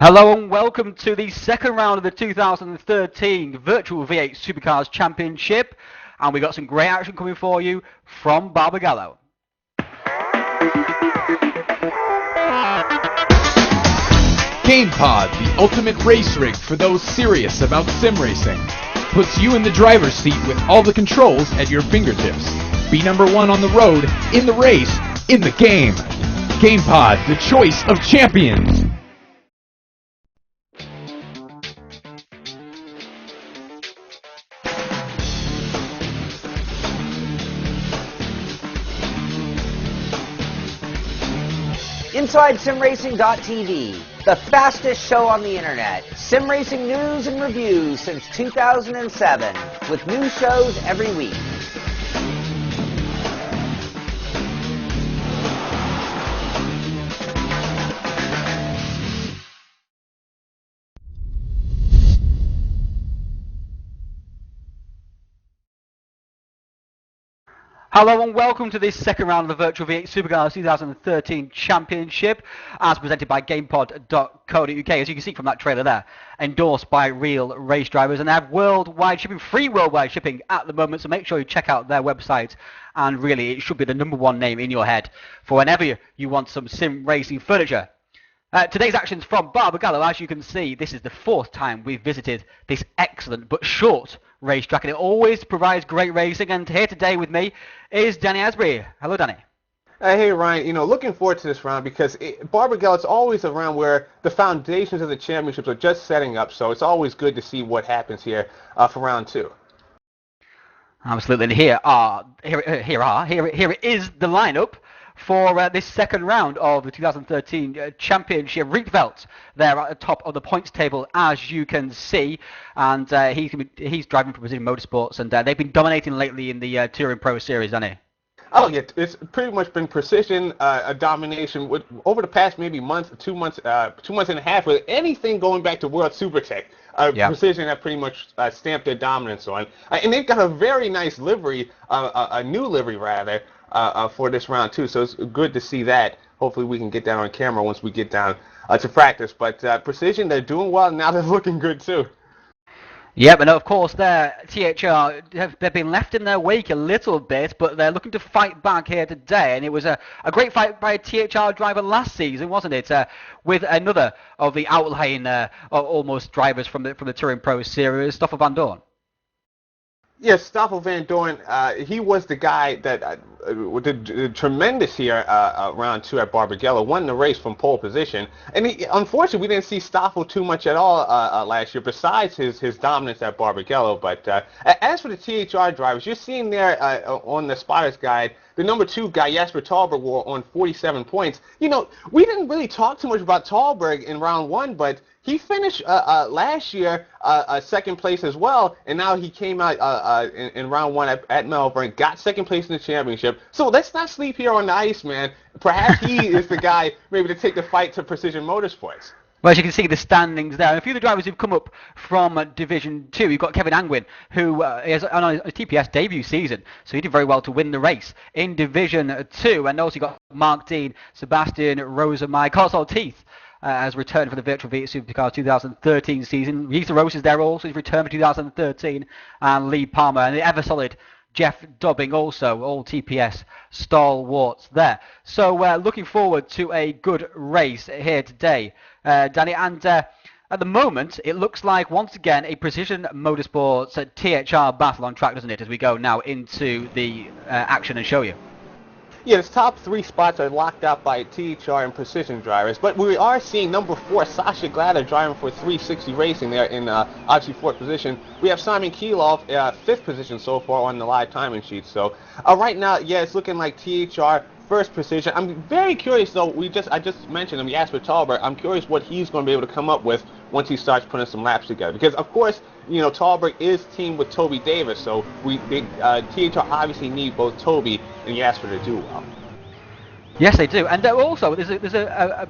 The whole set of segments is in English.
Hello and welcome to the second round of the 2013 Virtual V8 Supercars Championship, and we got some great action coming for you from Barbagallo. GamePod, the ultimate race rig for those serious about sim racing, puts you in the driver's seat with all the controls at your fingertips. Be number one on the road, in the race, in the game. GamePod, the choice of champions. Inside SimRacing.tv, the fastest show on the internet. Sim racing news and reviews since 2007, with new shows every week. Hello and welcome to this second round of the Virtual V8 Supercars 2013 Championship, as presented by GamePod.co.uk. As you can see from that trailer there, endorsed by real race drivers, and they have worldwide shipping, free worldwide shipping at the moment, so make sure you check out their website, and really it should be the #1 name in your head for whenever you want some sim racing furniture. Today's actions from Barbagallo. As you can see, this is the 4th time we've visited this excellent but short racetrack, and it always provides great racing. And here today with me is Danny Asbury. Hello, Danny. Hey Ryan, looking forward to this round because Barbagallo, it's always a round where the foundations of the championships are just setting up, so it's always good to see what happens here for round 2. Absolutely, and here is the lineup for this second round of the 2013 Championship. Rietveld there at the top of the points table, as you can see, and he's driving for Precision Motorsports, and they've been dominating lately in the TouringProSeries, hasn't he? Oh yeah, it's pretty much been precision domination over the past maybe month, 2 months, 2 months and a half, with anything going back to World Supertech. Precision have pretty much stamped their dominance on, and they've got a very nice livery, a new livery rather, for this round too. So it's good to see that. Hopefully we can get that on camera once we get down to practice. But Precision, they're doing well now. They're looking good too. Yep, and of course their THR, they've been left in their wake a little bit, but they're looking to fight back here today, and it was a great fight by a THR driver last season, wasn't it? With another of the outlying almost drivers from the TouringProSeries, Stoffel Vandoorne. Yes, Stoffel Vandoorne, he was the guy that did tremendous here round 2 at Barbagallo, won the race from pole position. And unfortunately, we didn't see Stoffel too much at all last year, besides his dominance at Barbagallo. But as for the THR drivers, you're seeing there on the spotter's guide, the #2 guy, Jasper Talberg, were on 47 points. We didn't really talk too much about Talberg in round 1, but he finished last year second place as well, and now he came out in round 1 at Melbourne, got second place in the championship. So let's not sleep here on the ice, man. Perhaps he is the guy maybe to take the fight to Precision Motorsports. Well, as you can see, the standings there. And a few of the drivers who've come up from Division 2. You've got Kevin Angwin, who is on a TPS debut season, so he did very well to win the race in Division 2. And also you've got Mark Dean, Sebastian Rosemeyer, Carl Teeth has returned for the Virtual V8 Supercars 2013 season. Risa Rose is there also. He's returned for 2013. And Lee Palmer, and the ever-solid Jeff Dobbing also, all TPS stalwarts there. So looking forward to a good race here today, Danny. And at the moment, it looks like, once again, a Precision Motorsports THR battle on track, doesn't it, as we go now into the action and show you. Yeah, the top 3 spots are locked out by THR and Precision drivers, but we are seeing #4 Sasha Glatter driving for 360 Racing there in obviously 4th position. We have Simon Kielov 5th position so far on the live timing sheet. So right now, yeah, it's looking like THR first Precision. I'm very curious though. I just mentioned him, Jasper Talberg. I'm curious what he's going to be able to come up with once he starts putting some laps together, because of course Talberg is teamed with Toby Davis, so THR obviously need both Toby and Jasper to do well. Yes, they do. And also there's a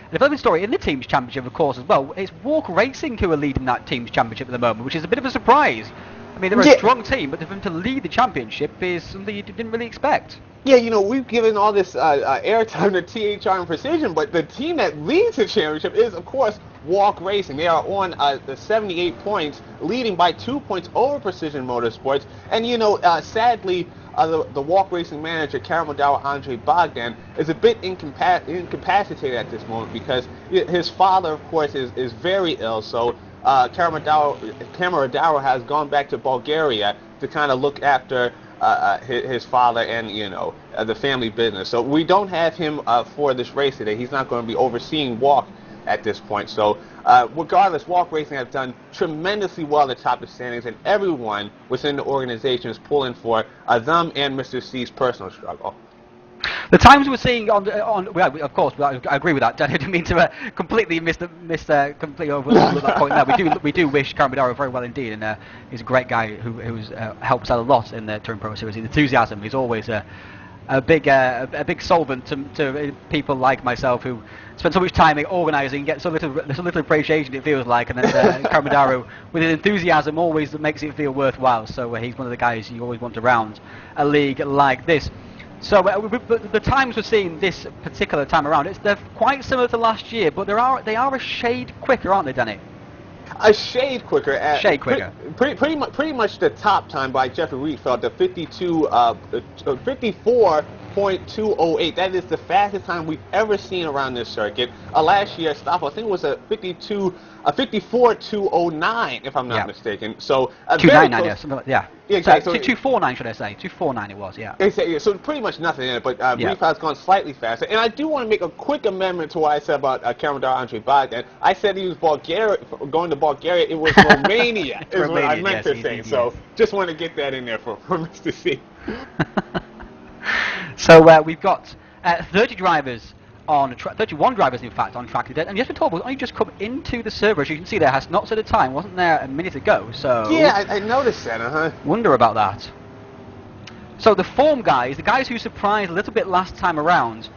development story in the teams championship, of course, as well. It's Walk Racing who are leading that teams championship at the moment, which is a bit of a surprise. I mean, they're a strong team, but for them to lead the championship is something you didn't really expect. Yeah, we've given all this airtime to THR and Precision, but the team that leads the championship is, of course, Walk Racing. They are on the 78 points, leading by 2 points over Precision Motorsports. And, sadly, the Walk Racing manager, Callan Andre Bogdan, is a bit incapacitated at this moment because his father, of course, is very ill. So Kamaradaro has gone back to Bulgaria to kind of look after his father and the family business. So we don't have him for this race today. He's not going to be overseeing Walk at this point. So regardless, Walk Racing has done tremendously well at the top of the standings, and everyone within the organization is pulling for them and Mr. C's personal struggle. The times we're seeing well, of course, I agree with that. I didn't mean to completely completely overlook that point there. We do wish Caramidaro very well indeed, and he's a great guy who helps out a lot in the Touring Pro Series. His enthusiasm is always a big solvent to people like myself who spend so much time organising, get so little appreciation it feels like, and then Caramidaro with his enthusiasm always makes it feel worthwhile. So he's one of the guys you always want around a league like this. So the times we're seeing this particular time around, they're quite similar to last year, but they are a shade quicker, aren't they, Danny? A shade quicker. Shade quicker. Pretty much the top time by Jeffrey Rietveld, the 54.208. That is the fastest time we've ever seen around this circuit. Last year, Stoffel, I think it was a 54.209, if I'm not mistaken. So 299, yeah, something like Yeah, exactly. So 249, should I say? 249 it was, yeah. Exactly. So pretty much nothing in it, but Riefeld's gone slightly faster. And I do want to make a quick amendment to what I said about Caramidaro Andre Bogdan. I said he was going to Bulgaria. It was Romania, is what I meant to say. So just want to get that in there for Mr. C. So we've got 30 drivers on 31 drivers in fact on track today, and Jesper Torborg only just come into the server. As you can see, there has not set a time, wasn't there a minute ago? So yeah, I noticed that. Wonder about that. So the form guys, the guys who surprised a little bit last time around,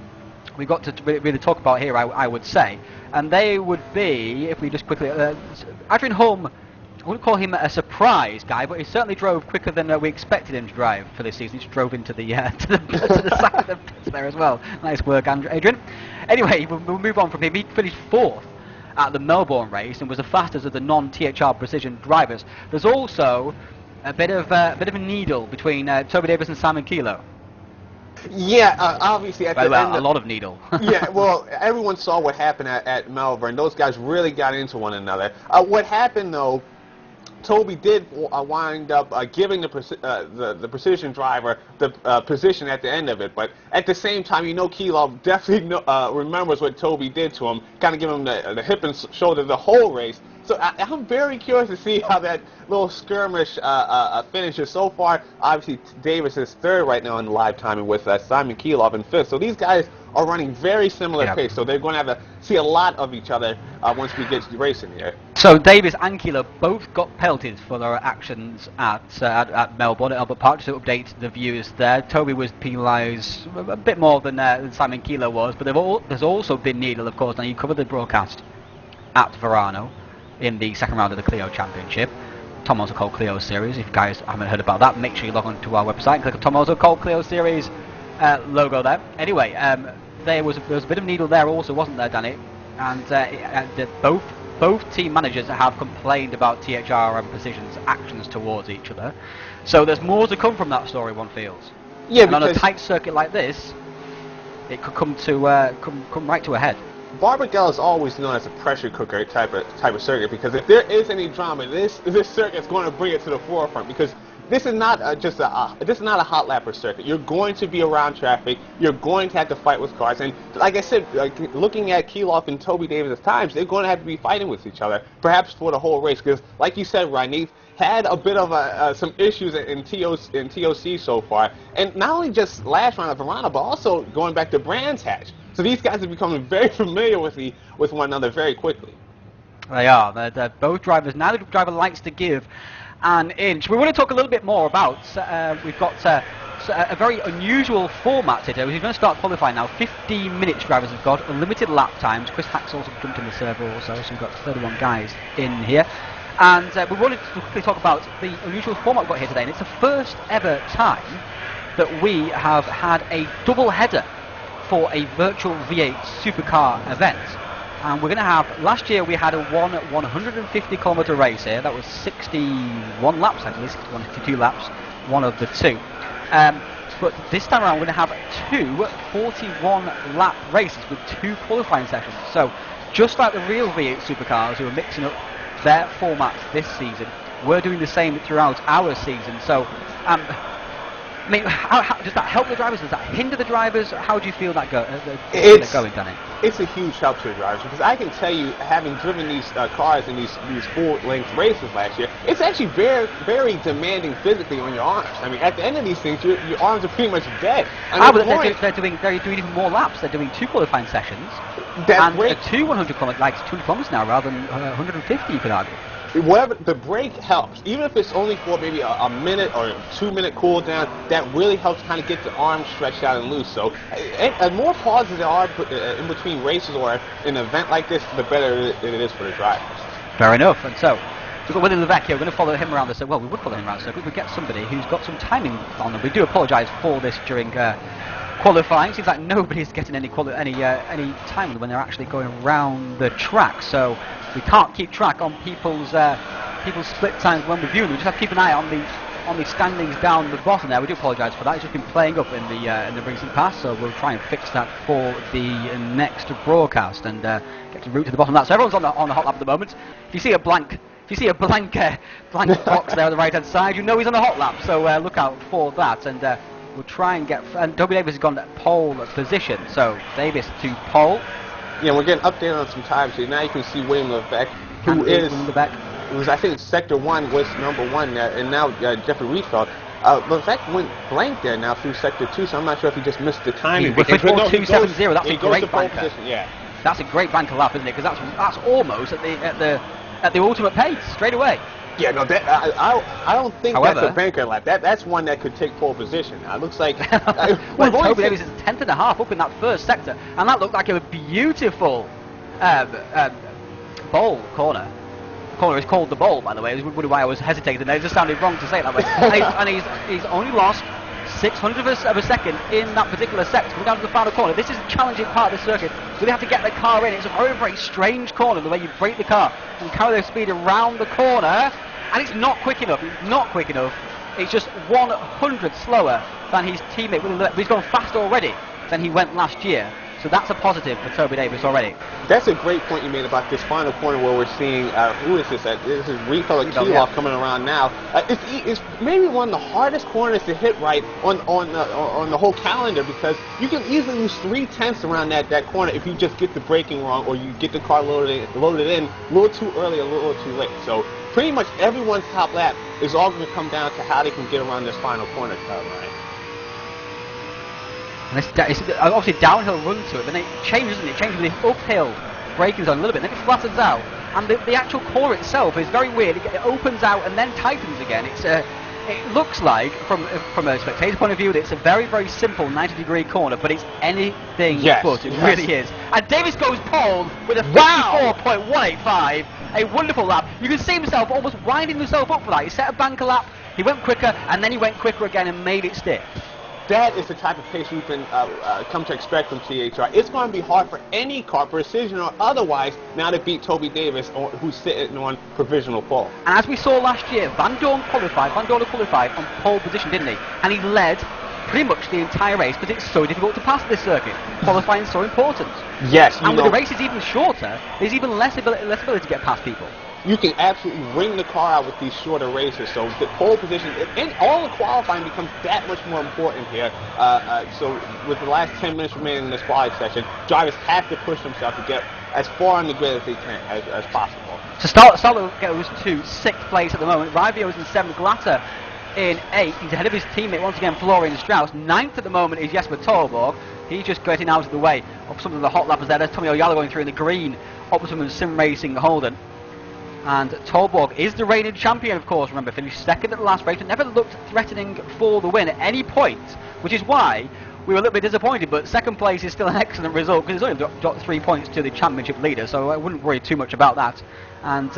we got to really talk about here, I would say, and they would be, if we just quickly, Adrian Holm. I wouldn't call him a surprise guy, but he certainly drove quicker than we expected him to drive for this season. He just drove into the to the side of the pits there as well. Nice work, Adrian. Anyway, we'll move on from him. He finished 4th at the Melbourne race and was the fastest of the non-THR Precision drivers. There's also a bit of a needle between Toby Davis and Simon Kilo. Yeah, obviously at the end. A lot of needle. Yeah, well, everyone saw what happened at Melbourne. Those guys really got into one another. What happened though? Toby did wind up giving the precision driver the position at the end of it, but at the same time, Kilo definitely remembers what Toby did to him, kind of giving him the hip and shoulder the whole race. So I'm very curious to see how that little skirmish finishes. So far, obviously, Davis is 3rd right now in the live timing with Simon Kilo in 5th. So these guys are running very similar pace, so they're going to have to see a lot of each other once we get to the racing here. So Davis and Kilo both got pelted for their actions at Melbourne, at Albert Park, to update the viewers there. Toby was penalised a bit more than Simon Kilo was, but there's also been needle, of course, and you covered the broadcast at Verano in the second round of the Clio Championship. Tom Ozo Cold Clio Series. If you guys haven't heard about that, make sure you log on to our website and click on Tom Ozo Cold Clio Series logo there. Anyway, there was a bit of needle there also, wasn't there, Danny? And both team managers have complained about THR and Precision's actions towards each other. So there's more to come from that story, one feels. Yeah, and on a tight circuit like this, it could come right to a head. Barbagallo is always known as a pressure cooker type of circuit, because if there is any drama, this circuit is going to bring it to the forefront, because this is not this is not a hot lapper circuit. You're going to be around traffic. You're going to have to fight with cars, and like I said, looking at Keeloff and Toby Davis at times, they're going to have to be fighting with each other, perhaps for the whole race, because like you said, Ryan, they've had a bit of some issues in TOC so far, and not only just last round of Verona, but also going back to Brands Hatch. So these guys are becoming very familiar with one another very quickly. They are. They're both drivers. Now the driver likes to give an inch. We want to talk a little bit more about, we've got a very unusual format today. We're going to start qualifying now. 15 minutes drivers have got, unlimited lap times. Chris Hack's also jumped in the server also, so we've got 31 guys in here. And we wanted to quickly talk about the unusual format we've got here today, and it's the first ever time that we have had a double header for a Virtual V8 Supercar event. And we're going to have, last year we had a 150 kilometre race here, that was 61 laps actually, 61, 52 laps, one of the two. But this time around we're going to have two 41 lap races with two qualifying sessions. So just like the real V8 Supercars who are mixing up their formats this season, we're doing the same throughout our season. So I mean, how does that help the drivers? Does that hinder the drivers? How do you feel that going, Danny? It's a huge help to the drivers, because I can tell you, having driven these cars in these full-length races last year, it's actually very, very demanding physically on your arms. I mean, at the end of these things, your arms are pretty much dead. But they're doing even more laps. They're doing two qualifying sessions. That's and two 100 kilometers, like 200 kilometers now, rather than 150, you could argue. Whatever, the break helps, even if it's only for maybe a minute or a 2 minute cool down. That really helps kind of get the arms stretched out and loose. So, the more pauses there are in between races or an event like this, the better it is for the drivers. Fair enough. And so, we've got Willie Levesque here. We're going to follow him around the circuit. Well, we would follow him around the circuit. We get somebody who's got some timing on them. We do apologise for this during qualifying. Seems like nobody's getting any time when they're actually going around the track. So we can't keep track on people's split times when we're viewing. We just have to keep an eye on the standings down the bottom there. We do apologise for that. It's just been playing up in the recent past, so we'll try and fix that for the next broadcast and get the route to the bottom of that. So everyone's on the hot lap at the moment. If you see a blank box there on the right hand side, you know he's on the hot lap. So look out for that, and we'll try and get. And Toby Davis has gone to pole position. So Davis to pole. Yeah, we're getting updated on some times here. Now you can see William Levesque, who's I think Sector 1 was number 1 there, and now Jeffrey Riefeld. Levesque went blank there now through Sector 2, so I'm not sure if he just missed the timing. With 270, that's a great banker. Yeah, that's a great banker lap, isn't it? Because that's almost at the ultimate pace straight away. Yeah, no, I don't think that's a banker lap. That's one that could take pole position. Now, it looks like well, Toby Davis is 10th and a half up in that first sector, and that looked like a beautiful bowl corner. The corner is called the bowl, by the way. That's why I was hesitating. It just sounded wrong to say it that way. and he's only lost 600th of a second in that particular sector. We're down to the final corner. This is a challenging part of the circuit. So they have to get the car in. It's a very, very strange corner, the way you brake the car and carry the speed around the corner. And it's not quick enough. It's not quick enough. It's just 100 slower than his teammate. But he's gone faster already than he went last year. So that's a positive for Toby Davis already. That's a great point you made about this final corner where we're seeing, who is this? This is Riefeld and Kielhoff coming around now. It's maybe one of the hardest corners to hit right on the whole calendar, because you can easily lose 3/10 around that corner if you just get the braking wrong, or you get the car loaded in a little too early, a little too late. So pretty much everyone's top lap is all going to come down to how they can get around this final corner, right? And it's obviously downhill run to it, but then it changes, doesn't it? It changes with the uphill braking zone a little bit, and then it flattens out. And the actual core itself is very weird. It opens out and then tightens again. It looks like, from a spectator's point of view, that it's a very, very simple 90-degree corner, but it's anything but. It really is. And Davis goes pole with a 54.185, a wonderful lap. You can see himself almost winding himself up for that. He set a banker lap, he went quicker, and then he went quicker again and made it stiff. That is the type of pace we've been come to expect from THR. It's going to be hard for any car, precision or otherwise, now to beat Toby Davis, who's sitting on provisional pole. And as we saw last year, Van Dorn qualified on pole position, didn't he? And he led pretty much the entire race, because it's so difficult to pass this circuit. Qualifying is so important. Yes. And with the race is even shorter, there's even less ability to get past people. You can absolutely wring the car out with these shorter races. So the pole position and all the qualifying becomes that much more important here. So with the last 10 minutes remaining in this qualifying session, drivers have to push themselves to get as far on the grid as they can, as possible. So Starlow goes to 6th place at the moment. Rivio is in 7th. Glatter in 8th. He's ahead of his teammate once again, Florian Strauss. 9th at the moment is Jesper Torborg. He's just getting out of the way of some of the hot lappers there. There's Tommy Oyala going through in the green, Optimum Sim Racing Holden. And Torborg is the reigning champion, of course. Remember, finished 2nd at the last race and never looked threatening for the win at any point, which is why we were a little bit disappointed, but second place is still an excellent result because it's only dropped 3 points to the championship leader, so I wouldn't worry too much about that. And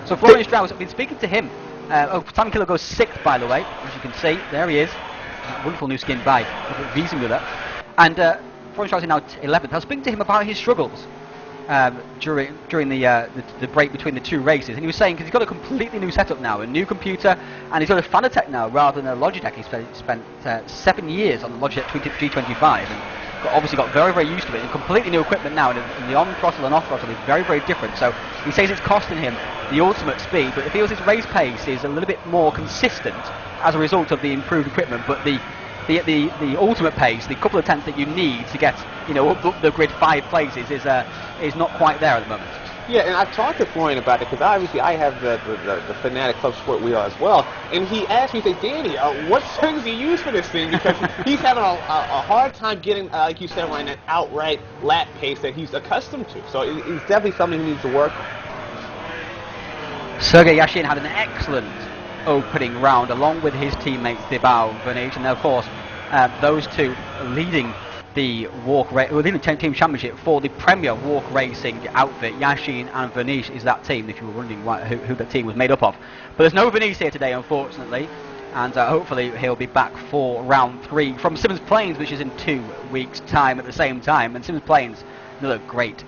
so Florian Strauss, I've been speaking to him. Sam Killer goes 6th, by the way, as you can see. There he is. Wonderful new skin by Wiesenmüller. And Florian Strauss is now 11th. I was speaking to him about his struggles during the break between the two races, and he was saying because he's got a completely new setup now, a new computer, and he's got a Fanatec now rather than a Logitech. He spent 7 years on the Logitech G25 and obviously got very, very used to it, and completely new equipment now, and the on-throttle and off-throttle is very, very different. So he says it's costing him the ultimate speed, but he feels his race pace is a little bit more consistent as a result of the improved equipment, but the ultimate pace, the couple of tenths that you need to get, up the grid 5 places is not quite there at the moment. Yeah, and I've talked to Florian about it because obviously I have the Fanatic Club Sport wheel as well, and he asked me, he said, Danny, what settings do you use for this thing? Because he's having a hard time getting, like you said, Ryan, that outright lap pace that he's accustomed to. So it's definitely something he needs to work on. Sergei Yashin had an excellent opening round along with his teammates Thibaut Verniche, and of course those two leading the team championship for the Premier Walk Racing outfit. Yashin and Verniche is that team, if you were wondering who the team was made up of. But there's no Verniche here today, unfortunately, and hopefully he'll be back for round 3 from Simmons Plains, which is in 2 weeks' time at the same time. And Simmons Plains, another great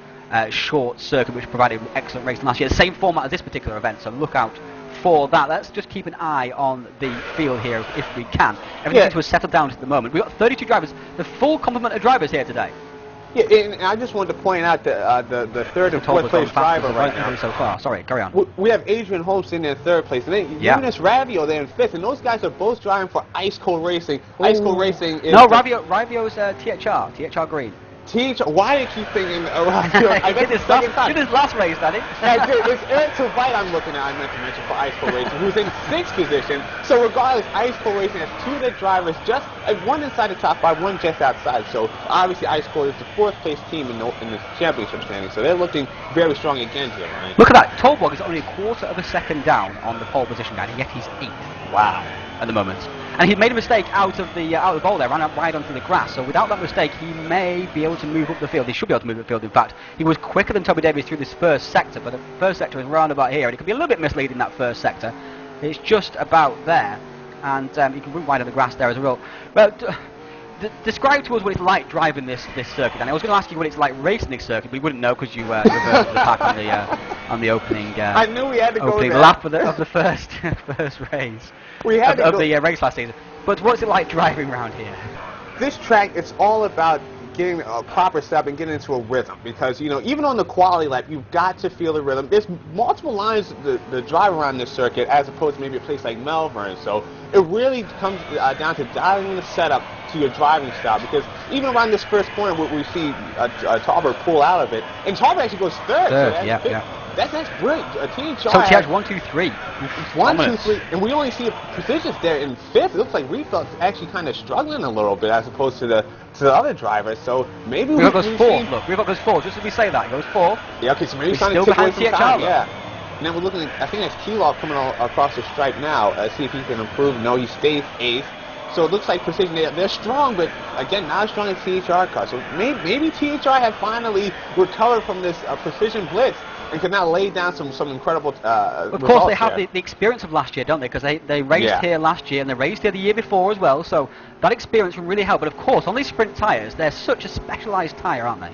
short circuit which provided excellent racing last year. Same format as this particular event, so look out for that. Let's just keep an eye on the field here if we can. Everything seems to have settled down at the moment. We've got 32 drivers, the full complement of drivers here today. Yeah, and I just wanted to point out the third and fourth place driver right now. So far. Sorry, carry on. We have Adrian Holmes in there in 3rd place, and then Jonas Ravio there in 5th, and those guys are both driving for Ice Cold Racing. Ooh. Ice Cold Racing is... No, Ravio's THR Green. Why do you keep thinking Ravio? I guess it's second time. Did his last race, Daddy. Yeah, it's Eric White I'm looking at, I meant to mention, for Ice Cold Racing, who's in 6th position. So regardless, Ice Cold Racing has 2 of their drivers, just one inside the top 5, one just outside. So obviously Ice Cold is the 4th place team in the championship standing. So they're looking very strong again here, right? Look at that. Tolborg is only a quarter of a second down on the pole position guy, yet he's 8th. Wow. At the moment. And he made a mistake out of the bowl there, ran out wide onto the grass. So without that mistake, he may be able to move up the field. He should be able to move up the field. In fact, he was quicker than Toby Davies through this first sector, but the first sector is round about here, and it could be a little bit misleading, that first sector. It's just about there, and he can run wide on the grass there as well. Well, describe to us what it's like driving this circuit. And I was going to ask you what it's like racing this circuit, but we wouldn't know because you reversed the pack on the opening. I knew we had to go there. Lap of the first race. We had of the race last season. But what's it like driving around here? This track, it's all about getting a proper setup and getting into a rhythm, because even on the quality lap, you've got to feel the rhythm. There's multiple lines to drive around this circuit as opposed to maybe a place like Melbourne. So it really comes down to dialing the setup to your driving style, because even around this first corner we see Tauber pull out of it, and Tauber actually goes third. So that's brilliant. So TH 1, 2, 3. 1, 2, 3, and we only see positions there in 5th. It looks like Riefeld's actually kind of struggling a little bit as opposed to the other drivers. So maybe Riefeldt goes 4th. Look, Riefeldt goes 4th. Just as we say that, he goes 4th. Yeah, okay, so maybe he's still behind THR. Yeah. And then we're looking at, I think that's Keylov coming across the stripe now. See if he can improve. No, he stays 8th. So it looks like Precision, they're strong, but again, not as strong as THR car. So maybe THR have finally recovered from this Precision blitz and can now lay down some incredible Of course, they have the experience of last year, don't they? Because they raced here last year, and they raced here the year before as well. So that experience will really help. But of course, on these sprint tyres, they're such a specialised tyre, aren't they?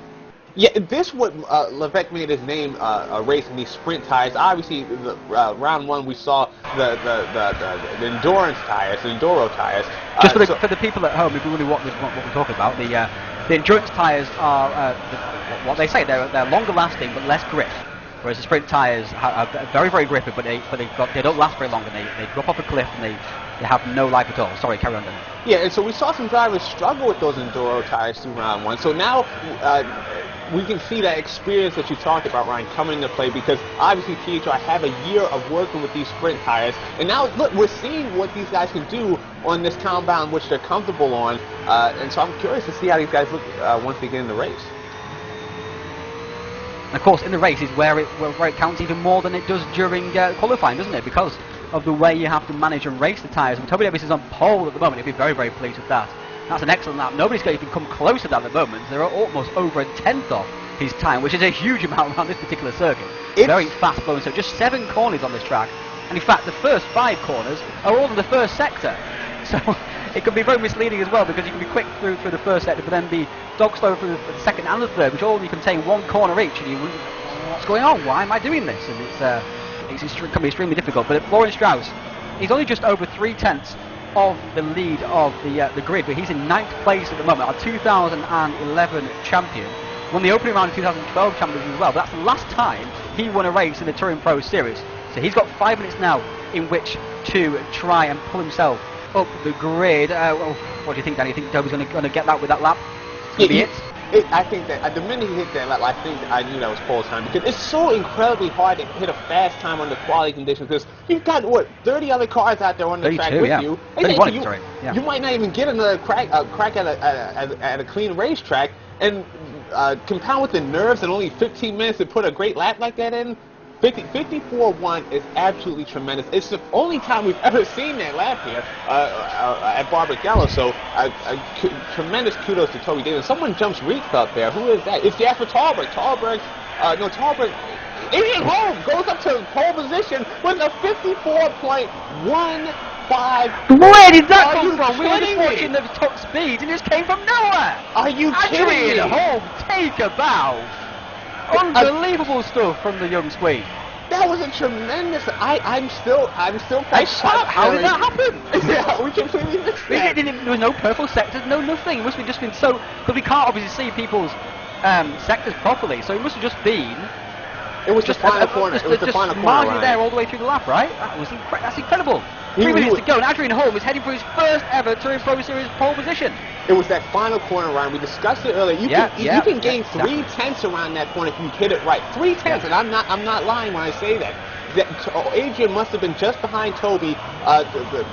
Yeah, this what Levesque made his name racing these sprint tires. Obviously, round 1 we saw the endurance tires, the enduro tires. Just for the people at home, if you really want what we're talking about, the endurance tires are what they say. They're longer lasting but less grip. Whereas the sprint tyres are very, very grippy, but they don't last very long, and they drop off a cliff, and they have no life at all. Sorry, carry on then. Yeah, and so we saw some drivers struggle with those enduro tires through round 1. So now we can see that experience that you talked about, Ryan, coming into play, because obviously THR have a year of working with these sprint tires, and now look, we're seeing what these guys can do on this compound which they're comfortable on, and so I'm curious to see how these guys look once they get in the race. Of course, in the race is where it counts even more than it does during qualifying, doesn't it? Because of the way you have to manage and race the tyres. And Toby Davies is on pole at the moment. He'll be very, very pleased with that. That's an excellent lap. Nobody's going to even come close to that at the moment. They're almost over a tenth off his time, which is a huge amount around this particular circuit. Very fast flowing, so just 7 corners on this track. And in fact, the first 5 corners are all in the first sector. So it can be very misleading as well, because you can be quick through the first sector, but then be dog slow through the second and the third, which all only contain 1 corner each. And you wonder, what's going on? Why am I doing this? And it can be extremely difficult. But Florian Strauss, he's only just over 3/10 of the lead of the grid, but he's in 9th place at the moment. Our 2011 champion. Won the opening round in 2012 championship as well, but that's the last time he won a race in the Touring Pro Series. So he's got 5 minutes now in which to try and pull himself up the grid. What do you think, Danny? You think Toby's going to get that with that lap? I think that at the minute he hit that lap, I knew that was Paul's time, because it's so incredibly hard to hit a fast time under quality conditions, because you've got, 30 other cars out there on the track with you. 31, you might not even get another crack at a clean racetrack, and compound with the nerves and only 15 minutes to put a great lap like that in. 54-1 is absolutely tremendous. It's the only time we've ever seen that lap here at Barbagallo. So tremendous kudos to Toby Davis. Someone jumps rFactor there. Who is that? It's Jasper Talberg. Talberg. Adrian Holmes goes up to pole position with a 54.15. Where did that come from? We were just watching the top speed and it just came from nowhere. Are you kidding me? Adrian Holmes, take a bow. Unbelievable stuff from the young Swede. That was a tremendous. I'm still quite shocked. How did that happen? Yeah, we completely missed that. There was no purple sectors, no nothing. It must have just been so, because we can't obviously see people's sectors properly, so it must have just been. It was just the final corner. It was the final corner. Margin there all the way through the lap, right? That's incredible. 3 minutes to go, and Adrian Holmes is heading for his first ever Touring Pro Series pole position. It was that final corner, Ryan. We discussed it earlier. You can gain 3/10 around that corner if you hit it right. 3/10, and I'm not lying when I say that. Adrian must have been just behind Toby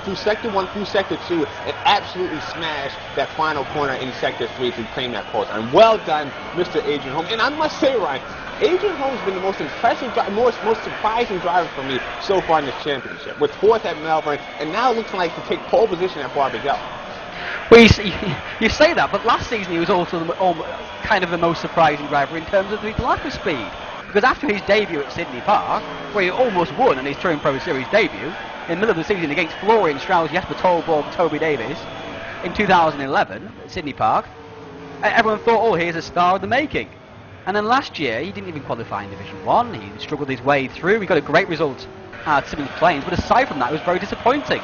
through Sector 1 through Sector 2 and absolutely smashed that final corner in Sector 3 to claim that pole. And well done, Mr. Adrian Holmes. And I must say, Ryan, Adrian Holmes has been the most impressive, most surprising driver for me so far in this championship. With 4th at Melbourne, and now looking like to take pole position at Barbagallo. Well, you say that, but last season he was also kind of the most surprising driver in terms of his lap of speed. Because after his debut at Sydney Park, where he almost won in his Touring Pro Series debut, in the middle of the season against Florian Strauss, Jesper Talborg, Toby Davis, in 2011 at Sydney Park, everyone thought, oh, here's a star of the making. And then last year, he didn't even qualify in Division 1, he struggled his way through, he got a great result at Simmons Plains, but aside from that, it was very disappointing.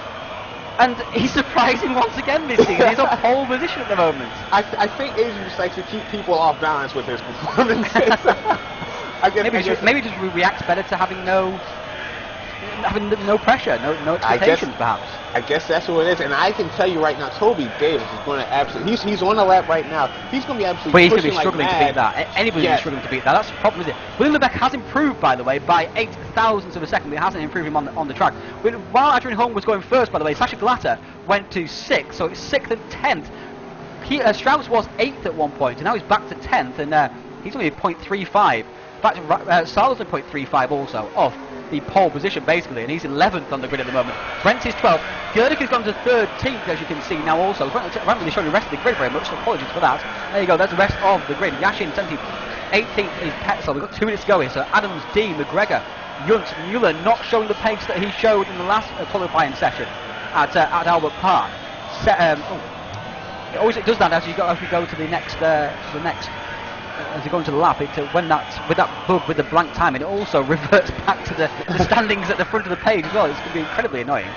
And he's surprising once again this season. He's on pole position at the moment. I think Adrian just likes to keep people off balance with his performances. Maybe just reacts better to having no pressure, no expectations, perhaps. I guess that's what it is, and I can tell you right now, Toby Davis is going to absolutely. He's on the lap right now. He's going to be absolutely. But he's going to be pushing struggling like to beat that. Anybody's going to be struggling to beat that. That's the problem, isn't it? William Lebec has improved, by the way, by 8 thousandths of a second. It hasn't improved him on the track. While Adrian Holmes was going first, by the way, Sasha Glatter went to 6th, so it's 6th and 10th. Strauss was 8th at one point, and now he's back to 10th, and he's only at 0.35. In fact, Sarlo's at 0.35 also, off the pole position, basically, and he's 11th on the grid at the moment. Brent is 12th. Gerdick has gone to 13th, as you can see now also. I haven't really shown the rest of the grid very much, so apologies for that. There you go, that's the rest of the grid. Yashin, 17th. 18th is Petzel. We've got 2 minutes to go here, so Adams, D, McGregor, Yunt, Mueller not showing the pace that he showed in the last qualifying session at Albert Park. It does that as we go to the next, as you go into the lap, with that bug with the blank time, and it also reverts back to the standings at the front of the page as well. It's going to be incredibly annoying.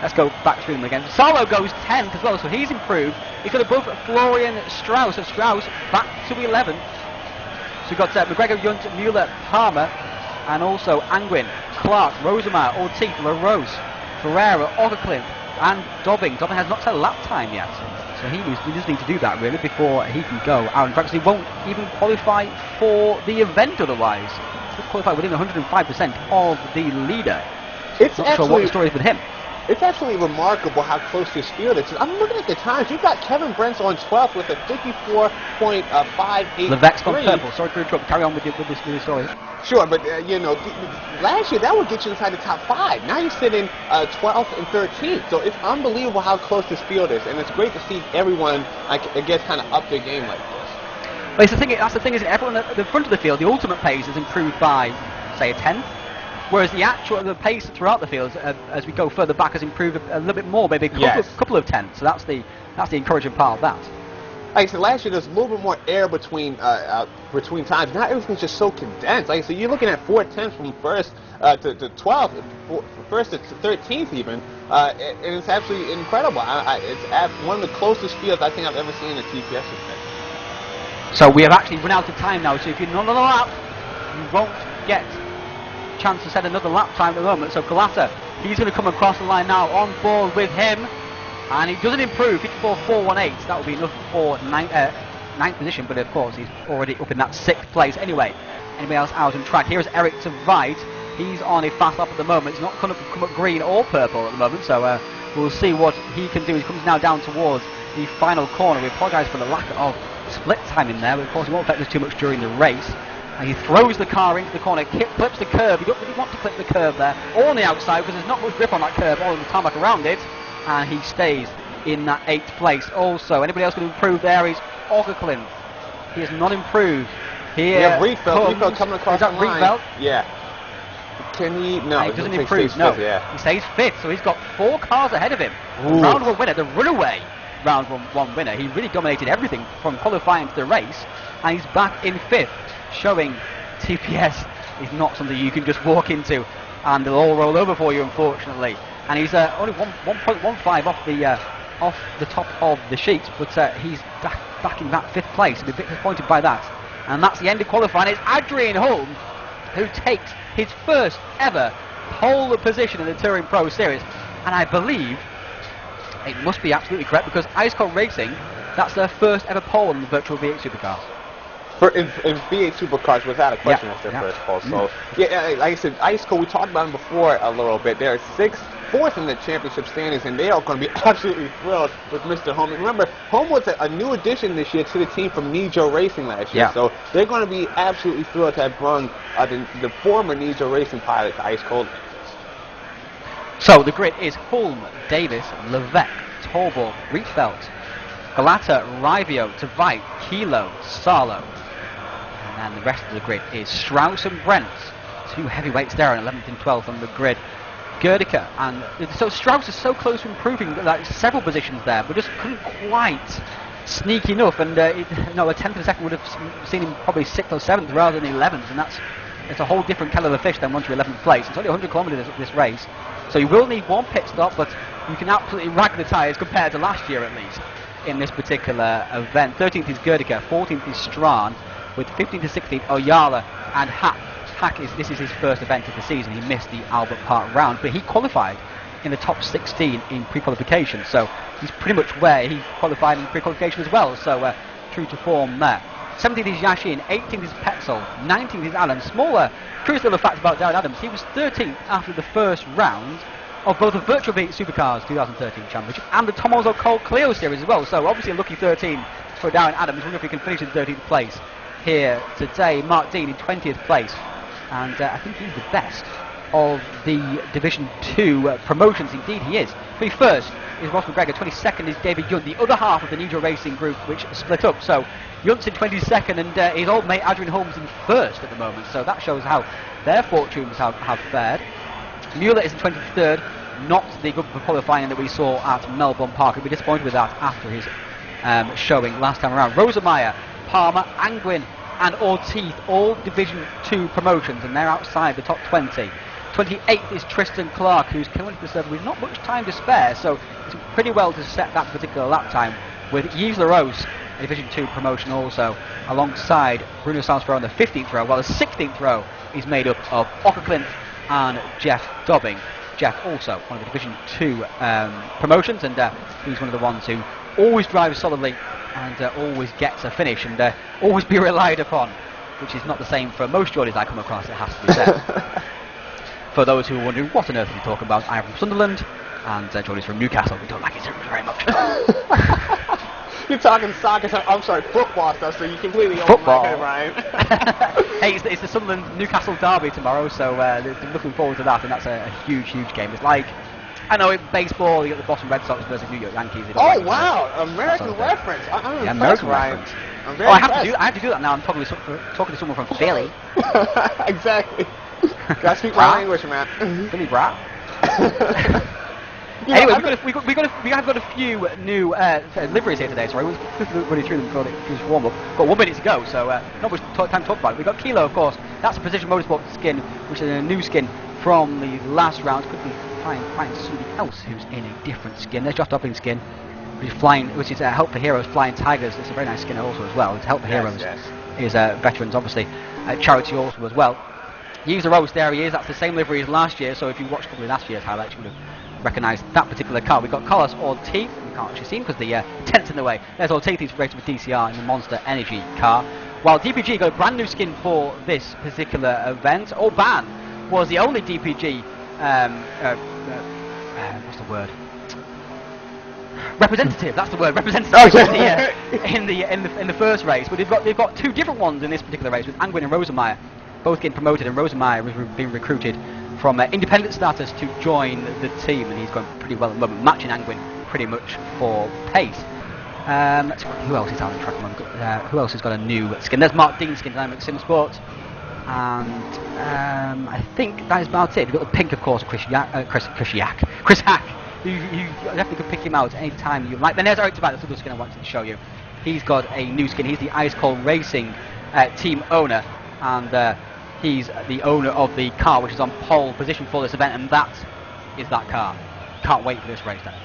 Let's go back through them again. Sarlo goes 10th as well, so he's improved. He's got above Florian Strauss, so Strauss back to 11th. So we've got McGregor, Yunt, Mueller, Palmer, and also Angwin, Clark, Rosemeyer, Ortiz, LaRose, Ferreira, Ockercliffe, and Dobbing. Dobbing has not had a lap time yet. So he just needs to do that really before he can go out. In fact, he won't even qualify for the event otherwise. He'll qualify within 105% of the leader. It's not sure what the story is with him. It's absolutely remarkable how close this field is. I'm looking at the times. You've got Kevin Brent's on 12th with a 54.58. Levesque's gone purple. Sorry for interrupting. Carry on with this story. Sure, but last year that would get you inside the top 5. Now you're sitting 12th and 13th. So it's unbelievable how close this field is, and it's great to see everyone, I guess, kind of up their game like this. But it's the thing. That's the thing, isn't it? Everyone at the front of the field, the ultimate pace is improved by, say, a 10th. Whereas the pace throughout the field, as we go further back, has improved a little bit more, maybe a couple of tenths. So that's the encouraging part of that. Like I said, last year there's a little bit more air between times. Now everything's just so condensed. Like I said, you're looking at 4 tenths from first to 12th, first to 13th even, and it's absolutely incredible. It's one of the closest fields I think I've ever seen in a TPS event. So we have actually run out of time now. So if you're not on a lap, you won't get chance to set another lap time at the moment. So Galata, he's going to come across the line now, on board with him, and he doesn't improve. 54.418. That will be enough for ninth position, but of course he's already up in that 6th place anyway. Anybody else out on track? Here's Eric to Veit. He's on a fast lap at the moment. He's not going to come up green or purple at the moment, so we'll see what he can do. He comes now down towards the final corner. We apologise for the lack of split time in there, but of course it won't affect us too much during the race. And he throws the car into the corner, clips the curb. You don't really want to clip the curb there, or on the outside, because there's not much grip on that curb, or the tarmac around it. And he stays in that 8th place. Also, anybody else going to improve there is Augerklin. He has not improved. Here Rietveld coming across the line. Rietveld? Yeah. Can he? No, he doesn't improve. No, he stays 5th, so he's got 4 cars ahead of him. Round 1 winner, the runaway round 1 winner. He really dominated everything from qualifying to the race, and he's back in 5th. Showing TPS is not something you can just walk into and they'll all roll over for you, unfortunately. And he's only 1.15 off the top of the sheet, but he's back in that 5th place. He'll be a bit disappointed by that. And that's the end of qualifying. It's Adrian Holm who takes his first ever pole position in the Touring Pro Series. And I believe it must be absolutely correct, because Ice Cold Racing, that's their first ever pole in the Virtual V8 Supercars. In V8 Supercars, without a question, that's their first pole. So, like I said, Ice Cold, we talked about them before a little bit. They're 4th in the championship standings, and they are going to be absolutely thrilled with Mr. Holm. And remember, Holm was a new addition this year to the team from Nijo Racing last year. So they're going to be absolutely thrilled to have brung the former Nijo Racing pilot to Ice Cold. So the grid is Holm, Davis, Levesque, Torborg, Rietveld, Galata, Rivio, Tveit, Kilo, Salo. And the rest of the grid is Strauss and Brent, 2 heavyweights there on 11th and 12th on the grid. Gerdica, and so Strauss is so close to improving, like several positions there, but just couldn't quite sneak enough. And a 10th and a second would have seen him probably 6th or 7th rather than 11th, and it's a whole different kettle of fish than once you're 11th place. It's only 100 kilometres this race, so you will need 1 pit stop, but you can absolutely rag the tyres compared to last year at least in this particular event. 13th is Gerdica, 14th is Strachan, with 15th to 16th Oyala and Hack. This is his first event of the season. He missed the Albert Park round, but he qualified in the top 16 in pre-qualification, so he's pretty much where he qualified in pre-qualification as well, so true to form there. 17th is Yashin, 18th is Petzold, 19th is Allen. Smaller, curious little fact about Darren Adams, he was 13th after the first round of both the Virtual V8 Supercars 2013 Championship and the Tom Ozzo Cole Clio Series as well, so obviously a lucky 13 for Darren Adams. I wonder if he can finish in 13th place here today. Mark Dean in 20th place, and I think he's the best of the Division 2 promotions. Indeed he is. 21st is Ross McGregor, 22nd is David Yunt, the other half of the Nijo Racing group, which split up. So Yunt's in 22nd, and his old mate Adrian Holmes in 1st at the moment, so that shows how their fortunes have fared. Mueller is in 23rd, not the good qualifying that we saw at Melbourne Park. He'll be disappointed with that after his showing last time around. Rosemeyer, Palmer, Angwin and Ortiz, all Division 2 promotions, and they're outside the top 20. 28th is Tristan Clark, who's coming to the serve with not much time to spare, so it's pretty well to set that particular lap time, with Yves LaRose, a Division 2 promotion also, alongside Bruno Salsford on the 15th row, while the 16th row is made up of Ockerclint and Jeff Dobbing. Jeff also one of the Division 2 promotions, and he's one of the ones who always drives solidly and always gets a finish and always be relied upon, which is not the same for most Geordies I come across, it has to be said. For those who are wondering what on earth are you talking about, I'm from Sunderland and joining us from Newcastle. We don't like it very much. You're talking soccer, I'm sorry, football stuff, so you completely opened Football. my head, Ryan. Hey, it's the Sunderland-Newcastle derby tomorrow, so they're looking forward to that, and that's a huge game. It's like, I know in baseball, you got the Boston Red Sox versus New York Yankees. Oh, wow, American reference. I'm impressed, American Ryan. reference. I'm very I impressed. have to do that now. I'm talking to someone from Philly. Exactly. Gotta speak my language, man. Philly, brah. You know, Anyway, we have got a few new liveries here today. Sorry, we'll quickly run through them before it finishes warm up. Got 1 minute to go, so not much time to talk about it. We've got Kilo, of course. That's a Precision Motorsport skin, which is a new skin from the last round. Quickly find somebody else who's in a different skin. There's Josh Dobbins' skin, which is Help for Heroes Flying Tigers. It's a very nice skin also as well. It's Help for Heroes. Is veterans, obviously, charity also as well. Use the roast, there he is. That's the same livery as last year. So if you watched probably last year's highlights, you would have recognised that particular car. We've got Carlos Ortiz. We can't actually see him because the tent's in the way. There's Ortiz, he's racing with DCR in the Monster Energy car. While DPG got a brand new skin for this particular event. Orban was the only DPG. What's the word? Representative. That's the word. Representative in the first race. But they've got two different ones in this particular race with Angwin and Rosemeyer, both getting promoted, and Rosemeyer has been recruited from independent status to join the team, and he's going pretty well at the moment, matching Angwin pretty much for pace. Let's see who else is out on the track at the moment. Who else has got a new skin? There's Mark Dean's skin, Dynamic Sim Sport, and I think that is about it. We've got the pink, of course, Chris Hack. You definitely could pick him out any time you like. Then there's Eric Tabat, that's the skin I wanted to show you. He's got a new skin. He's the Ice Cold Racing team owner, and he's the owner of the car which is on pole position for this event, and that is that car. Can't wait for this race then.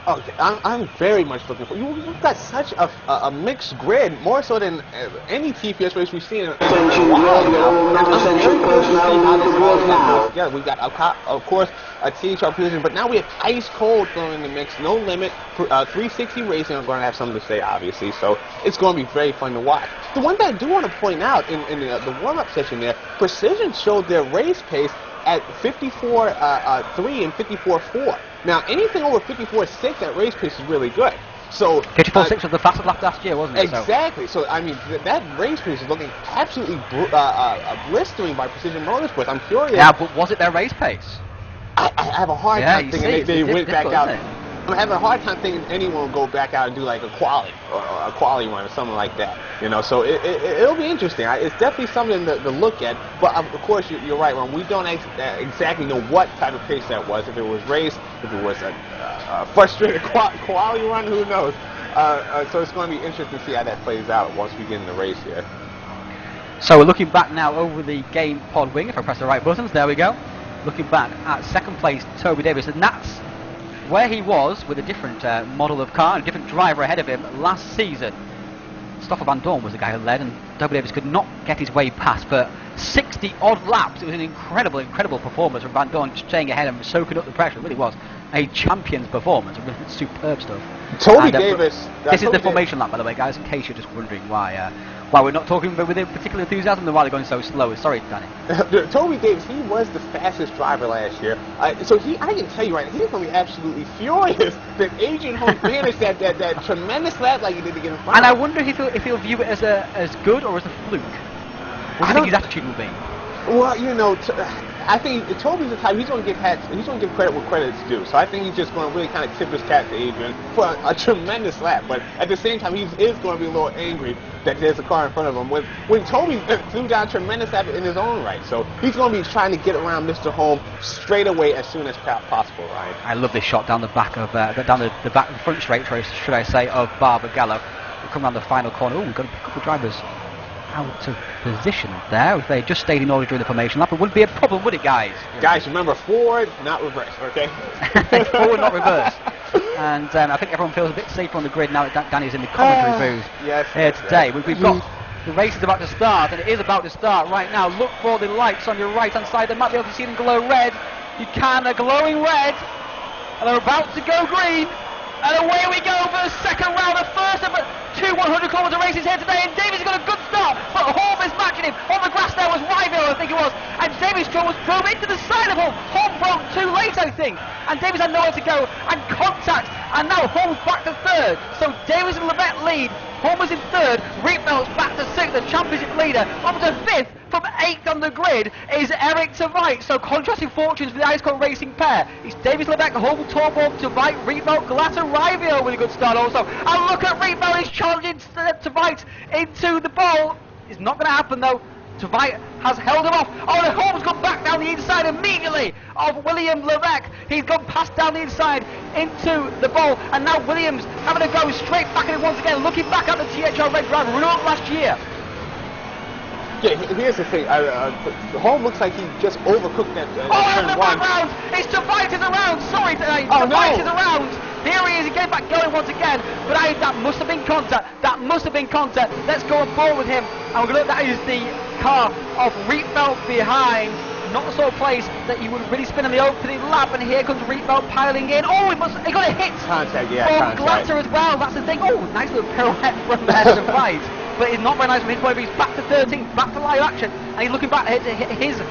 Oh, I'm very much looking for. You've got such a mixed grid, more so than any TPS race we've seen in a while now. And I'm very curious to see how this all comes together. We've got, of course, a THR position, but now we have Ice Cold thrown in the mix, No Limit, 360 Racing. I'm going to have something to say, obviously, so it's going to be very fun to watch. The one that I do want to point out in the warm-up session there, Precision showed their race pace at 54.3 and 54.4. Now, anything over 54.6 at race pace is really good. So 54.6 was the fastest lap last year, wasn't it? Exactly. So I mean, that race pace is looking absolutely blistering by Precision Motorsports. I'm curious. Yeah, but was it their race pace? I have a hard time thinking they went back out. I'm having a hard time thinking anyone will go back out and do like a quali or a quali run or something like that. You know, so it'll be interesting. It's definitely something to look at. But of course, you're right, Ron. We don't exactly know what type of pace that was. If it was race, if it was a frustrated quali run, who knows? So it's going to be interesting to see how that plays out once we get in the race here. So we're looking back now over the game pod wing. If I press the right buttons, there we go. Looking back at second place, Toby Davis, and that's where he was with a different model of car and a different driver ahead of him last season. Stoffel Van Dorn was the guy who led, and Toby Davis could not get his way past for 60 odd laps. It was an incredible performance from Van Dorn, staying ahead and soaking up the pressure. It really was a champion's performance. Superb stuff. Toby Davis. This is the formation lap, by the way, guys, in case you're just wondering why we're not talking with particular enthusiasm and why they're going so slow. Sorry, Danny. Toby Davis, he was the fastest driver last year. So I can tell you right now, he's going to be absolutely furious that Adrian Holmes managed that tremendous lap like he did to get in front. And I wonder if he'll view it as good or as a fluke. What do you think his attitude will be? Well, you know, I think Toby's the type, he's going to give credit where credit's due. So I think he's just going to really kind of tip his cap to Adrian for a tremendous lap. But at the same time, he is going to be a little angry that there's a car in front of him when Toby flew down a tremendous lap in his own right. So he's going to be trying to get around Mr. Holmes straight away as soon as possible, right? I love this shot down the back of the front straight, should I say, of Barbagallo. We come around the final corner. Oh, we've got a couple of drivers out of position there. If they just stayed in order during the formation lap, it wouldn't be a problem, would it, guys? Guys, remember, forward, not reverse, okay? Forward, not reverse. And I think everyone feels a bit safer on the grid now that Danny's in the commentary booth here today. We've got the race is about to start, and it is about to start right now. Look for the lights on your right-hand side. They might be able to see them glow red. You can, they're glowing red, and they're about to go green. And away we go for the second round, the first of two 100-kilometer races here today, and Davis got a good start, but Holm is matched catching him. On the grass there was Rivio, I think it was. And Davies was drove into the side of Holm. Holm broke too late, I think. And Davies had nowhere to go. And contact. And now Holm's back to third. So Davies and Levesque lead. Holm was in third. Rietveld's back to sixth, the championship leader. Up to fifth. From 8th on the grid is Eric Tveit. So contrasting fortunes for the Ice Cold Racing pair. It's Davies, Levesque, Holm, Torborg, Tveit, Rietvel, Glatter, Rivio with a good start also. And look at Rietvel, he's challenging Tveit into the ball. It's not going to happen though. Tveit has held him off. Oh, and Holm's gone back down the inside immediately of William Levesque. He's gone past down the inside into the ball. And now Williams having to go straight back at it once again, looking back at the THR Red Driver, running up last year. Yeah, here's the thing. Holm looks like he just overcooked that turn turn one. one. It's Tveit is around. Sorry, Tveit is around. Here he is. He came back going once again. But that must have been contact. That must have been contact. Let's go on board with him. And we're going to look. That is the car of Rietvel behind. Not the sort of place that you would really spin in the opening lap. And here comes Rietvel piling in. Oh, he got a hit. Contact, yeah, from contact. Glatter as well. That's the thing. Oh, nice little pirouette from Tveit. But it's not very nice from his point of view. He's back to 13th, back to live action, and he's looking back to his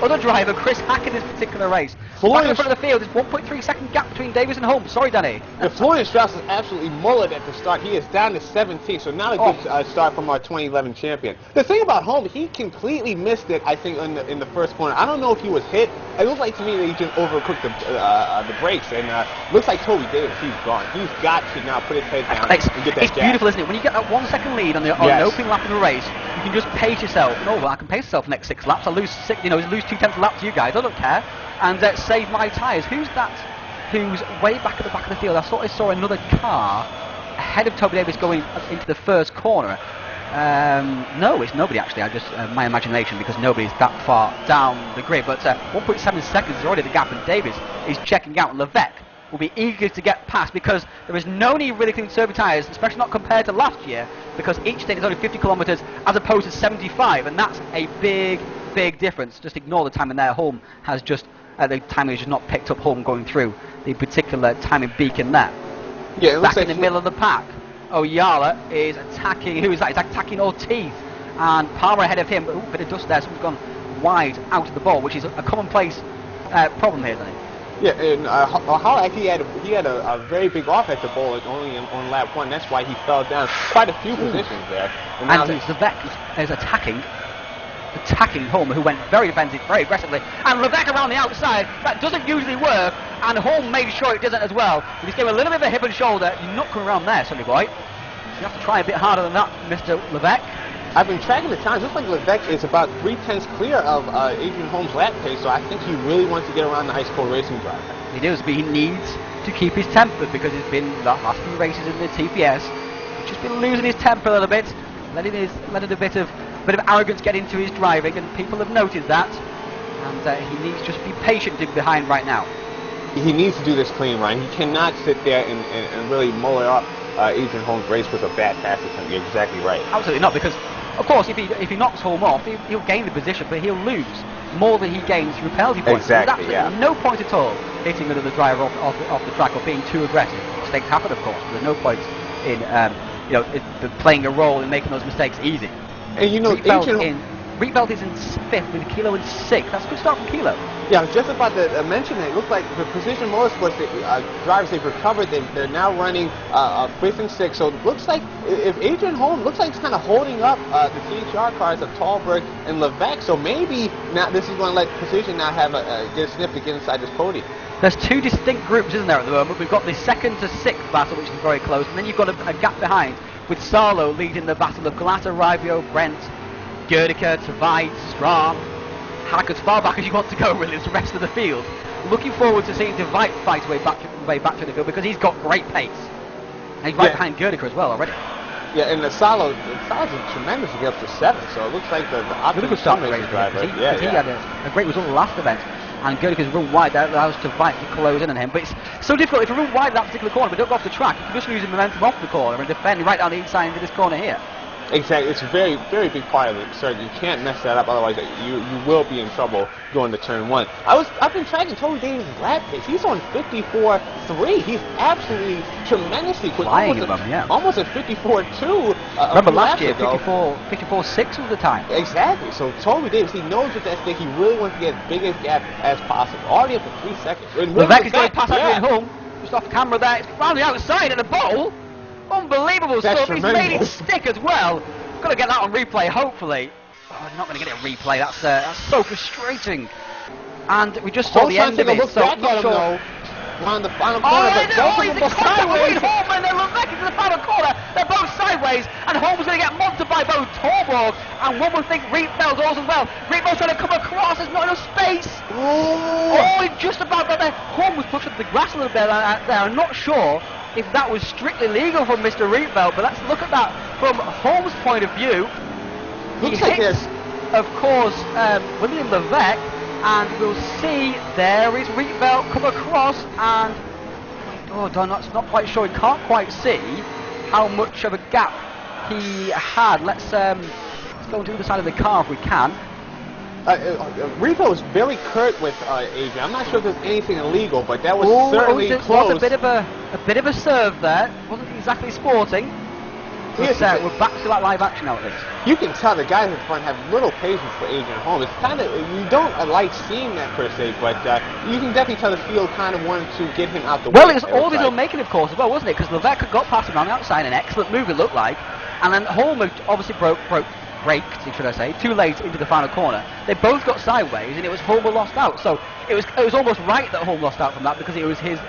other driver, Chris Hack, in this particular race. Back in the front of the field, there's 1.3 second gap between Davies and Holm. Sorry, Danny. Florian Strauss is absolutely mullered at the start. He is down to 17th, so not a good start from our 2011 champion. The thing about Holm, he completely missed it, I think, in the first corner. I don't know if he was hit. It looks like to me that he just overcooked the brakes, and looks like Toby Davis, he's gone. He's got to now put his head down and get that It's beautiful, isn't it? When you get that 1 second lead on an opening lap of the race, you can just pace yourself. No, well, I can pace myself the next 6 laps. I'll lose 2/10 lap to you guys. I don't care. And save my tyres. Who's that? Who's way back at the back of the field? I saw another car ahead of Toby Davis going into the first corner. No, it's nobody actually. I just my imagination, because nobody's that far down the grid. But 1.7 seconds is already the gap, and Davis is checking out. Levesque will be eager to get past, because there is no need really to conserve tyres, especially not compared to last year, because each state is only 50 kilometres as opposed to 75, and that's a big difference. Just ignore the timing there. Holm has just the timing has just not picked up Holm going through the particular timing beacon there. Yeah, it looks back like in the middle of the pack. Oyala is attacking. Who is that? He's attacking Ortiz, and Palmer ahead of him. Ooh, bit of dust there. Someone's gone wide out of the ball, which is a commonplace problem here, isn't it? Yeah, and Hollack, he had a very big offensive ball only on lap 1. That's why he fell down quite a few positions there. And Levesque is attacking Holm, who went very defensive, very aggressively. And Levesque around the outside. That doesn't usually work, and Holm made sure it doesn't as well. He just gave a little bit of a hip and shoulder. You're not coming around there, sonny boy. You have to try a bit harder than that, Mr. Levesque. I've been tracking the times. Looks like Levesque is about 3/10 clear of Adrian Holm's lap pace, so I think he really wants to get around the Ice Cold Racing driver. He does, but he needs to keep his temper, because it's been the last few races in the TPS. He's just been losing his temper a little bit, letting a bit of arrogance get into his driving, and people have noticed that. And he needs to just be patient behind right now. He needs to do this clean run. He cannot sit there and really mull it up Adrian Holm's race with a bad pass attempt. You're exactly right. Absolutely not, because of course if he knocks Holm off, he'll gain the position, but he'll lose more than he gains through penalty points. Exactly, yeah. No point at all hitting another driver off the track or being too aggressive. Mistakes happen, of course, but there's no point in playing a role in making those mistakes easy. And Rietveld is in 5th with Kilo in 6th. That's a good start from Kilo. Yeah, I was just about to mention that. It looks like the Precision Motorsports drivers, they've recovered. They're now running 5th and 6th. So it looks like if Adrian Holm looks like he's kind of holding up the THR cars of Tallberg and Levesque. So maybe now this is going to let Precision now have get a sniff to get inside this podium. There's 2 distinct groups, isn't there, at the moment? We've got the 2nd to 6th battle, which is very close, and then you've got a gap behind, with Sarlo leading the battle of Glatter, Rivio, Brent, Gerdiker, Tveit, Stram, Hack as far back as you want to go, really, as the rest of the field. Looking forward to seeing Tveit fight his way back to the field, because he's got great pace. And he's right behind Gerdiker as well already. Yeah, and Salo's tremendous to get up to 7th, so it looks like the optimal start the race driver. He had a great result last event, and Gerdiker's run wide. That allows Tveit to close in on him. But it's so difficult. If you run wide that particular corner but don't go off the track, you can just lose the momentum off the corner and defend right down the inside into this corner here. Exactly, it's a very, very big part of it, sir. You can't mess that up, otherwise you will be in trouble going to turn 1. I've been tracking Tony Davis' lap pace. He's on 54.3. He's absolutely tremendously quick. Flying above, yeah. Almost at 54.2. Remember last year, 54.6 was the time. Exactly. So Tony Davis, he knows with that stick, he really wants to get as big a gap as possible. Already up to 3 seconds. Levesque is going past Adrian home, just off camera there. It's round the outside at the bowl. Unbelievable stuff. He's made it stick as well. Got to get that on replay, hopefully. Oh, I'm not going to get it on replay. That's so frustrating. And we just saw the end of it. So I'm not sure. Around the final corner, but both of them are sideways. Holm and then Levesque into the final corner. They're both sideways, and Holm's going to get monstered by both Torborg. And one would think Rietveld also as well. Rietveld trying to come across. There's not enough space. Oh, he just about got there. Holm was pushed up the grass a little bit there. I'm not sure if that was strictly legal from Mr. Rietveld, but let's look at that from Holmes' point of view. Looks like this. Of course, William Levesque, and we'll see there is Rietveld come across, and Don, that's not quite sure. He can't quite see how much of a gap he had. Let's go and do the side of the car if we can. Rietveld was very curt with Adrian. I'm not sure if there's anything illegal, but that was certainly close. Was a bit of a serve there. Wasn't exactly sporting. But, we're back to that live action now at least. You can tell the guys in front have little patience for Adrian Holm. It's kind of, you don't like seeing that per se, but you can definitely tell the field kind of wanted to get him out the way. Well, it was all his own making, of course, as well, wasn't it? Because Levesque got past him on the outside, an excellent move it looked like, and then Holm obviously braked, should I say, too late into the final corner. They both got sideways, and it was Holm who lost out. So it was almost right that Holm lost out from that, because it was him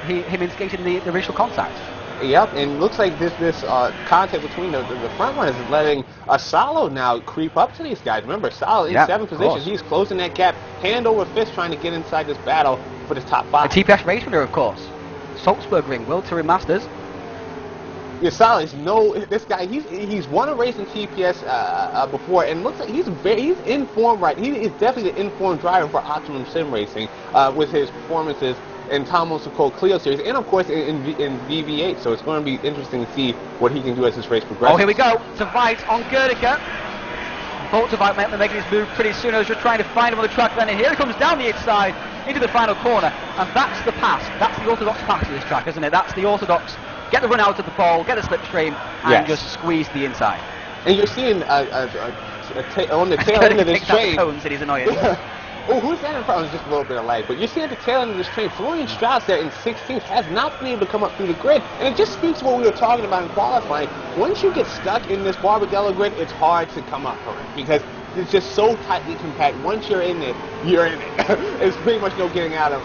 instigating the initial contact. Yep, and looks like this contact between the front runners is letting Salo now creep up to these guys. Remember, Salo in 7th position. He's closing that gap, hand over fist, trying to get inside this battle for this top 5. A TPS race winner, of course. Salzburg Ring, World Touring Masters. Yeah, Salo is this guy. He's won a race in TPS before, and looks like he's in form right. He is definitely the informed driver for Optimum Sim Racing with his performances in Tom Cole Clio Series, and of course in V8. So it's going to be interesting to see what he can do as this race progresses. Oh, here we go. Tveit on Gerdeker. Thought Tveit making his move pretty soon. I was just trying to find him on the track then. And here he comes down the inside into the final corner, and that's the pass. That's the orthodox pass of this track, isn't it? That's the orthodox. Get the run out of the pole, get a slipstream, and just squeeze the inside. And you're seeing on the tail end of this train. Cones that he's annoying. Oh, who's that in front? It was just a little bit of lag. But you're seeing at the tail end of this train, Florian Strauss there in 16th has not been able to come up through the grid. And it just speaks to what we were talking about in qualifying. Once you get stuck in this Barbagallo grid, it's hard to come up from it, because it's just so tightly compact. Once you're in it, you're in it. It's pretty much no getting out of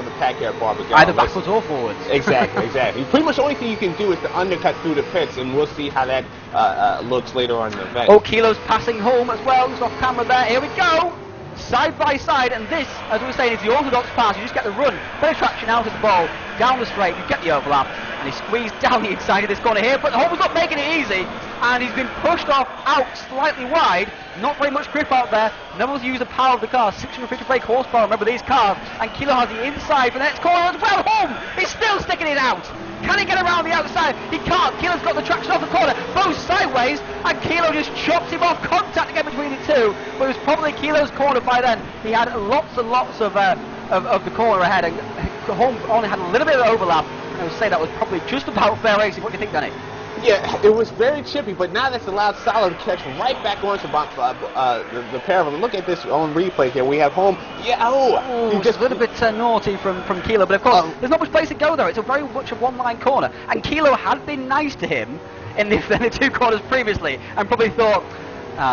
the pack here at Barbagallo. Either backwards or forwards. Exactly. Pretty much the only thing you can do is to undercut through the pits, and we'll see how that looks later on in the event. Oh, Kilo's passing home as well. Just off camera there. Here we go. Side by side, and this, as we were saying, is the orthodox pass. You just get the run, bit of traction out of the ball, down the straight, you get the overlap, and he squeezed down the inside of this corner here, but Holmes not making it easy, and he's been pushed out slightly wide. Not very much grip out there. Never was use the power of the car. 650 brake horsepower, remember these cars. And Kilo has the inside for the next corner as well. Holm is still sticking it out. Can he get around the outside? He can't. Kilo's got the traction off the corner, both sideways, and Kilo just chops him off. Contact again between the two, but it was probably Kilo's corner by then. He had lots and lots of the corner ahead, and Holm only had a little bit of overlap. I would say that was probably just about fair racing. What do you think, Danny? Yeah, it was very chippy, but now that's allowed Salo to catch right back onto the pair of them. Look at this on replay here. We have Holm. Yeah, just a little bit naughty from Kilo, but of course, there's not much place to go there. It's a very much a one-line corner, and Kilo had been nice to him in the two corners previously, and probably thought,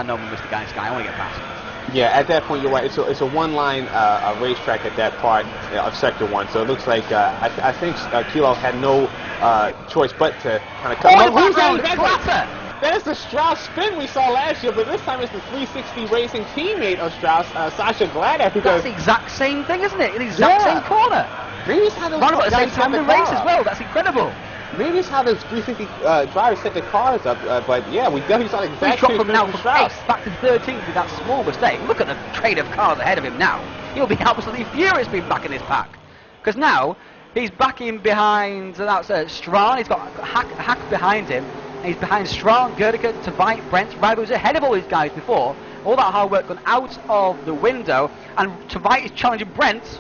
no, Mr. Guy, I want to get past. Yeah, at that point, you're right. It's a one-line racetrack at that part of Sector 1. So it looks like I think Kilo had no choice but to kind of cut. Who's that? That is the Strauss spin we saw last year, but this time it's the 360 Racing teammate of Strauss, Sasha Glader. That's the exact same thing, isn't it? The exact same corner. Maybe it's how those at the same time in the race as well. That's incredible. Maybe it's how those 360 drivers set their cars up, but yeah, we definitely saw the exact same from now from Strauss. 8th back to 13th with that small mistake. Look at the train of cars ahead of him now. He'll be absolutely furious being back in his pack. Because now, he's back in behind, that's Strahn, he's got Hack behind him, And he's behind Strong, Gerdica, Tveit, Brent. Rival was ahead of all these guys before. All that hard work gone out of the window, and Tveit is challenging Brent.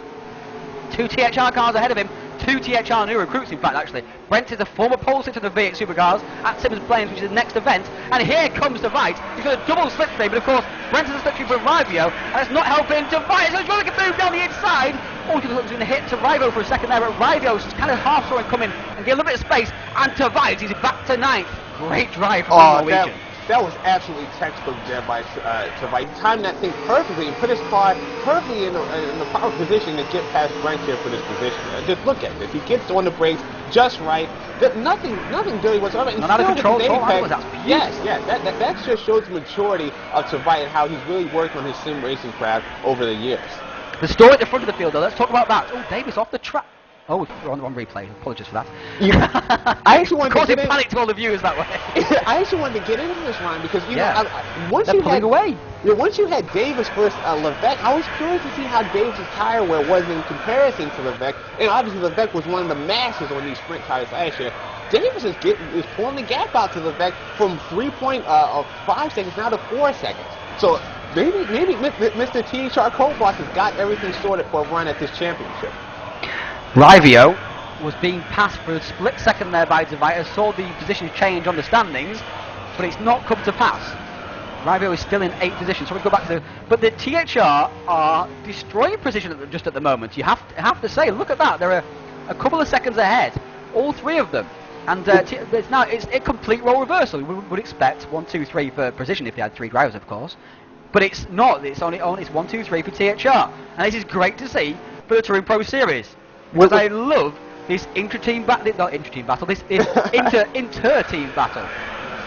2 THR cars ahead of him. 2 THR new recruits, in fact, actually. Brent is a former pole sitter of the V8 Supercars at Simmons Plains, which is the next event. And here comes Tveit. He's got a double slipstream, but of course, Brent is a slipstream from Rivio, and it's not helping Tveit. So he's trying to get through down the inside. Oh, he's going to hit to Rivio for a second there, but Rivio's kind of half saw him coming and get a little bit of space. And Tveit, he's back to 9th. Great drive from Norwegian. That was absolutely textbook there by Tveit. He timed that thing perfectly and put his car perfectly in the proper position to get past Brent here for this position. Just look at this. He gets on the brakes just right. Nothing dirty whatsoever. Not out of control. Yes, that just shows the maturity of Tveit and how he's really worked on his sim racing craft over the years. The story at the front of the field, though, let's talk about that. Oh, Davis off the track. Oh, we're on replay. Apologies for that. I actually wanted to get in. Panic to all the viewers that way. I actually wanted to get into this one because once they're pulling away. Once you had Davis versus Levesque, I was curious to see how Davis' tire wear was in comparison to Levesque. And obviously Levesque was one of the masters on these sprint tires last year. Davis is pulling the gap out to Levesque from 3.5 seconds now to 4 seconds. So maybe Mr. THR Cobalt has got everything sorted for a run at this championship. Rivio was being passed for a split second there by Tveit. Saw the position change on the standings, but it's not come to pass. Rivio is still in 8th position, so we go back to but the THR are destroying position just at the moment. You have to say, look at that. They're a couple of seconds ahead, all 3 of them. And it's a complete role reversal. We would expect 1, 2, 3 for position if they had 3 drivers, of course. But it's not. It's only it's 1, 2, 3 for THR, and this is great to see for the Touring Pro Series. Because I love this inter-team battle, this inter-team battle.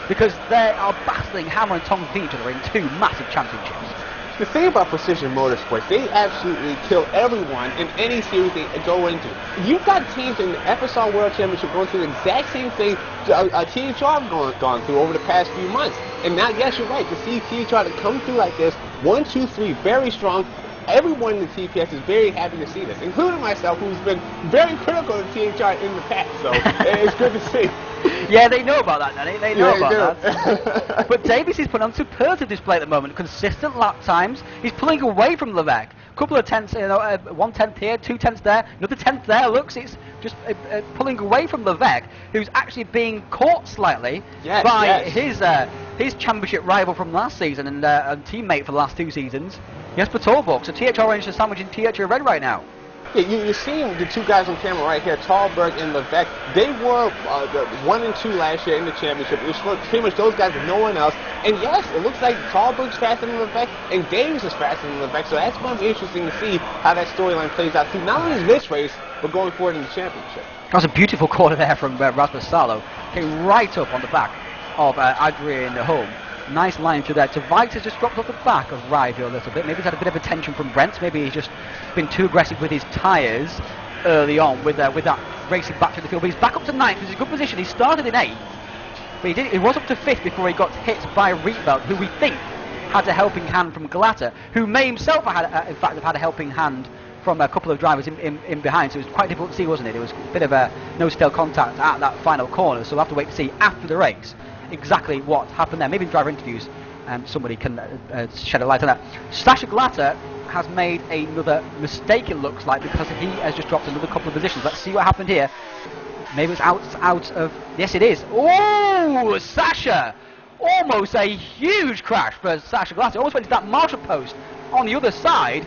Because they are battling hammer and tongs with each other in 2 massive championships. The thing about Precision Motorsports, they absolutely kill everyone in any series they go into. You've got teams in the FSR World Championship going through the exact same thing THR have gone through over the past few months. And now, yes, you're right, to see THR to come through like this, 1, 2, 3, very strong. Everyone in the TPS is very happy to see this, including myself, who's been very critical of THR in the past, so it's good to see. Yeah, they know about that, Danny. They know about that. But Davis is putting on superlative display at the moment. Consistent lap times. He's pulling away from Levesque. A couple of tenths, 1 tenth here, 2 tenths there, another tenth there. Looks, it's just pulling away from Levesque, who's actually being caught slightly by his championship rival from last season and teammate for the last 2 seasons. Jesper Torborg. So THR Orange is sandwiching THR Red right now. Yeah, you're seeing the 2 guys on camera right here, Talberg and Levesque. They were the 1 and 2 last year in the championship. It was pretty much those guys and no one else. And yes, it looks like Talberg's faster than Levesque and Davis is faster than Levesque. So that's going to be interesting to see how that storyline plays out through not only this race, but going forward in the championship. That was a beautiful corner there from Rasmus Salo. Came right up on the back of Adrian Home. Nice line through there. Tveit has just dropped off the back of Rivio a little bit. Maybe he's had a bit of attention from Brent. Maybe he's just been too aggressive with his tyres early on with that racing back to the field. But he's back up to 9th, which is a good position. He started in 8th, but he was up to 5th before he got hit by Rietveld, who we think had a helping hand from Glatter, who may himself in fact have had a helping hand from a couple of drivers in behind. So it was quite difficult to see, wasn't it? It was a bit of a nose-to-tail contact at that final corner. So we'll have to wait to see after the race exactly what happened there. Maybe in driver interviews somebody can shed a light on that. Sasha Glatter has made another mistake, it looks like, because he has just dropped another couple of positions. Let's see what happened here. Maybe it's out of... Yes, it is. Oh, Sasha! Almost a huge crash for Sasha Glatter. Almost went to that marshal post on the other side.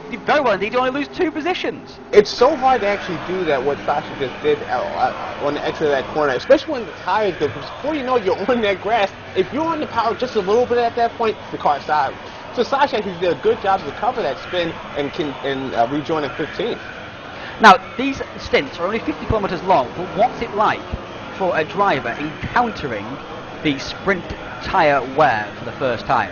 He did very well indeed. You only lose 2 positions. It's so hard to actually do that, what Sasha just did on the exit of that corner, especially when the tires go. Before you know it, you're on that grass. If you're on the power just a little bit at that point, the car's sideways. So Sasha actually did a good job to recover that spin and can rejoin in 15th. Now, these stints are only 50 kilometers long, but what's it like for a driver encountering the sprint tyre wear for the first time?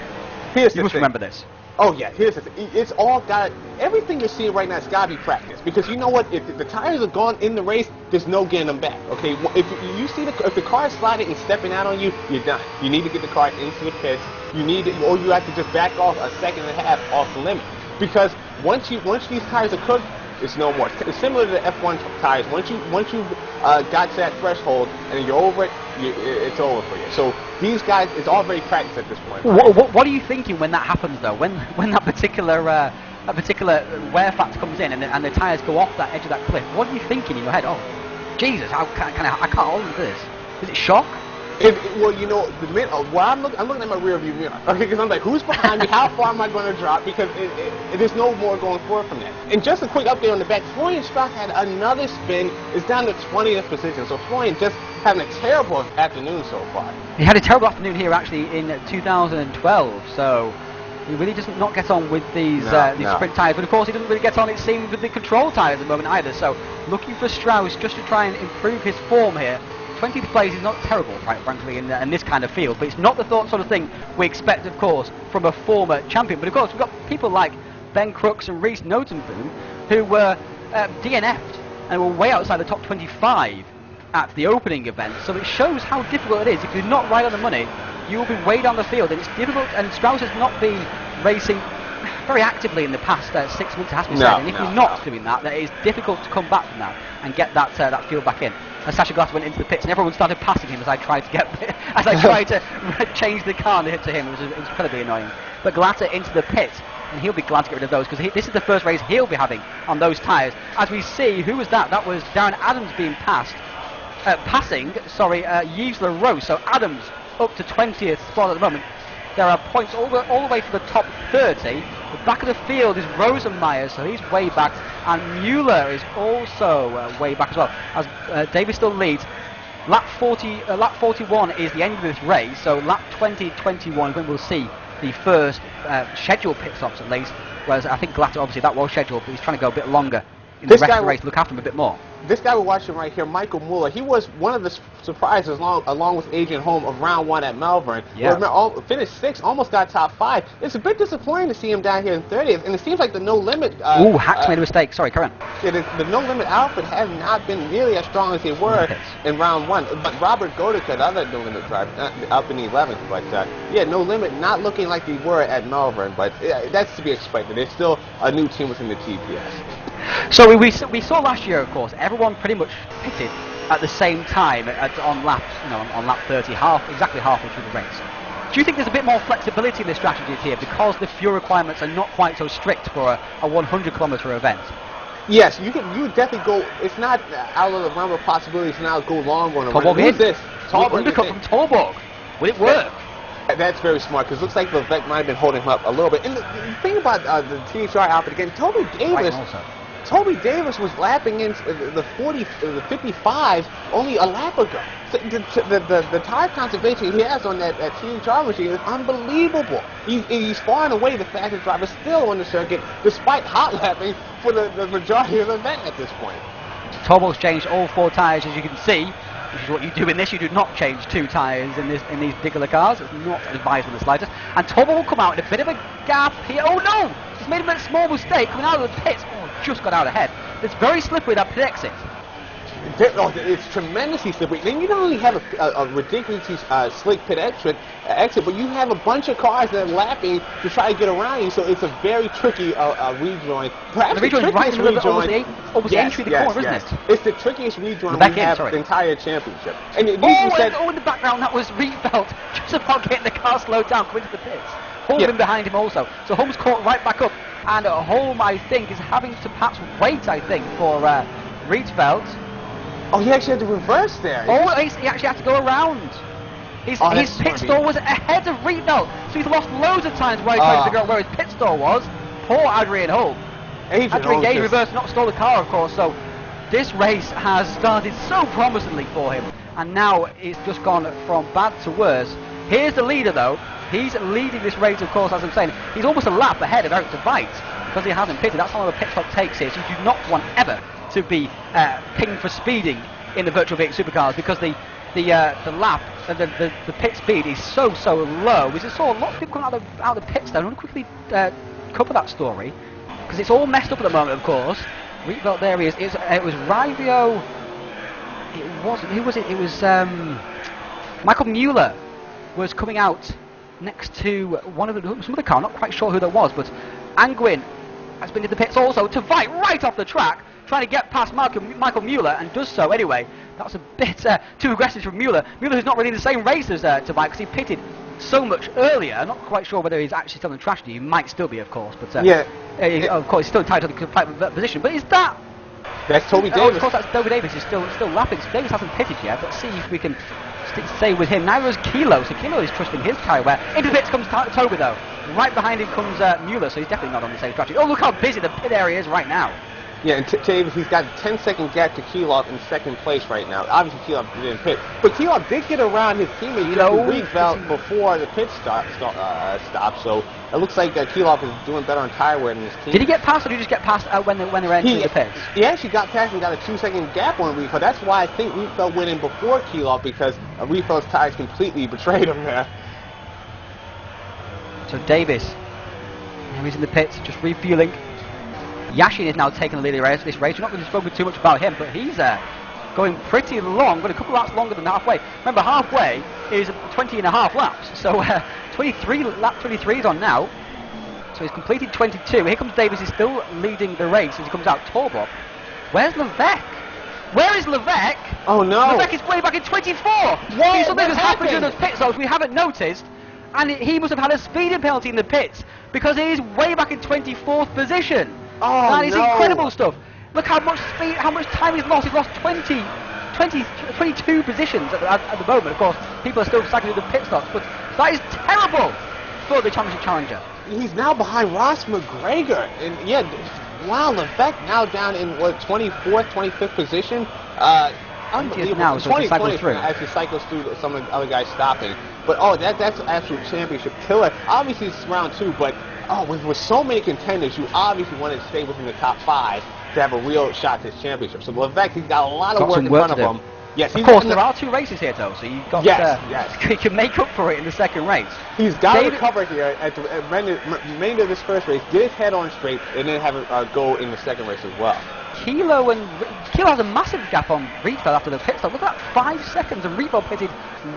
You must remember this. Oh yeah, here's the thing. It's all got, everything you're seeing right now, it's got to be practice. Because you know what, if the tires are gone in the race, there's no getting them back, okay? If you see if the car is sliding and stepping out on you, you're done. You need to get the car into the pits. Or you have to just back off a second and a half off the limit. Because once these tires are cooked, it's no more. It's similar to the F1 tires. Once you got to that threshold and you're over it, it's over for you. So these guys, it's all very practice at this point. What are you thinking when that happens though? When that particular wear factor comes in and the tires go off that edge of that cliff? What are you thinking in your head? Oh, Jesus, I can't hold on to this. Is it shock? Well, you know, I'm looking at my rear view mirror, okay, because I'm like, who's behind me? How far am I going to drop? Because there's no more going forward from that. And just a quick update on the back, Florian Strauss had another spin. It's down to 20th position. So Florian just having a terrible afternoon so far. He had a terrible afternoon here actually in 2012. So he really does not get on with these sprint tyres. But of course, he doesn't really get on, it seems, with the control tyres at the moment either. So looking for Strauss just to try and improve his form here. 20th place is not terrible, quite frankly, in this kind of field, but it's not the sort of thing we expect, of course, from a former champion. But of course, we've got people like Ben Crooks and Reese Notenboom who were DNF'd and were way outside the top 25 at the opening event. So it shows how difficult it is. If you're not right on the money, you will be way down the field, and it's difficult. And Strauss has not been racing very actively in the past 6 months, it has to be said. And if you're not doing that, then it is difficult to come back from that and get that field back in. And Sasha Glass went into the pits, and everyone started passing him as I tried to change the car and hit to him. It was incredibly annoying. But Glatter into the pit, and he'll be glad to get rid of those because this is the first race he'll be having on those tyres. As we see, who was that? That was Darren Adams being passing Yves LaRose. So Adams up to 20th spot at the moment. There are points all the way to the top 30. The back of the field is Rosenmeyer, so he's way back, and Mueller is also way back as well. As Davis still leads. Lap 41 is the end of this race, so lap 20, 21 when we'll see the first scheduled pit stops at least. Whereas I think Glatter, obviously that was scheduled, but he's trying to go a bit longer in the rest of the race, look after him a bit more. This guy we're watching right here, Michael Mueller, he was one of the surprises along with Adrian Holm of round 1 at Melbourne. Yeah. Finished 6th, almost got top 5. It's a bit disappointing to see him down here in 30th, and it seems like the No Limit... Hack's made a mistake. Sorry, Karen. Yeah, the No Limit outfit have not been nearly as strong as they were in round 1. But Robert Godica, the other No Limit driver, up in the 11th. But yeah, No Limit not looking like they were at Melbourne, but that's to be expected. There's still a new team within the TPS. So we saw last year, of course, everyone pretty much pitted at the same time on lap 30, exactly halfway through the race. Do you think there's a bit more flexibility in the strategies here because the fuel requirements are not quite so strict for a 100-kilometer event? Yes, you definitely go. It's not out of the realm of possibilities to now go long on a run. Who's this? Undercut from Torborg. Will it work? That's very smart because it looks like Vivek might have been holding him up a little bit. And the thing about the THR outfit again, Toby Davis was lapping in the 55 only a lap ago. So the tire conservation he has on that THR machine is unbelievable. He's far and away the fastest driver still on the circuit, despite hot lapping for the majority of the event at this point. Torborg's changed all 4 tires, as you can see. Which is what you do in this. You do not change 2 tyres in these particular cars. It's not advised in the slightest. And Torborg will come out in a bit of a gap here. Oh no! He's made a small mistake coming out of the pits. Oh, just got out ahead. It's very slippery, that pit exit. It's tremendously slippery. Then you not only have a ridiculously slick pit exit, but you have a bunch of cars that are lapping to try to get around you. So it's a very tricky rejoin. Perhaps the rejoin right in the the entry of the corner, isn't it? It's the trickiest rejoin we have the entire championship. And in the background, that was Rietveld just about getting the car slowed down, coming to the pits. Holm in behind him also. So Holm's caught right back up, and Holm, I think, is having to perhaps wait, I think, for Rietveld. Oh, he actually had to reverse there. He actually had to go around. His pit stall was ahead of Rietveld, so he's lost loads of times while he tried to figure out where his pit stall was. Poor Adrian Holm. Adrian Gay reversed, not stole the car, of course, so this race has started so promisingly for him, and now it's just gone from bad to worse. Here's the leader, though. He's leading this race, of course, as I'm saying. He's almost a lap ahead of Eric de Veit because he hasn't pitted. That's one of the pit stop takes here, so you do not want ever to be pinged for speeding in the Virtual V8 Supercars because the lap, the pit speed is so low. We just saw a lot of people coming out of the pits there. I want to quickly cover that story because it's all messed up at the moment, of course. Rietveld, there he is. It was Rivio. It wasn't. Who was it? It was Michael Mueller was coming out next to some other car. Not quite sure who that was, but Angwin has been to the pits also. Tveit right off the track, trying to get past Michael Mueller, and does so anyway. That's a bit too aggressive from Mueller. Mueller, who's not really in the same race as Tveit, because he pitted so much earlier. Not quite sure whether he's actually still in the tragedy. He might still be, of course, but of course he's still entitled to the position. But is that? That's Toby Davis. Of course, that's Toby Davis. Is still lapping. So Davis hasn't pitted yet, but see if we can stay with him. Neither is Kilo, so Kilo is trusting his tyre wear. Into the pits comes Toby though. Right behind him comes Mueller, so he's definitely not on the same strategy. Oh, look how busy the pit area is right now. Yeah, and Davis, he's got a 10-second gap to Keeloff in second place right now. Obviously, Keeloff didn't pit, but Keeloff did get around his teammate Rietveld before the pit stop, so it looks like Keeloff is doing better on tire wear than his team. Did he get past, or did he just get past when they were entering the pits? He actually got past and got a 2-second gap on Rietveld. That's why I think Rietveld went in before Keeloff, because Rietveld's tires completely betrayed him there. So Davis, he's in the pits, just refueling. Yashin is now taking the lead of this race. We're not going to spoken too much about him, but he's going pretty long, but a couple of laps longer than halfway. Remember, halfway is 20 and a half laps, so 23 is on now. So he's completed 22. Here comes Davis, he's still leading the race as he comes out. Torbop. Where's Levesque? Where is Levesque? Oh no! Levesque is way back in 24! Whoa, something has happened in those pit stops we haven't noticed, and he must have had a speeding penalty in the pits, because he is way back in 24th position. Oh, that is incredible stuff. Look how much speed, how much time he's lost. He's lost 22 positions at the moment. Of course, people are still cycling through the pit stops, but that is terrible for the championship challenger. He's now behind Ross McGregor, and yeah, wow, Levesque now down in 24th, 25th position. Unbelievable. Now, so 20 as he cycles through some of the other guys stopping. But that's absolute championship killer. Obviously, it's round 2, but with so many contenders, you obviously want to stay within the top 5 to have a real shot at this championship. So Levesque, he's got a lot of work in front of him. Yes, of course, there are 2 races here, though, so you've got you can make up for it in the second race. He's got to recover here at the remainder of this first race, get his head on straight, and then have it go in the second race as well. Kilo has a massive gap on Rietveld after the pit stop. Look at that, 5 seconds, and Rietveld pitted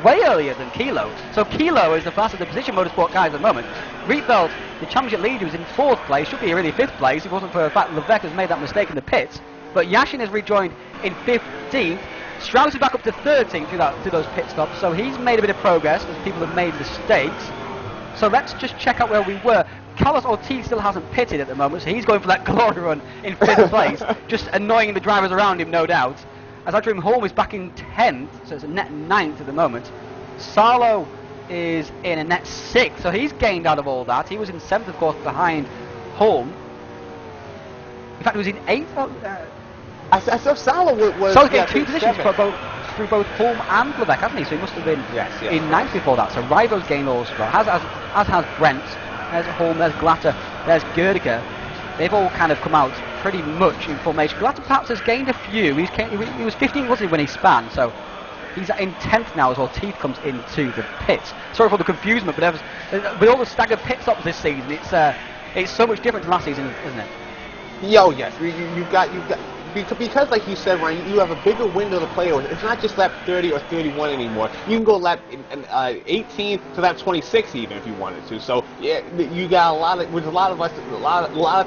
way earlier than Kilo. So Kilo is the fastest of the position motorsport guys at the moment. Rietveld, the championship leader, was in 4th place, should be really 5th place. If it wasn't for the fact Levesque has made that mistake in the pits. But Yashin has rejoined in 15th. Strauss is back up to 13th through those pit stops, so he's made a bit of progress as people have made mistakes. So let's just check out where we were. Carlos Ortiz still hasn't pitted at the moment, so he's going for that glory run in 5th place, just annoying the drivers around him, no doubt. As Adrian Holm is back in 10th, so it's a net 9th at the moment. Sarlo is in a net 6th, so he's gained out of all that. He was in 7th, of course, behind Holm. In fact, he was in 8th. I thought Sarlo was... So he's gained 2 positions through both Holm and Levesque, hasn't he? So he must have been in 9th before that. So Rivo's gained all strong, as has Brent. There's Holm, there's Glatter, there's Gerdiger. They've all kind of come out pretty much in formation. Glatter perhaps has gained a few. He was 15th, wasn't he, when he span? So he's in 10th now as Ortiz comes into the pits. Sorry for the confusion, but with all the staggered pit stops this season, it's so much different to last season, isn't it? Yo, yes. You've got because like you said, Ryan, you have a bigger window to play with. It's not just lap 30 or 31 anymore. You can go lap 18 to lap 26 even if you wanted to. So yeah, you got a lot of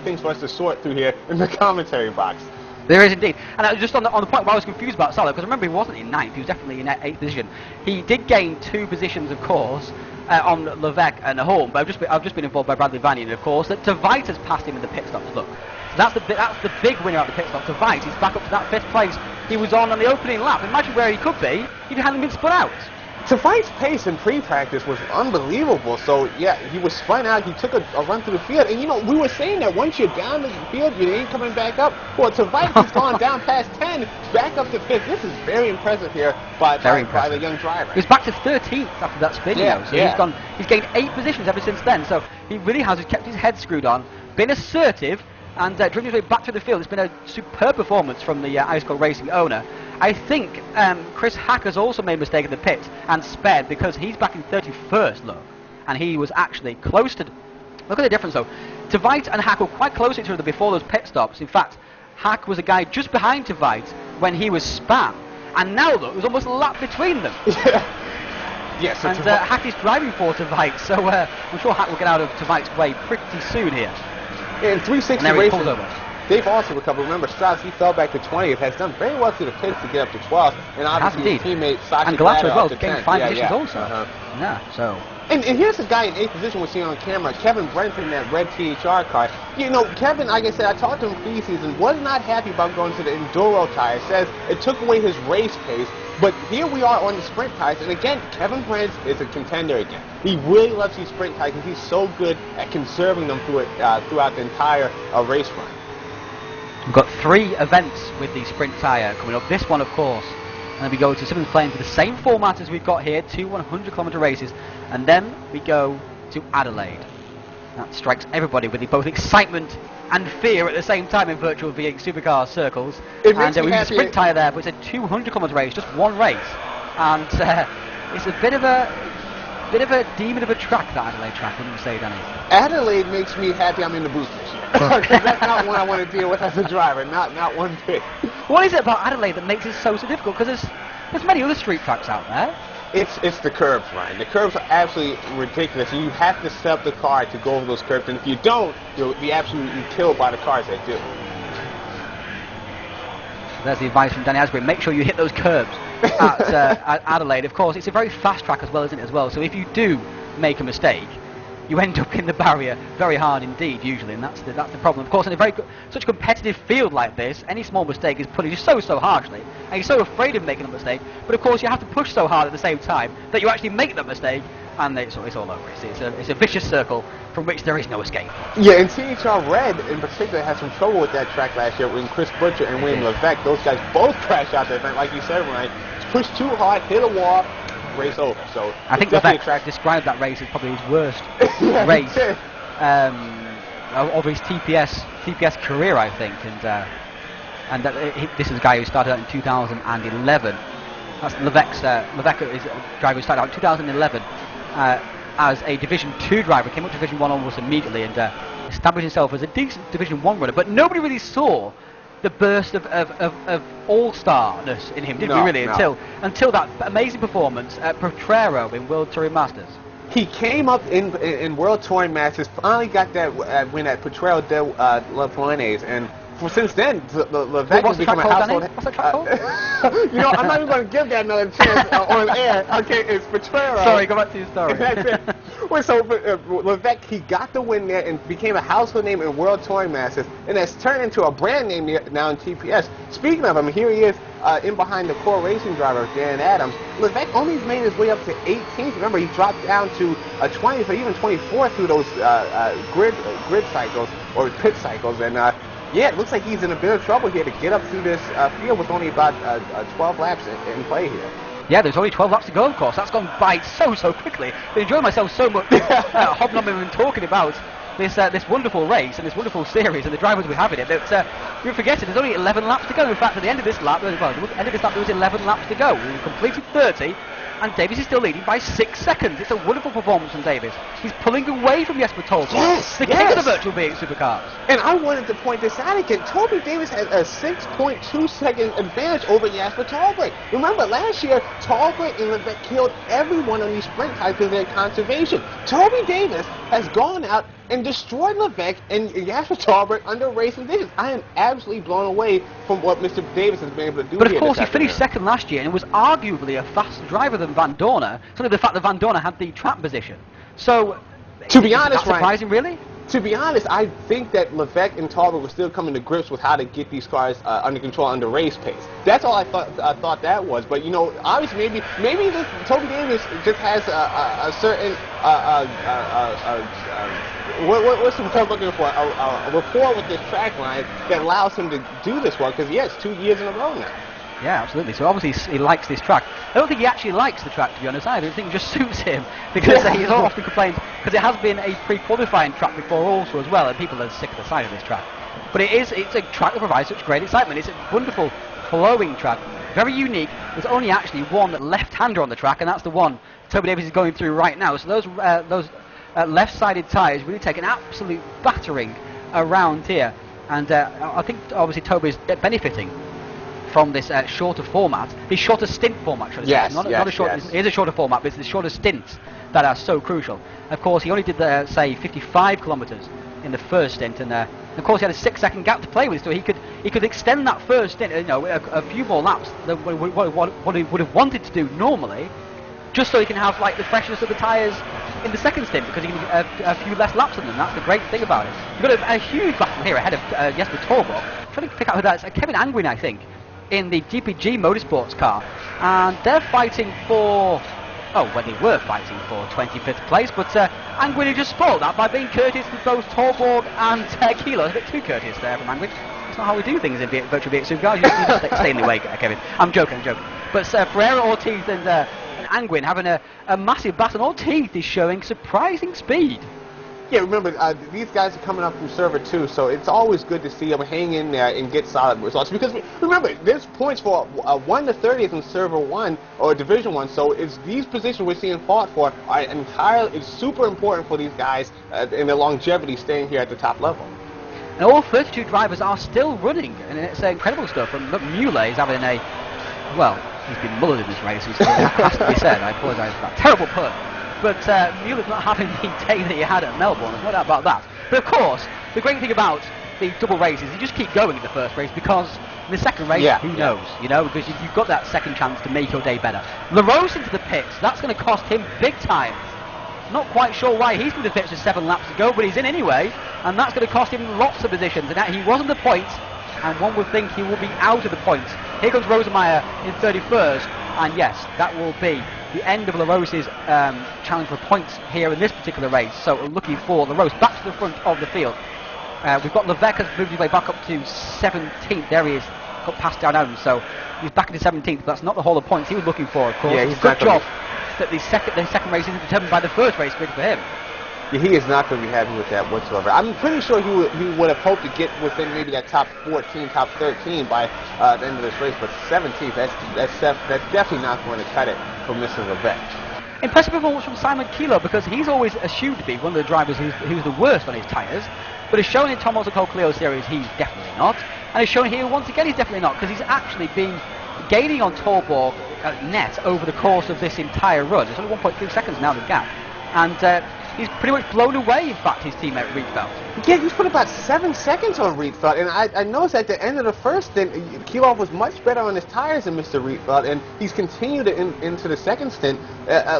things for us to sort through here in the commentary box. There is indeed. And just on the point where I was confused about Salah, because remember he wasn't in 9th, he was definitely in 8th position. He did gain 2 positions, of course, on Levesque and Holm, but I've just been informed by Bradley Vanian, of course, that Tveit has passed him in the pit stops. Look, that's the big winner at the pit stop. Tveit, he's back up to that 5th place he was on the opening lap. Imagine where he could be if he hadn't been spun out. Tveit's pace in pre-practice was unbelievable. So yeah, he was spun out. He took a run through the field, and we were saying that once you're down the field, you ain't coming back up. Well, Tveit has gone down past 10, back up to 5th. This is very impressive here by the young driver. He's back to 13th after that spin. So he's gained 8 positions ever since then. So he really has kept his head screwed on, been assertive, and driven his way back to the field. It's been a superb performance from the Ice Cold Racing owner. I think Chris Hack has also made a mistake in the pit and sped, because he's back in 31st, look. And he was actually close to... Look at the difference, though. Tveit and Hack were quite close to each other before those pit stops. In fact, Hack was a guy just behind Tveit when he was spam. And now, look, there's almost a lap between them. Yes, so and Hack is driving for Tveit, so I'm sure Hack will get out of Tveit's way pretty soon here. In 360 And there he pulls racing, over. they've also recovered. Remember, Strauss, he fell back to 20th, has done very well through the pits to get up to 12th, and obviously his teammate Sasha and Glasser as well, up to gained 10th. 5 positions also. Yeah, so. And here's a guy in 8th position we're seeing on camera, Kevin Brent in that red THR car. You know, Kevin, like I said, I talked to him pre-season, was not happy about going to the Enduro tire. Says it took away his race pace. But here we are on the sprint tires, and again, Kevin Brent is a contender again. He really loves these sprint tires because he's so good at conserving them throughout the entire race run. We've got 3 events with the sprint tyre coming up. This one, of course, and then we go to Simmons playing for the same format as we've got here, 2 100-kilometre races, and then we go to Adelaide. That strikes everybody with both excitement and fear at the same time in Virtual V8 Supercars circles. It makes And me we have a happy. sprint tyre there, but it's a 200-kilometre race, just one race, and it's a bit of a demon of a track, that Adelaide track, wouldn't you say, Danny? Adelaide makes me happy I'm in the booth this year. Because that's not one I want to deal with as a driver, not one bit. What is it about Adelaide that makes it so difficult? Because there's many other street tracks out there. It's the curbs, Ryan. The curbs are absolutely ridiculous, and you have to set up the car to go over those curbs, and if you don't, you'll be absolutely killed by the cars that do. There's the advice from Danny Asbury. Make sure you hit those curbs at Adelaide. Of course, it's a very fast track as well, isn't it, as well? So if you do make a mistake, you end up in the barrier very hard indeed, usually, and that's the problem. Of course, in a such a competitive field like this, any small mistake is punished so harshly, and you're so afraid of making a mistake. But of course, you have to push so hard at the same time that you actually make that mistake, and it's all over. It's a vicious circle from which there is no escape. Yeah, and THR Red in particular had some trouble with that track last year when Chris Butcher and William Levesque, those guys both crashed out that event, like you said, Ryan. Pushed too hard, hit a wall, race over. So I think Levesque described that race as probably his worst race of his TPS career, I think. And this is a guy who started out in 2011. That's Levesque is a driver who started out in 2011 as a Division 2 driver, came up to Division 1 almost immediately, and established himself as a decent Division 1 runner. But nobody really saw the burst of all-starness in him, did we really? No. Until that amazing performance at Potrero in World Touring Masters. He came up in World Touring Masters, finally got that win at Potrero de La Fuentes, and since then, Levesque has become a household. What's that track called? You know, I'm not even going to give that another chance on air. Okay, it's Potrero. Sorry, go back to your story. That's it. Well, so Levesque, he got the win there and became a household name in World Touring Masters, and has turned into a brand name now in TPS. Speaking of him, here he is in behind the core racing driver, Dan Adams. Levesque only made his way up to 18th. Remember, he dropped down to 20th or even 24th through those grid cycles or pit cycles, and yeah, it looks like he's in a bit of trouble here to get up through this field with only about 12 laps in play here. Yeah, there's only 12 laps to go, of course. That's gone by so quickly. I've enjoyed myself so much hobnobbing and talking about this wonderful race and this wonderful series and the drivers we have in it. But you're forgetting there's only 11 laps to go. In fact, at the end of this lap, there was 11 laps to go. We completed 30. And Davis is still leading by 6 seconds. It's a wonderful performance from Davis. He's pulling away from Jesper Tolson, the king of the Virtual V8 Supercars. And I wanted to point this out again. Toby Davis has a 6.2 second advantage over Jasper Tolbert. Remember, last year, Tolbert and Levesque killed everyone on these sprint types because of their conservation. Toby Davis has gone out and destroyed Levesque and Jasper Tolbert under race conditions. I am absolutely blown away from what Mr. Davis has been able to do. But of course, he finished second last year and was arguably a faster driver than Van Dorner. Certainly the fact that Van Dorner had the trap position. So, to be honest, surprising, really? To be honest, I think that Levesque and Tolbert were still coming to grips with how to get these cars under control under race pace. That's all I thought that was. But you know, obviously, maybe Toby Davis just has a certain what's the term I'm looking for? A rapport with this track line that allows him to do this well, because he has 2 years in a row now. Yeah, absolutely. So obviously he likes this track. I don't think he actually likes the track, to be honest, either. I think it just suits him, because he's often complained, because it has been a pre-qualifying track before also as well, and people are sick of the sight of this track. But it's a track that provides such great excitement. It's a wonderful, flowing track, very unique. There's only actually one left-hander on the track, and that's the one Toby Davis is going through right now. So those left-sided tyres really take an absolute battering around here, and I think obviously Toby's benefiting from this shorter format, the shorter stint format, should I say. Not a short. It is a shorter format, but it's the shorter stints that are so crucial. Of course, he only did say 55 kilometres in the first stint, and of course he had a 6-second gap to play with, so he could extend that first stint, a few more laps than what he would have wanted to do normally, just so he can have like the freshness of the tyres in the second stint, because he can a few less laps on them. That's the great thing about it. You've got a huge battle here ahead of Jesper Torborg. I'm trying to pick out who that is. Kevin Angwin, I think, in the GPG Motorsports car, and they're fighting for. Oh, well, they were fighting for 25th place, but Angwin had just spoiled that by being courteous with both Torborg and Kilo. A bit too courteous there from Angwin. That's not how we do things in Virtual V8 Supercars. You just stay in the way, Kevin. I'm joking. But Ferreira, Ortiz, and Angwin having a massive battle. Ortiz is showing surprising speed. Yeah, remember, these guys are coming up from Server 2, so it's always good to see them hang in there and get solid results. Because, remember, there's points for 1 to 30th in Server 1 or Division 1, so it's these positions we're seeing fought for are entirely, it's super important for these guys in their longevity staying here at the top level. And all 32 drivers are still running, and it's incredible stuff. And Mueller is having he's been mullered in this race, that has to be said. I apologise for that terrible pun. But Mueller's not having the day that he had at Melbourne, there's no doubt about that. But of course, the great thing about the double races, you just keep going in the first race, because in the second race, who knows, because you've got that second chance to make your day better. LaRose into the pits, that's going to cost him big time. Not quite sure why he's in the pits with 7 laps to go, but he's in anyway, and that's going to cost him lots of positions. And he was on the points, and one would think he will be out of the points. Here comes Rosemeyer in 31st, and yes, that will be the end of LaRose's challenge for points here in this particular race. So we're looking for LaRose back to the front of the field. We've got Levesque has moved his way back up to 17th. There he is, got past down Adams, so he's back into 17th, but that's not the whole of points he was looking for, of course. Yeah, it's a good job that the second race isn't determined by the first race grid for him. Yeah, he is not going to be happy with that whatsoever. I'm pretty sure he would have hoped to get within maybe that top 14, top 13 by the end of this race, but 17th, that's definitely not going to cut it for Mr. Levesque. Impressive performance from Simon Kilo, because he's always assumed to be one of the drivers who's the worst on his tyres, but as shown in Tom Cole Clio Series, he's definitely not, and as shown here once again, he's definitely not, because he's actually been gaining on Torborg net over the course of this entire run. It's only 1.3 seconds now, the gap, and he's pretty much blown away, in fact, his teammate Rietveld. Yeah, he's put about 7 seconds on Rietveld, and I noticed at the end of the first stint, Kilov was much better on his tires than Mr. Rietveld, and he's continued into the second stint.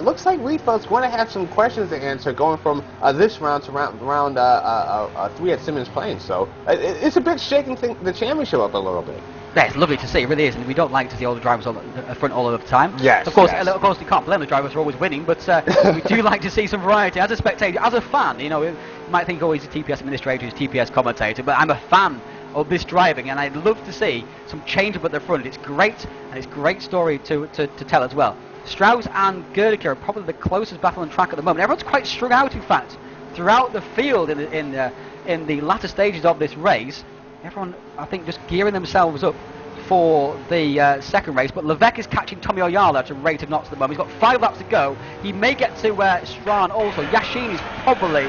Looks like Rietveld's going to have some questions to answer going from this round to round 3 at Simmons Plains, so it's a bit shaking the championship up a little bit. Yeah, it's lovely to see, it really is, and we don't like to see all the drivers on the front all of the time. Yes, of course, yes. Of course, you can't blame the drivers for always winning, but we do like to see some variety. As a spectator, as a fan, you might think, oh, he's a TPS administrator, he's a TPS commentator, but I'm a fan of this driving, and I'd love to see some change up at the front. It's great, and it's a great story to tell as well. Strauss and Gerdeker are probably the closest battle on track at the moment. Everyone's quite strung out, in fact, throughout the field in the latter stages of this race. Everyone, I think, just gearing themselves up for the second race, but Levesque is catching Tommy Oyala at a rate of knots at the moment. He's got 5 laps to go. He may get to Strachan also. Yashin is probably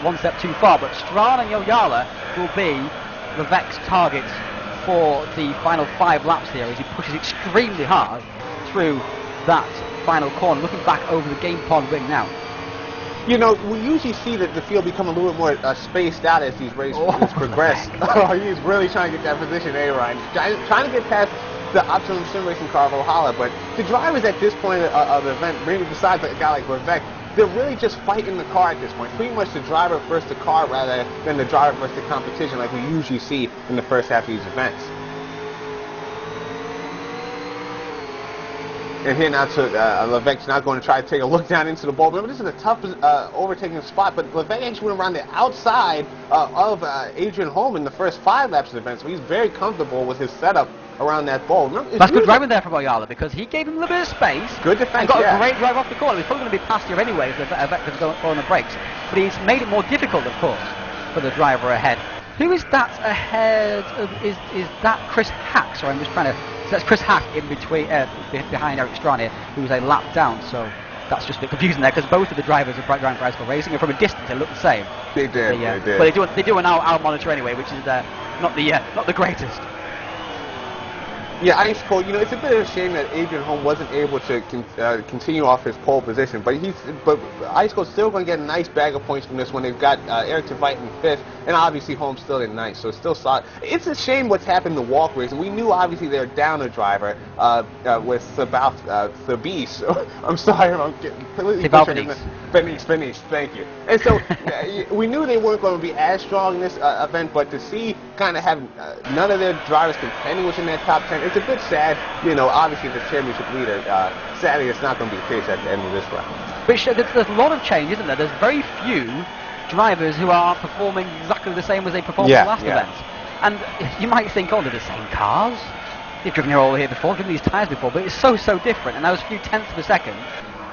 one step too far, but Strachan and Oyala will be Levesque's targets for the final 5 laps here as he pushes extremely hard through that final corner. Looking back over the game pond ring now. We usually see that the field become a little bit more spaced out as these races progress. He's really trying to get that position, Ryan. Trying to get past the Optimum Sim Racing car of Ohala, but the drivers at this point of the event, maybe besides a guy like Levesque, they're really just fighting the car at this point. Pretty much the driver versus the car rather than the driver versus the competition like we usually see in the first half of these events. And here now to Levesque's now going to try to take a look down into the ball. Remember, this is a tough overtaking spot, but Levesque actually went around the outside of Adrian Holm in the first 5 laps of the event, so he's very comfortable with his setup around that ball. Remember, that's good driving there from Oyala, because he gave him a little bit of space. Good defense, and got a great drive off the corner. He's probably going to be past here anyway if Vector's going on the brakes. But he's made it more difficult, of course, for the driver ahead. Who is that ahead of, is that Chris Hack? Sorry, I'm just trying to, so that's Chris Hack in between, behind Eric Strachan here, who's a lap down, so that's just a bit confusing there, because both of the drivers are driving for Asbury Racing, and from a distance they look the same. They did, they did. But they do an hour monitor anyway, which is not the greatest. Yeah, Ice Cold. It's a bit of a shame that Adrian Holm wasn't able to continue off his pole position, but Ice Cold's still going to get a nice bag of points from this one. They've got Eric DeVite in 5th, and obviously Holm still in 9th, so it's still solid. It's a shame what's happened in the walk race, and we knew obviously they're down a driver with the Beast. So I'm sorry if I'm getting completely butchering Phoenix, thank you. And so we knew they weren't going to be as strong in this event, but to see kind of have none of their drivers contending within that top 10, it's a bit sad. Obviously the championship leader, sadly it's not going to be the case at the end of this round. But there's a lot of change, isn't there? There's very few drivers who are performing exactly the same as they performed in the last event. And you might think, oh, they're the same cars. You've driven all here before, driven these tyres before, but it's so different. And those few tenths of a second,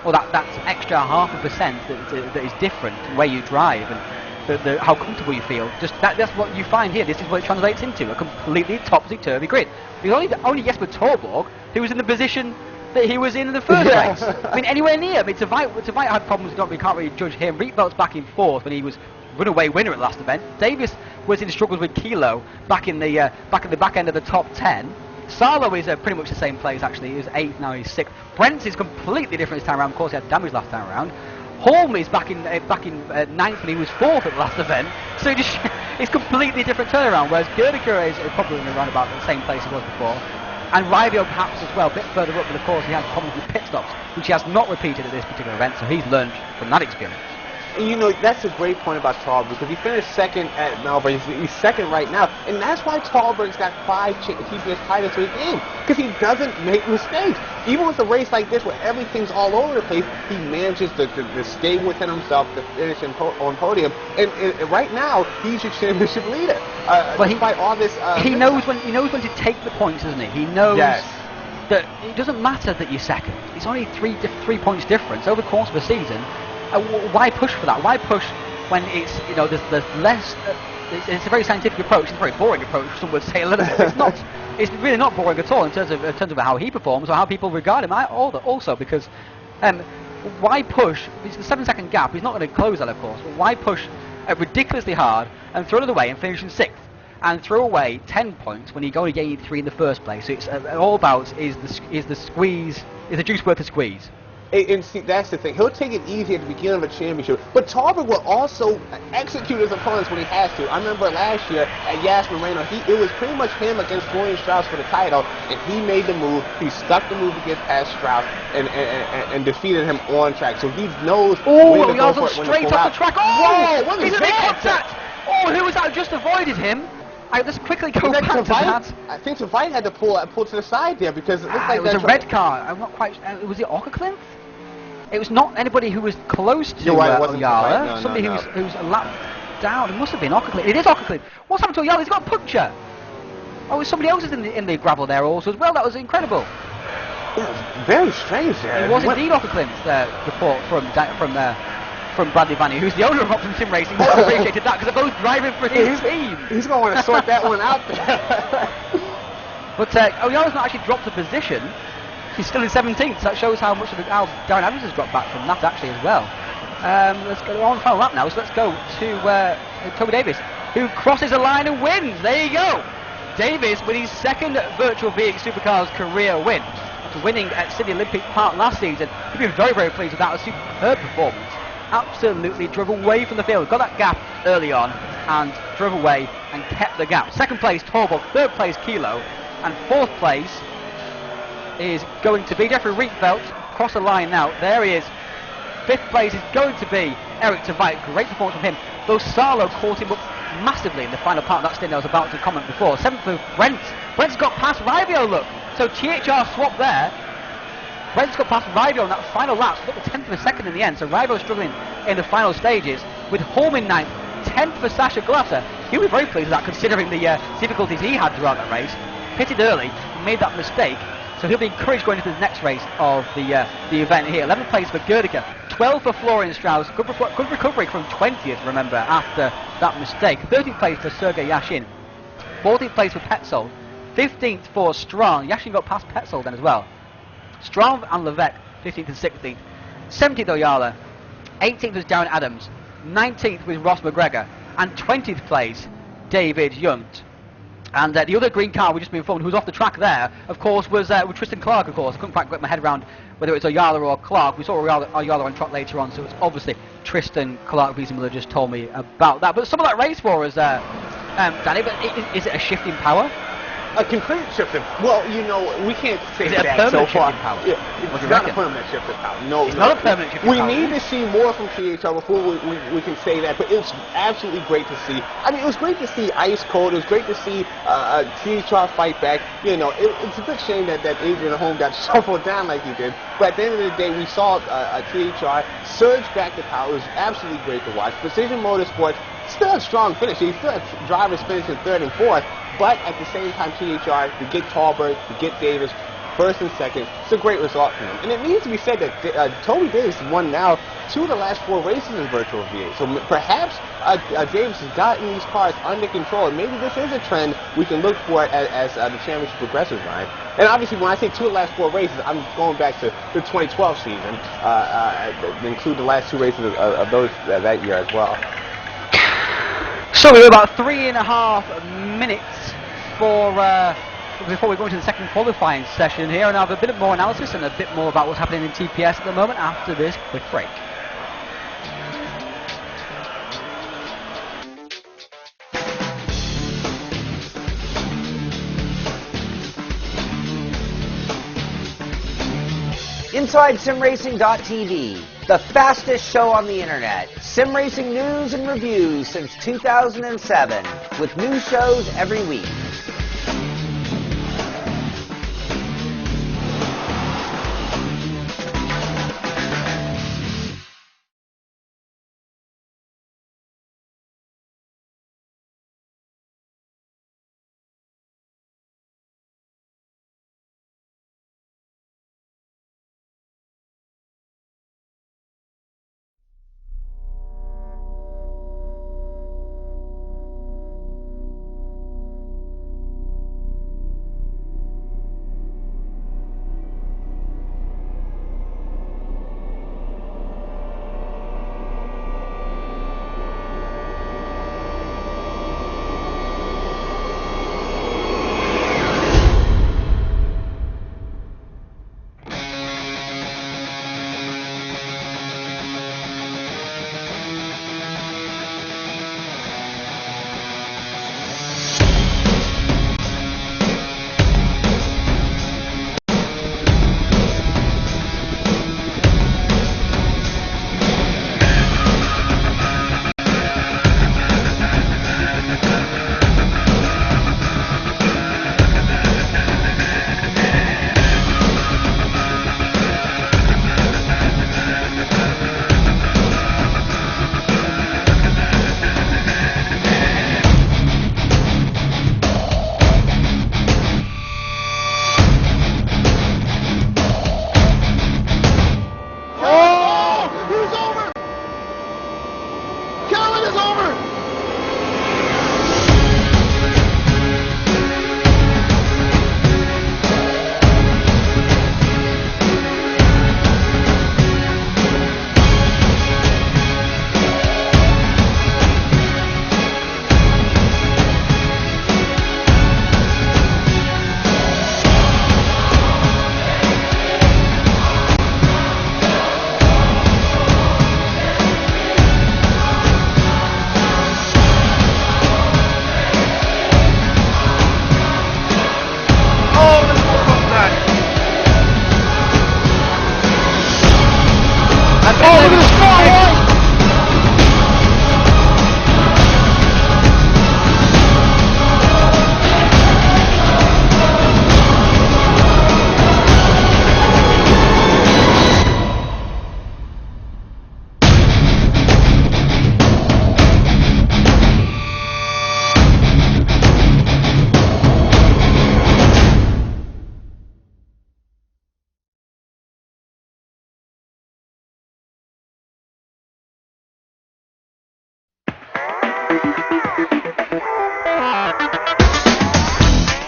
or that extra 0.5% that is different the way you drive and how comfortable you feel. That's what you find here. This is what it translates into, a completely topsy-turvy grid. There's only Jesper Torborg who was in the position that he was in the first race. I mean, anywhere near. I mean, Tveit had problems. We can't really judge him. Rietveld's back in 4th when he was runaway winner at the last event. Davis was in struggles with Kilo back in the back end of the top 10. Sarlo is pretty much the same place actually. He was 8th, now he's 6th. Brents is completely different this time around. Of course, he had damage last time around. Holm is back in 9th and he was 4th at the last event. So it's completely different turnaround. Whereas Gerdiker is probably around about the same place he was before. And Rivio perhaps as well, a bit further up, but of course he had problems with pit stops, which he has not repeated at this particular event, so he's learned from that experience. And that's a great point about Talberg, because he finished 2nd at Melbourne. He's 2nd right now, and that's why Talberg's got 5 TPS titles to his game, because he doesn't make mistakes. Even with a race like this where everything's all over the place, he manages to stay within himself, to finish on podium, and right now he's your championship leader. But despite all this, he knows when to take the points, doesn't he? He knows that it doesn't matter that you're 2nd. It's only 3 points difference over the course of a season. Why push for that? Why push when it's there's less? It's a very scientific approach. It's a very boring approach. Some would say a little bit. It's not. It's really not boring at all in terms of how he performs or how people regard him. Also because why push? It's the 7-second gap. He's not going to close that, of course. But why push ridiculously hard and throw it away and finish in 6th and throw away 10 points when you only gained 3 in the first place? So it's all about is the squeeze? Is the juice worth the squeeze? And see, that's the thing. He'll take it easy at the beginning of a championship, but Talberg will also execute his opponents when he has to. I remember last year at Yas Marino, it was pretty much him against Florian Strauss for the title, and he made the move. He stuck the move to get past Strauss and defeated him on track. So he knows when to go for it, when to pull out. The track. Oh, what is that? Oh, who was that who just avoided him? Let's quickly go back to that. I think Tveit had to pull to the side there because it looked like it was a red car. I'm not quite. Was it Ockerclint? It was not anybody who was close to Oyala. Somebody who's a lap down. It must have been Ockerclint. It is Ockerclint. What's happened to Oyala? He's got a puncture. Oh, somebody else is in the gravel there also as well. That was incredible. It was very strange there. It was indeed Ockerclint's report from Bradley Vanny, who's the owner of Optimum Sim Racing. He appreciated that because they're both driving for his team. He's going to want to sort that one out there. But Oyala's not actually dropped a position. He's still in 17th, so that shows how Darren Adams has dropped back from that actually as well. Let's go on the final lap now, so let's go to Toby Davis, who crosses a line and wins. There you go. Davis with his 2nd Virtual V8 Supercars career win. After winning at Sydney Olympic Park last season, he'd been very, very pleased with that. A superb performance. Absolutely drove away from the field. Got that gap early on and drove away and kept the gap. 2nd place, Torborg. 3rd place, Kilo. And 4th place is going to be Jeffrey Rietveld. Cross the line now. There he is. 5th place is going to be Eric Tveit. Great performance from him. Though Sarlo caught him up massively in the final part of that stint I was about to comment before. 7th for Brent. Brent's got past Rivio, look. So THR swap there. Brent's got past Rivio on that final lap. Got the 10th of a second in the end. So Rivio struggling in the final stages. With Holm in 9th. 10th for Sasha Glasser. He'll be very pleased with that considering the difficulties he had throughout that race. Pitted early. Made that mistake. So he'll be encouraged going into the next race of the event here. 11th place for Gerdiker, 12th for Florian Strauss. Good recovery from 20th, remember, after that mistake. 13th place for Sergei Yashin. 14th place for Petzold. 15th for Strong. Yashin got past Petzold then as well. Strong and Levesque, 15th and 16th. 17th Oyala. 18th was Darren Adams. 19th was Ross McGregor. And 20th place, David Yount. And the other green car, we just been informed, who's off the track there, of course, was Tristan Clark, of course. I couldn't quite get my head around whether it was Ayala or Clark. We saw Ayala on track later on, so it's obviously Tristan Clark. Beasley Miller just told me about that. But some of that race for us, Danny, but is it a shift in power? A complete shift in, well, you know, we can't say Is it a that so permanent shift far. in power? Yeah, What do it's you not a reckon? permanent shift in power. No, It's not a permanent shift in We power, need is it? to see more from THR before we can say that, but it's absolutely great to see. I mean, it was great to see Ice Cold. It was great to see THR fight back. You know, it's a bit shame that Adrian Holm got shuffled down like he did, but at the end of the day, we saw THR surge back to power. It was absolutely great to watch. Precision Motorsports still a strong finish. He still had drivers finishing 3rd and 4th, but at the same time, THR, to get Talbot, to get Davis, 1st and 2nd, it's a great result for him. And it needs to be said that Toby Davis won now 2 of the last 4 races in Virtual V8. So perhaps Davis has gotten these cars under control, and maybe this is a trend we can look for as the championship progresses, Ryan. And obviously, when I say 2 of the last 4 races, I'm going back to the 2012 season, include the last 2 races of those that year as well. So we're about 3.5 minutes before we go into the second qualifying session here, and I'll have a bit more analysis and a bit more about what's happening in TPS at the moment after this quick break. Inside SimRacing.tv, the fastest show on the internet. Sim racing news and reviews since 2007, with new shows every week.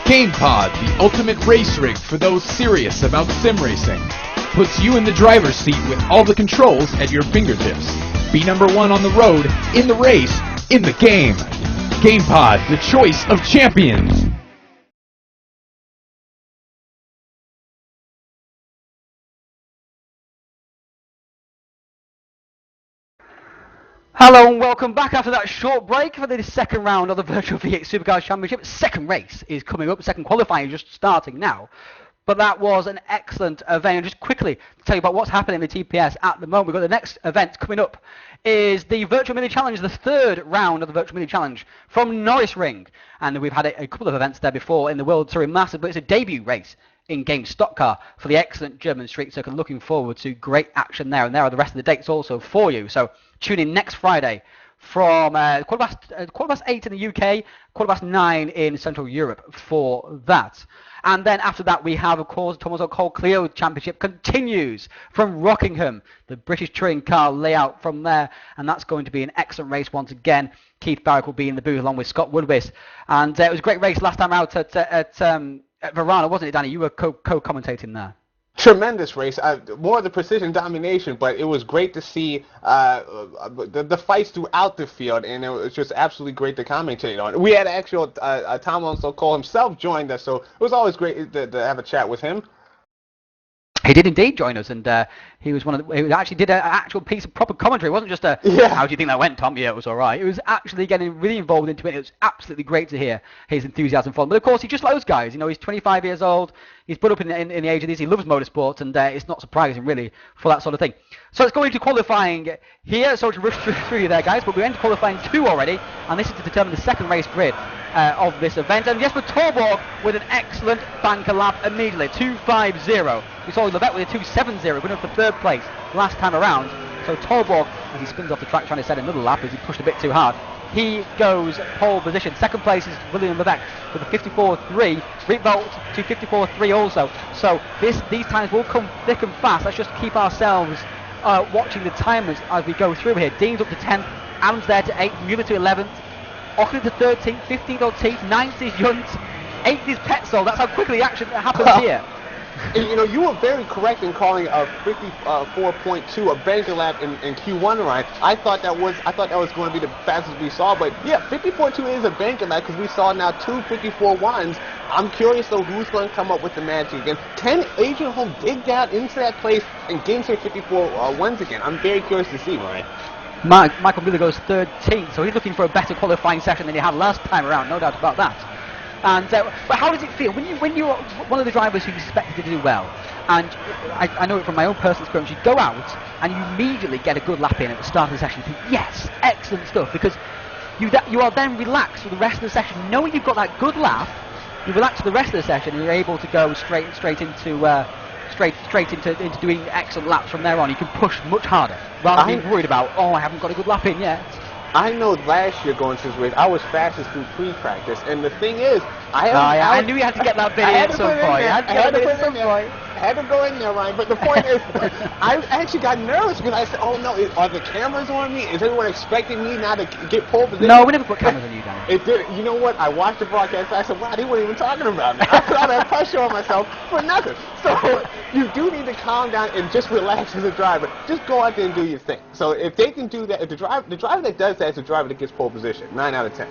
GamePod, the ultimate race rig for those serious about sim racing, puts you in the driver's seat with all the controls at your fingertips. Be number 1 on the road, in the race, in the game. GamePod, the choice of champions. Hello and welcome back after that short break for the second round of the Virtual V8 Supercars Championship. Second race is coming up, second qualifying is just starting now. But that was an excellent event. And just quickly to tell you about what's happening in the TPS at the moment. We've got the next event coming up is the Virtual Mini Challenge, the third round of the Virtual Mini Challenge from Norris Ring. And we've had a couple of events there before in the World Touring Masters, but it's a debut race in-game stock car for the excellent German street circuit. Looking forward to great action there, and there are the rest of the dates also for you. So tune in next Friday from quarter past 8 in the UK, quarter past 9 in Central Europe for that. And then after that we have, of course, Thomas O'Cole Clio Championship continues from Rockingham, the British touring car layout from there, and that's going to be an excellent race once again. Keith Barrick will be in the booth along with Scott Woodwis, and it was a great race last time out at Verona, wasn't it, Danny? You were co-commentating there. Tremendous race, more of the precision domination, but it was great to see the fights throughout the field, and it was just absolutely great to commentate on. We had actual Tom O'Cole himself joined us, so it was always great to have a chat with him. He did indeed join us, and he was he actually did an actual piece of proper commentary. It wasn't just a, how do you think that went, Tom? Yeah, it was all right. It was actually getting really involved into it. It was absolutely great to hear his enthusiasm for them. But of course, he's just like those guys. You know, he's 25 years old. He's put up in the age of this. He loves motorsport, and it's not surprising, really, for that sort of thing. So let's go into qualifying here. Sorry to rush through you there, guys, but we're into qualifying 2 already, and this is to determine the second race grid of this event. And Jesper Torborg with an excellent banker lap immediately, 2.50. We saw Levette with a 2.70, going up for third place last time around. So Torborg, as he spins off the track trying to set another lap as he pushed a bit too hard, he goes pole position. Second place is William Levette with a 54.3. Rietveld to 54.3 also. So these times will come thick and fast. Let's just keep ourselves watching the timers as we go through here. Dean's up to 10th, Adams there to 8th, Mueller to 11th, Ockley to 13th, 15th Ortiz, 9th is Junt, 8th is Petzold. That's how quickly the action happens here. And, you know, you were very correct in calling a 54.2 a banker lap in Q1, Ryan. I thought that was going to be the fastest we saw, but yeah, 54.2 is a banker lap because we saw now 2 54.1s. I'm curious though who's going to come up with the magic again. Can Adrian Holm dig down into that place and get into 54.1s again? I'm very curious to see, Ryan. Michael Mueller goes 13th, so he's looking for a better qualifying session than he had last time around, no doubt about that. And but how does it feel when you're one of the drivers who's expected to do well? And I know it from my own personal experience. You go out and you immediately get a good lap in at the start of the session. You think, yes, excellent stuff, because you are then relaxed for the rest of the session, knowing you've got that good lap. You relax for the rest of the session, and you're able to go straight into doing excellent laps from there on. You can push much harder rather than being worried about, I haven't got a good lap in yet. I know last year going to this race, I was fastest through pre-practice, and the thing is, I knew you had to get that bit in at some point. I had to go in there, Ryan, but the point is, I actually got nervous because I said, oh no, are the cameras on me? Is everyone expecting me now to get pole position? No, we never put cameras on you, Danny. It did. You know what? I watched the broadcast, I said, wow, they weren't even talking about me. I thought I had pressure on myself for nothing. So, you do need to calm down and just relax as a driver. Just go out there and do your thing. So, if they can do that, if the driver that does that is the driver that gets pole position, 9 out of 10.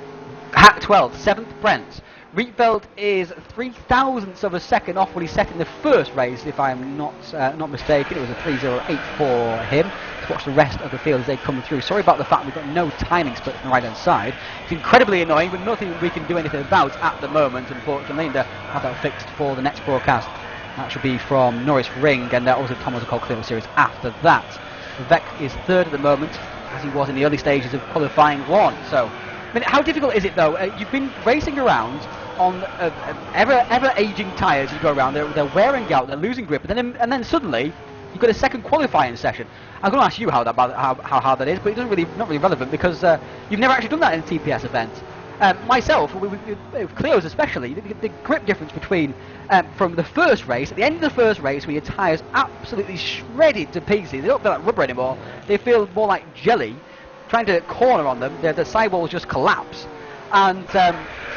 Hack 12th, 7th Brent. Rietveld is 0.003 of a second off what he set in the first race, if I'm not mistaken. It was a 3.08 for him. Let's watch the rest of the field as they come through. Sorry about the fact we've got no timing split on the right-hand side. It's incredibly annoying, but nothing we can do anything about at the moment, unfortunately. And have that fixed for the next broadcast. That should be from Norris Ring, and also Thomas O'Cole Clio Series after that. Vec is third at the moment, as he was in the early stages of qualifying 1. So, I mean, how difficult is it though? You've been racing around on ever aging tyres. You go around, they're wearing out, they're losing grip, and then suddenly you've got a second qualifying session. I'm going to ask you how hard that is, but it's not really relevant because you've never actually done that in a TPS event. Myself, with Clios especially, the grip difference between from the first race, at the end of the first race, where your tyres absolutely shredded to pieces. They don't feel like rubber anymore. They feel more like jelly. Trying to corner on them, the sidewalls just collapse. And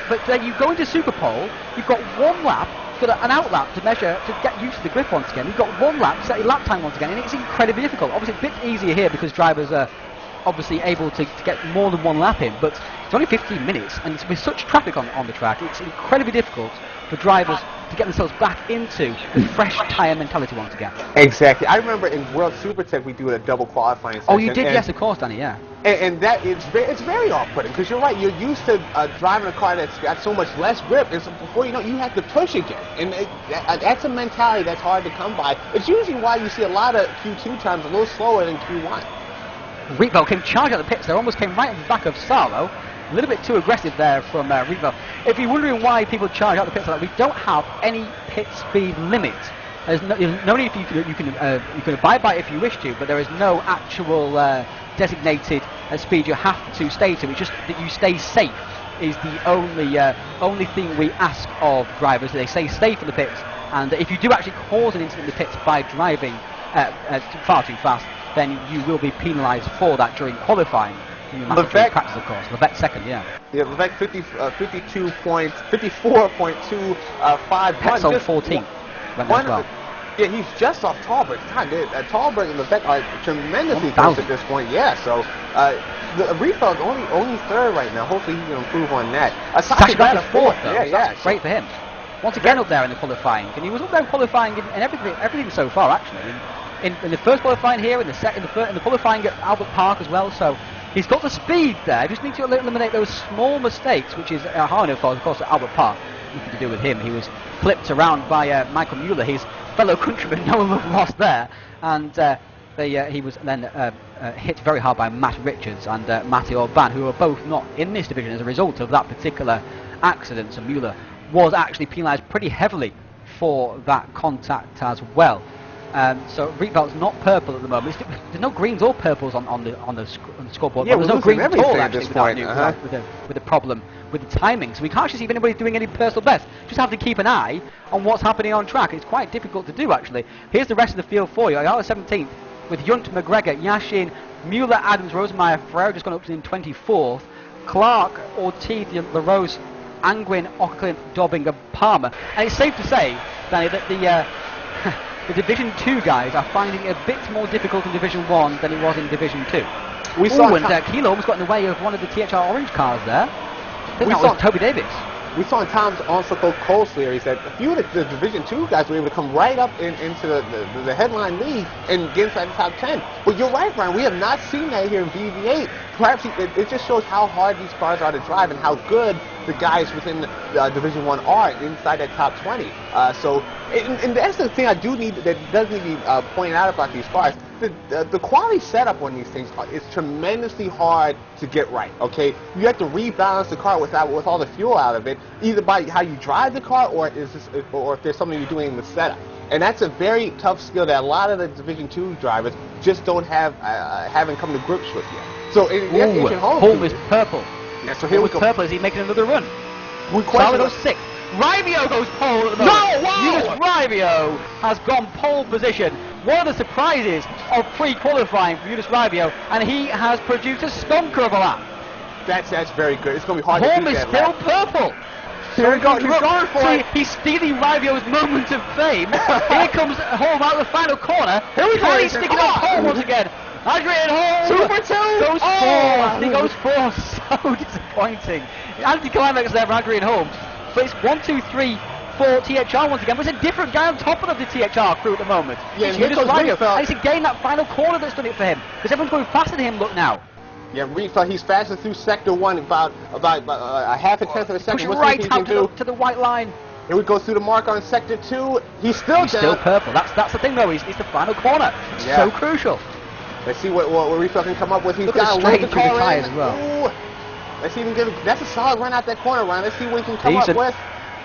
but then you go into Super Pole, you've got one lap, you've got an out lap to measure, to get used to the grip once again. You've got one lap, set your lap time once again, and it's incredibly difficult. Obviously, a bit easier here because drivers are obviously able to get more than one lap in, but it's only 15 minutes, and with such traffic on the track, it's incredibly difficult for drivers to get themselves back into the fresh tyre mentality once again. Exactly. I remember in World Supertech we do a double qualifying session. Oh, you did? Yes, of course, Danny, yeah. And that it's very off-putting because you're right. You're used to driving a car that's got so much less grip, and so before you know, you have to push again. And that's a mentality that's hard to come by. It's usually why you see a lot of Q2 times a little slower than Q1. Revo came charging out the pits there, almost came right at the back of Salo. A little bit too aggressive there from Revo. If you're wondering why people charge out the pits like that, we don't have any pit speed limit. There's no need for you can abide by it if you wish to, but there is no actual designated speed you have to stay to. It's just that you stay safe is the only thing we ask of drivers. They stay safe in the pits, and if you do actually cause an incident in the pits by driving far too fast, then you will be penalised for that during qualifying. Levesque, practice, of course. Levesque second, yeah. Yeah, Levesque 52 points, 54.251. Petzold 14th. Went as well. Yeah, he's just off Talbert. God, Talbert and Levesque are tremendously close at this point. Yeah, so the Refeld's only third right now. Hopefully he can improve on that. Actually got to fourth, though. Yeah. Great for him. Once again up there in the qualifying, and he was up there qualifying in everything so far, actually. In the first qualifying here, in the qualifying at Albert Park as well. So he's got the speed there. You just need to eliminate those small mistakes, which is hard enough, of course, at Albert Park. Nothing to do with him. He was flipped around by Michael Mueller, his fellow countryman. No love lost there, and he was then hit very hard by Matt Richards and Matty Orban, who are both not in this division as a result of that particular accident. So Mueller was actually penalised pretty heavily for that contact as well. So Rietveld's not purple at the moment. There's no greens or purples on the scoreboard. Yeah, there's no greens at all actually without with the problem with the timing. So we can't actually see if anybody's doing any personal best. Just have to keep an eye on what's happening on track. It's quite difficult to do actually. Here's the rest of the field for you. Ayala 17th with Yunt, McGregor, Yashin, Mueller, Adams, Rosemeyer, Ferrero just gone up to in 24th. Clark, Ortiz, LaRose, Angwin, Ockercliffe, Dobbing and Palmer. And it's safe to say, Danny, that the Division 2 guys are finding it a bit more difficult in Division 1 than it was in Division 2. We saw Kilo almost got in the way of one of the THR orange cars there. That was Toby Davis. We saw in Tom's on-circle Cole series that a few of the Division 2 guys were able to come right up into the headline league and get inside the top 10. But you're right, Brian. We have not seen that here in VV8. Perhaps it just shows how hard these cars are to drive and how good the guys within Division 1 are inside that top 20. And that's the thing I do need that does need to be pointed out about these cars. The quality setup on these things is tremendously hard to get right. Okay, you have to rebalance the car with all the fuel out of it, either by how you drive the car or if there's something you're doing in the setup. And that's a very tough skill that a lot of the Division 2 drivers just don't haven't come to grips with yet. So Holm is purple. Yeah, so here we go. Purple. Is he making another run? Solid goes 6th. Rivio goes pole at the moment. No, wow! Eunice Rivio has gone pole position. One of the surprises of pre-qualifying for Eunice Rivio, and he has produced a stonker of a lap. That's very good. It's going to be hard to Holm beat is that still lap. purple. Here we go. He's going for it. He's stealing Rivio's moment of fame. Here comes Holm out of the final corner. Here we go. He's sticking up Holm once again. Adrian Holm goes fourth. He goes fourth. So disappointing. Anti-climax there for Adrian Holm. But it's 1, 2, 3, 4 THR once again. But it's a different guy on top of the THR crew at the moment. Yeah, it's Rivio. And it's again that final corner that's done it for him. Because everyone's going faster than him, look now. Yeah, Reefeld, he's faster through Sector 1 about a half a tenth of a second. Pushing right out to the white line. Here we go through the mark on Sector 2. He's still purple. That's the thing though. He's the final corner. It's so crucial. Let's see what Reefeld can come up with. He's got straight into the tyres as well. Ooh. Let's see if he can get. That's a solid run out that corner, Ryan. Let's see what he can come up with.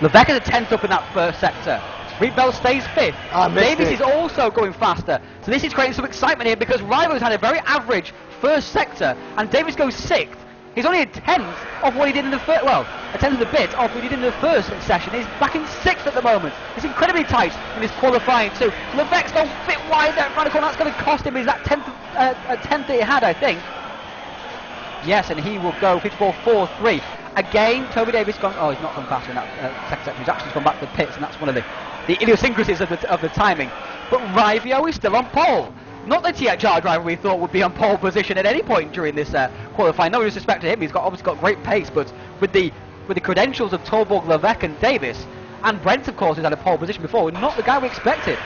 Levesque is a 10th up in that first sector. Reedbell stays 5th. Davis is also going faster. So this is creating some excitement here because Rivio's had a very average first sector and Davis goes 6th. He's only a 10th of what he did in the first, well, a 10th of the bit of what he did in the first session. He's back in 6th at the moment. It's incredibly tight in this qualifying too. Levesque don't fit wide there in front of the corner. That's going to cost him. Is that 10th that he had, I think. Yes, and he will go 54.43. Again, Toby Davis gone. Oh, he's not gone faster in that second section. He's actually gone back to the pits, and that's one of the idiosyncrasies of the timing. But Rivio is still on pole. Not the THR driver we thought would be on pole position at any point during this qualifying. No disrespect to him. He's obviously got great pace, but with the credentials of Torborg, Levesque, and Davis, And Brent, of course, who's had a pole position before, not the guy we expected.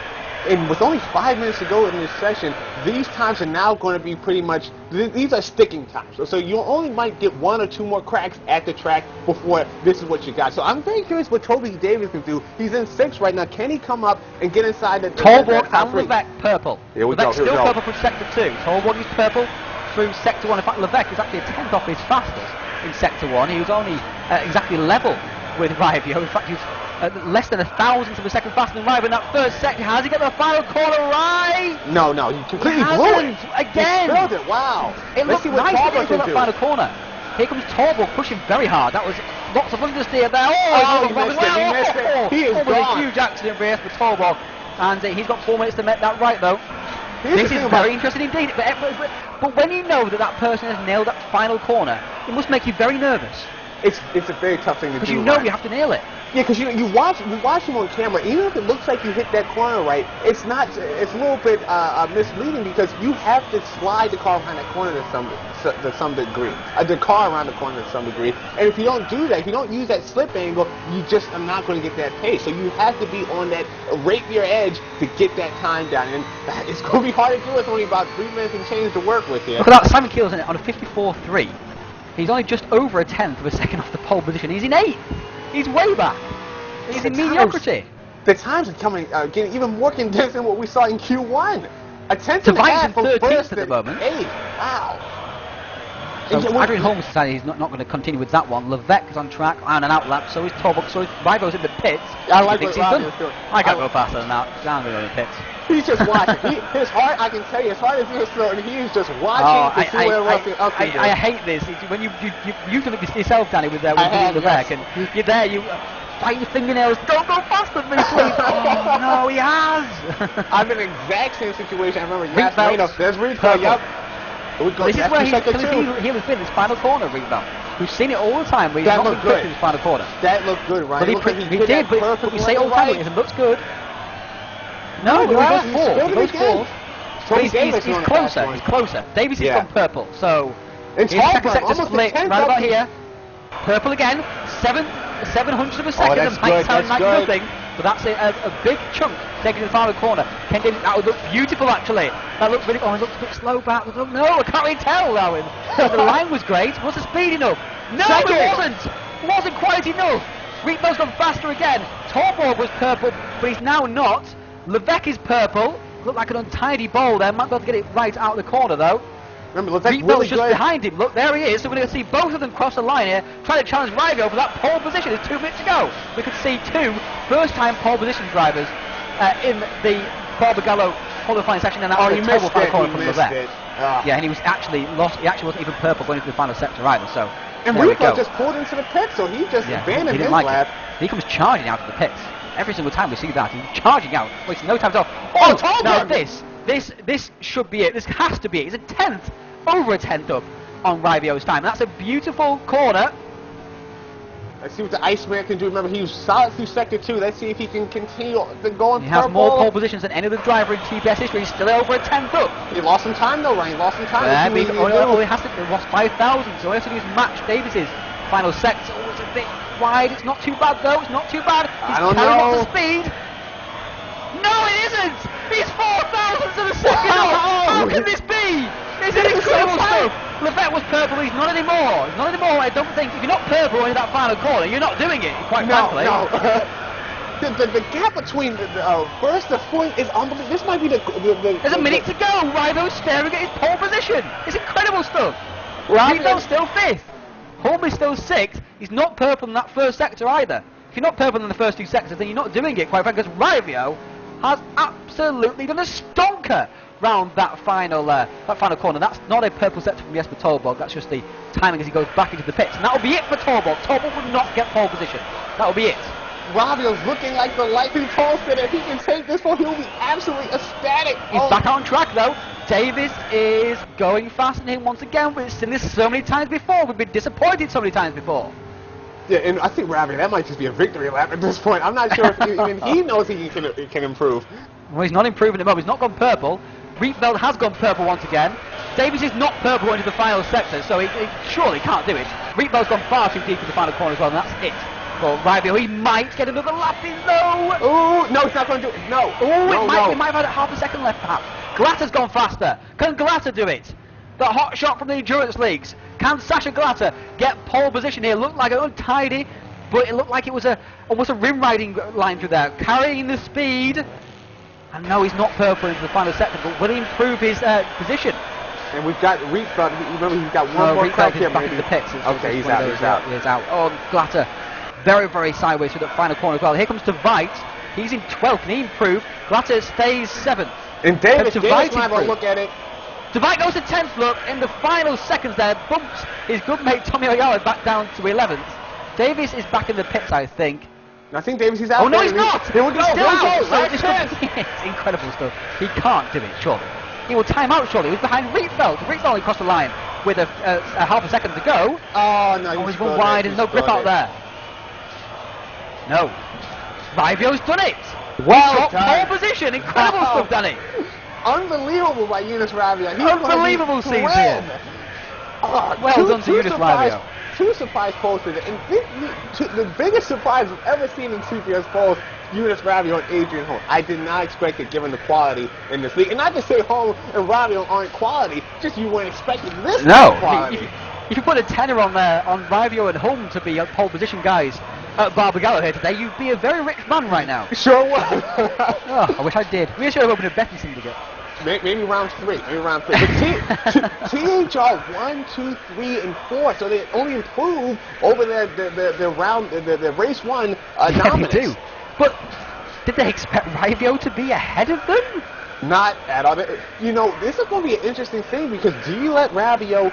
And with only 5 minutes to go in this session, these times are now going to be pretty much, these are sticking times. So you only might get 1 or 2 more cracks at the track before this is what you got. So I'm very curious what Toby Davis can do. He's in 6th right now. Can he come up and get inside the Tolborg and top 3? Levesque purple. Here we go, Levesque's here we still go. purple from Sector 2. Tolborg is purple through Sector 1. In fact, Levesque is actually a 10th off his fastest in Sector 1. He was only exactly level with Rivio. In fact, he was less than 1,000th of a second faster than Rivio in that first sector. Has he got the final corner right? No, he completely blew it. Again. He spilled it, wow. It Let's looked see what nice Tolborg in can that do. final corner. Here comes Tolborg pushing very hard. That was lots of understeer there. Oh, he missed it, he missed it. He is almost gone. a huge accident race for Tolborg. And he's got 4 minutes to make that right, though. This is very interesting indeed. But when you know that that person has nailed that final corner, it must make you very nervous. It's a very tough thing to do. Because you know Ryan. you have to nail it. Yeah, because you watch him on camera. Even if it looks like you hit that corner right, it's not. It's a little bit misleading because you have to slide the car behind that corner to some degree. The car around the corner to some degree. And if you don't do that, if you don't use that slip angle, you just are not going to get that pace. So you have to be on that rapier edge to get that time down. And it's going to be hard to do. It's only about 3 minutes and change to work with here. Look at that, Simon Keel's in it on a 54.3. He's only just over a 10th of a second off the pole position. He's in 8th. He's way back. He's in mediocrity. The times are getting even more condensed than what we saw in Q1. A 10th and a Tobias half in from 13th first at the and moment. 8th. Wow. So Adrian Holmes decided he's not going to continue with that one. Levesque is on track and an outlap. So is Tolborg. So is Rivio's in the pits. I like He what thinks he's Rivio's done. doing. I can't go faster than that. I'm going to go in the pits. He's just watching. His heart, I can tell you, his heart is in his throat, and he is just watching to see what else he can do. I hate this. It's when you've done it yourself, Danny, with Levesque, and you're there, you bite your fingernails. Don't go faster than me, please. Oh no, he has. I'm in the exact same situation. I remember Reed Reno. Belts, There's Reed. purple. Yep. We go. This is where sector he was in his final corner, Reebel. We've seen it all the time. Where he's That not been looked quick good. in his final corner. That looked good, Ryan. But he did, but we say it all the time. It looks good. No, he goes fourth. He goes fourth. But he's closer. He's closer. Davies is from purple, so and his second sector almost split right about here. Purple again. 700th of a second. that's That might good, sound that's like good. nothing, but that's a big chunk taken to the final corner. Ken Davies, that would look beautiful actually. That looks really. Oh, it looks a bit slow back. No, I can't really tell now. The line was great. Was the speed enough? No, it wasn't. It wasn't quite enough. Reedbell's gone faster again. Tolborg was purple, but he's now not. Levesque is purple. Looked like an untidy ball there. Might be able to get it right out of the corner though. Remember, Levesque Reedbell's really just good. behind him. Look, there he is. So we're going to see both of them cross the line here, trying to challenge Rivio for that pole position. There's 2 minutes to go. We could see 2 first-time pole position drivers in the Barbagallo qualifying section, and that was a terrible final corner from Levesque. Yeah, and he was actually lost. He actually wasn't even purple going into the final sector either. So and there we go. Reedbell just pulled into the pit, so he just abandoned he his didn't like lap. it. He comes charging out of the pits. Every single time we see that, he's charging out, wasting no time at all. Oh, now Tolborg! this should be it. This has to be it. It's a 10th, over a 10th up on Rivio's time. That's a beautiful corner. Let's see what the Iceman can do. Remember, he was solid through sector 2. Let's see if he can continue the going He has purple. more pole positions than any other driver in TPS history. He's still over a 10th up. He lost some time though, Ryan. He lost some time. He has to lost 5,000, so he has to do is match Davis's final sector. Oh, it's a bit wide. It's not too bad though. It's not too bad. He's I don't carrying know. lots of speed. No, it isn't. He's 4,000ths of a second up. How can this be? This is incredible stuff. Levesque was purple. He's not anymore. He's not anymore. I don't think if you're not purple in that final corner, you're not doing it. Quite frankly. No. The gap between the first to fourth is unbelievable. This might be the There's a minute to go. Rivio's staring at his pole position. It's incredible stuff. Reedbell's still 5th. Holm is still 6th. He's not purple in that first sector either. If you're not purple in the first 2 sectors, then you're not doing it, quite frankly, because Rivio has absolutely done a stonker round that final corner. That's not a purple sector from Jesper Tolborg. That's just the timing as he goes back into the pits. And that'll be it for Tolborg. Tolborg would not get pole position. That'll be it. Rivio's looking like the lightning pole sitter. If he can take this one, he'll be absolutely ecstatic. He's back on track though. Davis is going faster than him once again. We've seen this so many times before. We've been disappointed so many times before. Yeah, and I think Rivio, that might just be a victory lap at this point. I'm not sure if even he knows he can improve. Well, he's not improving at the moment. He's not gone purple. Rietveld has gone purple once again. Davis is not purple into the final sector, so he surely can't do it. Rietveld's gone far too deep in the final corner as well, and that's it for Rivio. He might get another lap in, though. Ooh, no, he's not going to do it. No. Oh, we might have had half a second left, perhaps. Glatter's gone faster. Can Glatter do it? The hot shot from the Endurance Leagues. Can Sasha Glatter get pole position here? Looked like an untidy, but it looked like it was almost a rim riding line through there. Carrying the speed. And no, he's not purple into the final sector, but will he improve his position? And we've got rFactor. Remember, he's got one more crack here. Back in the pits. Okay, he's out. He's out. Oh, Glatter. Very, very sideways through that final corner as well. Here comes DeVite. He's in 12th. Can he improve? Glatter stays 7th. And Davis might have a look at it. DeVite goes to 10th, look, in the final seconds there, bumps his good mate Tommy Oyala back down to 11th. Davis is back in the pits, I think. I think Davis is out. Oh, no, he's not! He's still out. out! It's incredible stuff. He can't do it, surely. He will time out, surely. He was behind Rietveld. Rietveld only crossed the line with a half a second to go. Oh, no, he's gone wide and no grip out there. No. Rivio's done it! Well done. Pole position, incredible stuff, Danny. Unbelievable by Eunice Ravio. Unbelievable season here. Well done to Eunice Ravio. 2 surprise poles today. And the biggest surprise I've ever seen in CPS polls, Eunice Ravio and Adrian Holm. I did not expect it given the quality in this league. And not to say Holm and Ravio aren't quality, just you weren't expecting this quality. If you put a tenner on Rivio and Holm to be pole position guys at Barbagallo here today, you'd be a very rich man right now. Sure would. Oh, I wish I did. We should have opened a betting syndicate. Maybe round 3. But THR 1, 2, 3, and 4. So they only improved over the race 1 dominance. They do. But did they expect Rivio to be ahead of them? Not at all. You know, this is going to be an interesting thing because do you let Ravio?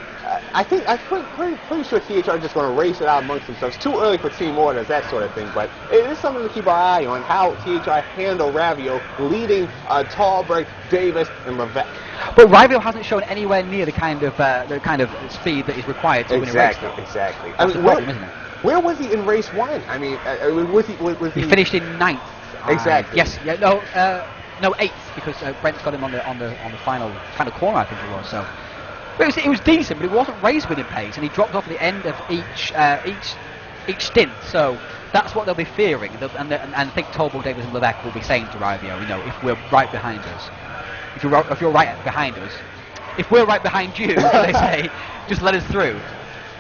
I'm pretty sure THR is just going to race it out amongst themselves. It's too early for team orders, that sort of thing. But it is something to keep our eye on how THR handle Ravio leading Tallberg, Davis, and Levesque. But Rivio hasn't shown anywhere near the kind of speed that is required to win a race. Exactly. That's the problem, isn't it? Where was he in race 1? I mean, was he finished in 9th. Exactly. Yes. Yeah. No, 8th because Brent's got him on the final corner, I think it was. So, but it was decent, but it wasn't race winning pace, and he dropped off at the end of each stint. So that's what they'll be fearing, and I think Tolbo, Davis, and Levesque will be saying to Rivio, you know, if we're right behind us, if you're right behind us, if we're right behind you, they say, just let us through.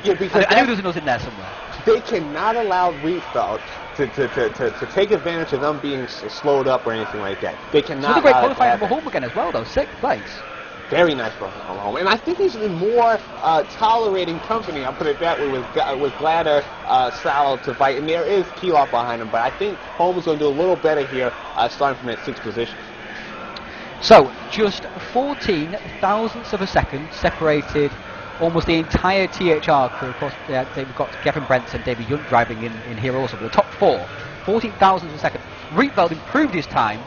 Yeah, because I knew there was another in there somewhere. They cannot allow Rietveld to take advantage of them being slowed up or anything like that. They cannot. It's a great qualifying for home again as well, though. 6th place. Very nice for home, and I think he's in more tolerating company. I'll put it that way with Glatter, Salo to fight, and there is Keeloff behind him. But I think Holmes going to do a little better here, starting from that 6th position. So just 14 thousandths of a second separated almost the entire THR crew. Of course, they've got Kevin Brents and David Yunt driving in here also, but the top 4, 14 thousandths of a second. Rietveld improved his time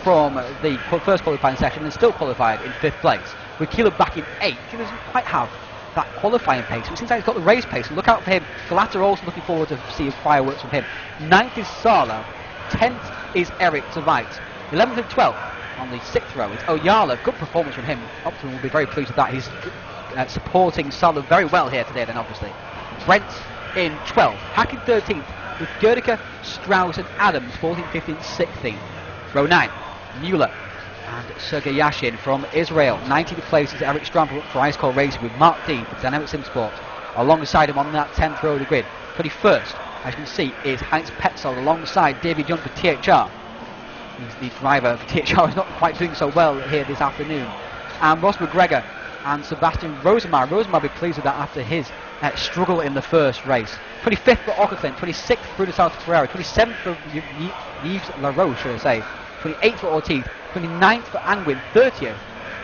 from the first qualifying session and still qualified in 5th place. With Keeler back in 8th, he doesn't quite have that qualifying pace. It seems like he's got the race pace, and look out for him. Glatter also looking forward to seeing fireworks from him. 9th is Sala, 10th is Eric DeVite, 11th and 12th on the 6th row. It's Oyala, good performance from him. Optimum will be very pleased with that. He's supporting Sala very well here today then, obviously. Brent in 12th, Hack in 13th, with Gerdica, Strauss and Adams 14th, 15th, 16th. Row 9, Mueller and Sergei Yashin from Israel. 19th place is Eric Stram for Ice Cold Racing with Mark Dean for Dynamic Sim Sport alongside him on that 10th row of the grid. 21st, as you can see, is Heinz Petzold alongside David Young for THR. He's the driver for THR, is not quite doing so well here this afternoon. And Ross McGregor and Sebastian Rosemar. Rosemar will be pleased with that after his struggle in the first race. 25th for Ockerclint, 26th for Bruno South Ferrari, 27th for Yves LaRoche, should I say, 28th for Ortiz, 29th for Angwin, 30th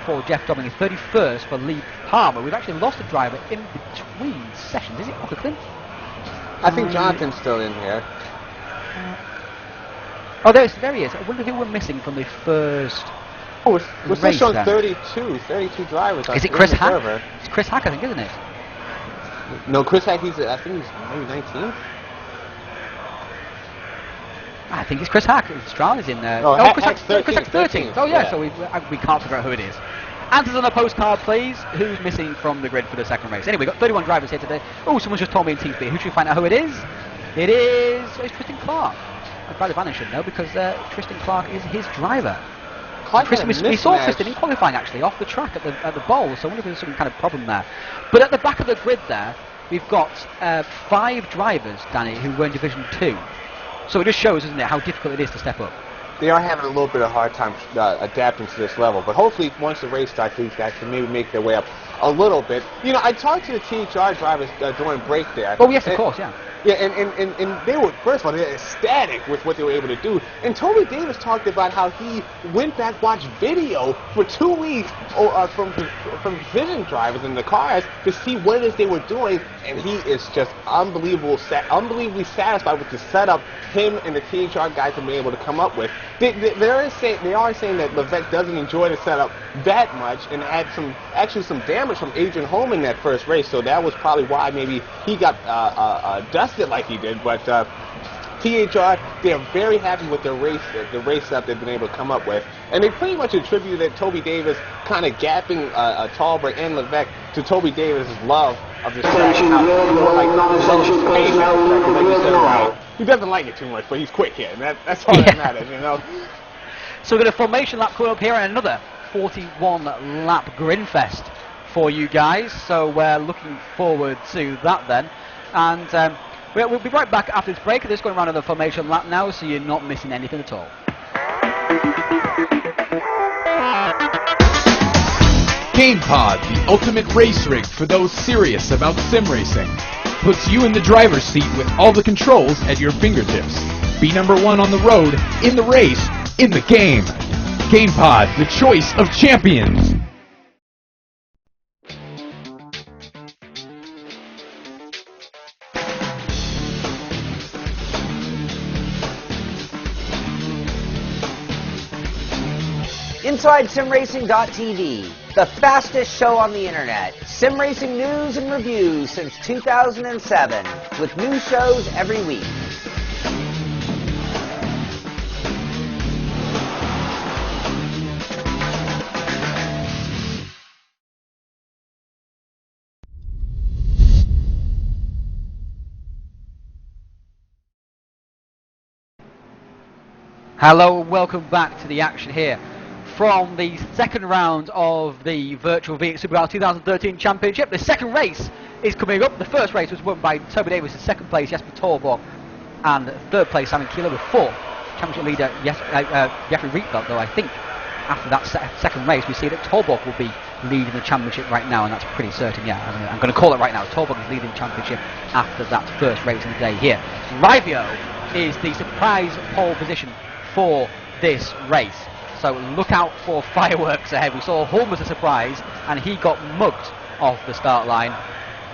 for Jeff Dobbin, 31st for Lee Palmer. We've actually lost a driver in between sessions. Is it Ockerclint? I think Jonathan's still in here. Oh, there he is. I wonder who we're missing from the first. Oh, we're still showing then. 32 drivers. Is it Chris Hack? It's Chris Hack, I think, isn't it? No, Chris Hack, I think he's maybe 19th. I think it's Chris Hack. Stroud is in there. Chris Hack's 13th. Oh, yeah, so we can't figure out who it is. Answers on a postcard, please. Who's missing from the grid for the second race? Anyway, we've got 31 drivers here today. Oh, someone's just told me in TeamSpeak. Who should we find out who it is? It is Tristan Clark. Bradley Bannon should know because Tristan Clark is his driver. We saw Tristan in qualifying actually off the track at the bowl, so I wonder if there's some kind of problem there. But at the back of the grid there, we've got 5 drivers, Danny, who were in Division 2. So it just shows, doesn't it, how difficult it is to step up. They are having a little bit of a hard time adapting to this level, but hopefully once the race starts, these guys can maybe make their way up a little bit. You know, I talked to the THR drivers during break there. Oh yes, of course, yeah. Yeah, and they were, first of all, they're ecstatic with what they were able to do. And Toby Davis talked about how he went back, watched video for 2 weeks from vision drivers in the cars to see what it is they were doing, and he is just unbelievably satisfied with the setup him and the THR guys have been able to come up with. They are saying that Levesque doesn't enjoy the setup that much and had some damage from Adrian Holm in that first race, so that was probably why maybe he got dusted like he did. But THR, they're very happy with the race setup they've been able to come up with, and they pretty much attributed Toby Davis kind of gapping Talbot and Levesque to Toby Davis' love of this track. He doesn't like it too much, but he's quick here, and that's all that matters, you know. So we've got a formation lap coming up here and another 41-lap Grinfest for you guys. So we're looking forward to that then. And we'll be right back after this break. This is going around another formation lap now, so you're not missing anything at all. GamePod, the ultimate race rig for those serious about sim racing. Puts you in the driver's seat with all the controls at your fingertips. Be number 1 on the road, in the race, in the game. GamePod, the choice of champions. Inside SimRacing.tv, the fastest show on the internet. Sim racing news and reviews since 2007, with new shows every week. Hello and welcome back to the action here from the second round of the Virtual V8 Supercars 2013 Championship. The second race is coming up. The first race was won by Toby Davis in second place, Jesper Torborg, and third place Simon Keeler with 4. Championship leader Jeffrey Rietveld, though I think after that second race we see that Torborg will be leading the championship right now, and that's pretty certain. Yeah, I'm going to call it right now. Torborg is leading the championship after that first race of the day here. Rivio is the surprise pole position for this race. So look out for fireworks ahead. We saw Holm as a surprise, and he got mugged off the start line.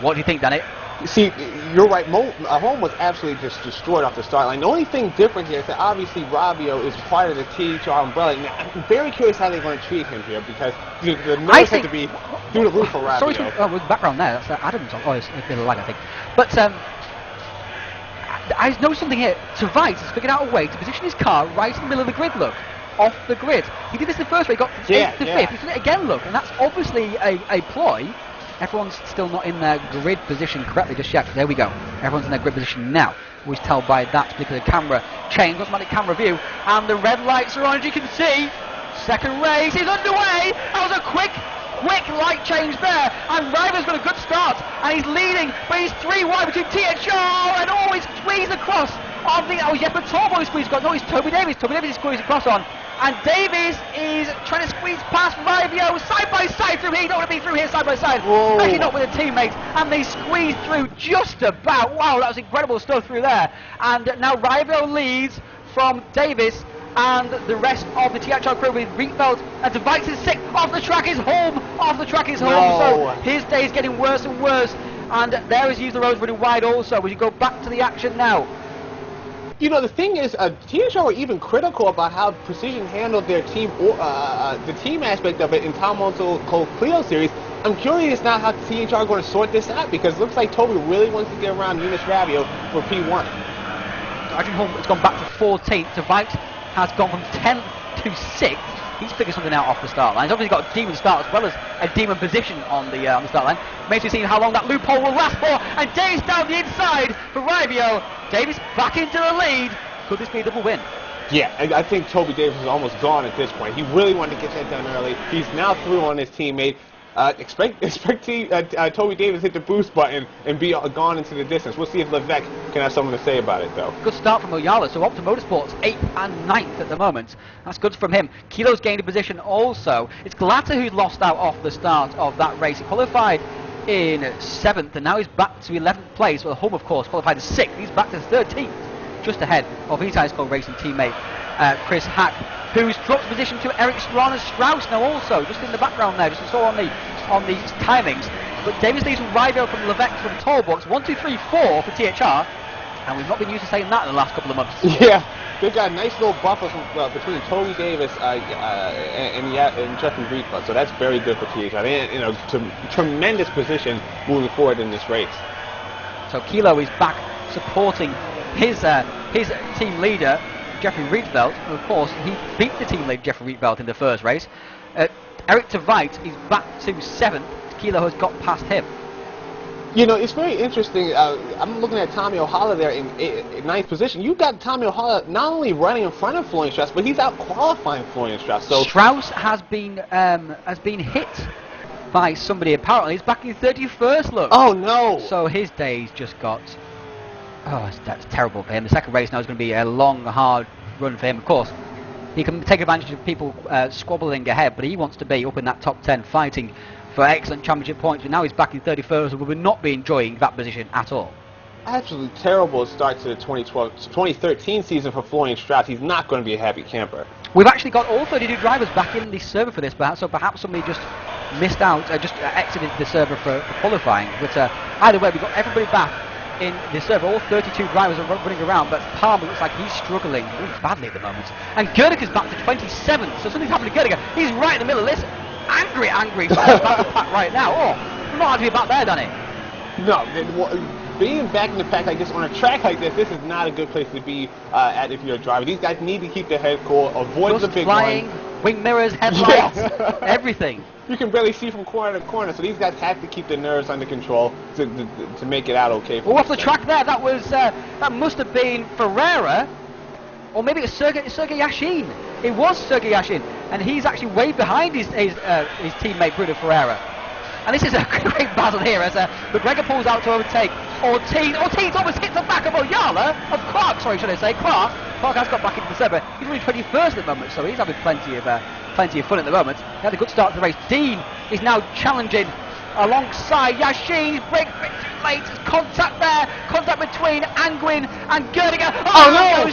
What do you think, Danny? See, you're right. Holm was absolutely just destroyed off the start line. The only thing different here is that obviously Rabio is part of the THR umbrella. And I'm very curious how they're going to treat him here, because the nerves have to be through the roof for Rabio. Sorry, with background there, that's Adams. Oh, it's a bit of lag, I think. But I know something here. Tavite has figured out a way to position his car right in the middle of the grid, look. Off the grid. He did this in the first race, got 8th to 5th. He's done it again, look, and that's obviously a ploy. Everyone's still not in their grid position correctly just yet. There we go. Everyone's in their grid position now. Always tell by that particular camera change, automatic camera view, and the red lights are on, as you can see. Second race is underway. That was a quick light change there, and River's got a good start, and he's leading, but he's 3 wide between THR and always squeezed across. Jesper Torborg squeezed across. No, it's Toby Davis. Toby Davis is squeezed across on, and Davis is trying to squeeze past Rivio side by side through here. You don't want to be through here side by side, especially not with a teammate, and they squeezed through just about. Wow, that was incredible stuff through there, and now Rivio leads from Davis and the rest of the THR crew with Rietveld and Device is 6th. Off the track is Holm. Off the track is Holm. So his day is getting worse and worse. And there is Use the Roads running wide also. We go back to the action now. You know, the thing is, THR were even critical about how Precision handled their team, the team aspect of it in Tom Clio series. I'm curious now how THR are going to sort this out, because it looks like Toby really wants to get around Eunice Rabio for P1. Arjun Holm has gone back to 14th. Device has gone from 10th to 6th. He's figured something out off the start line. He's obviously got a demon start as well as a demon position on the start line. Makes me see how long that loophole will last for. And Dave's down the inside for Rivio. Davis back into the lead. Could this be a double win? Yeah, I think Toby Davis is almost gone at this point. He really wanted to get that done early. He's now through on his teammate. Expect Toby Davis hit the boost button and be gone into the distance. We'll see if Levesque can have something to say about it, though. Good start from Oyala. So Opta Motorsports 8th and 9th at the moment. That's good from him. Kilo's gained a position also. It's Glatter who's lost out off the start of that race. He qualified in 7th and now he's back to 11th place. Well, Home, of course, qualified in 6th. He's back to 13th, just ahead of his high school racing teammate Chris Hack, who's dropped position to Eric Strauss now also, just in the background there, just saw on the timings. But Davis leads from Rivo from Levesque from Tollbox, 1, 2, 3, 4 for THR, and we've not been used to saying that in the last couple of months. Yeah, they've got a nice little buffer from, between Toby Davis and Jeffrey Rietveld, so that's very good for THR. They, tremendous position moving forward in this race. So Kilo is back supporting his team leader, Jeffrey Rietveld. Of course, he beat the team leader, Jeffrey Rietveld, in the first race. Eric Tveit is back to 7th. Kilo has got past him. It's very interesting. I'm looking at Tommy O'Hala there in 9th position. You've got Tommy O'Hala not only running in front of Florian Strauss, but he's out qualifying Florian Strauss. So Strauss has been hit by somebody apparently. He's back in 31st, look. Oh no! So his day's just got... Oh, that's terrible for him. The second race now is going to be a long, hard run for him. Of course, he can take advantage of people squabbling ahead, but he wants to be up in that top 10 fighting for excellent championship points. But now he's back in 31st and will not be enjoying that position at all. Absolutely terrible start to the 2013 season for Florian Strauss. He's not going to be a happy camper. We've actually got all 32 drivers back in the server for this, so perhaps somebody just missed out, exited the server for qualifying. But either way, we've got everybody back in the server. All 32 drivers are running around, but Palmer looks like he's struggling really badly at the moment. And Gerdeker's back to 27th, so something's happened to Gerdeker. He's right in the middle of this. Angry about the pack right now. Oh, we're not happy about there, Danny. No, being back in the pack like this on a track like this is not a good place to be at if you're a driver. These guys need to keep their head cool, avoid the big flying, wing mirrors, headlights, everything. You can barely see from corner to corner, so these guys have to keep their nerves under control to make it out okay. Off the track there, that must have been Ferreira, or maybe it's Sergei Yashin. It was Sergei Yashin, and he's actually way behind his teammate Bruno Ferreira. And this is a great battle here as McGregor pulls out to overtake Ortiz. Ortiz almost hits the back of Oyala, of Clark, sorry, should I say, Clark. Clark has got back into the server. He's only 21st at the moment, so he's having plenty of fun at the moment. He had a good start to the race. Dean is now challenging alongside Yashin. Break too late. There's contact there. Contact between Angwin and Gerdiger. Around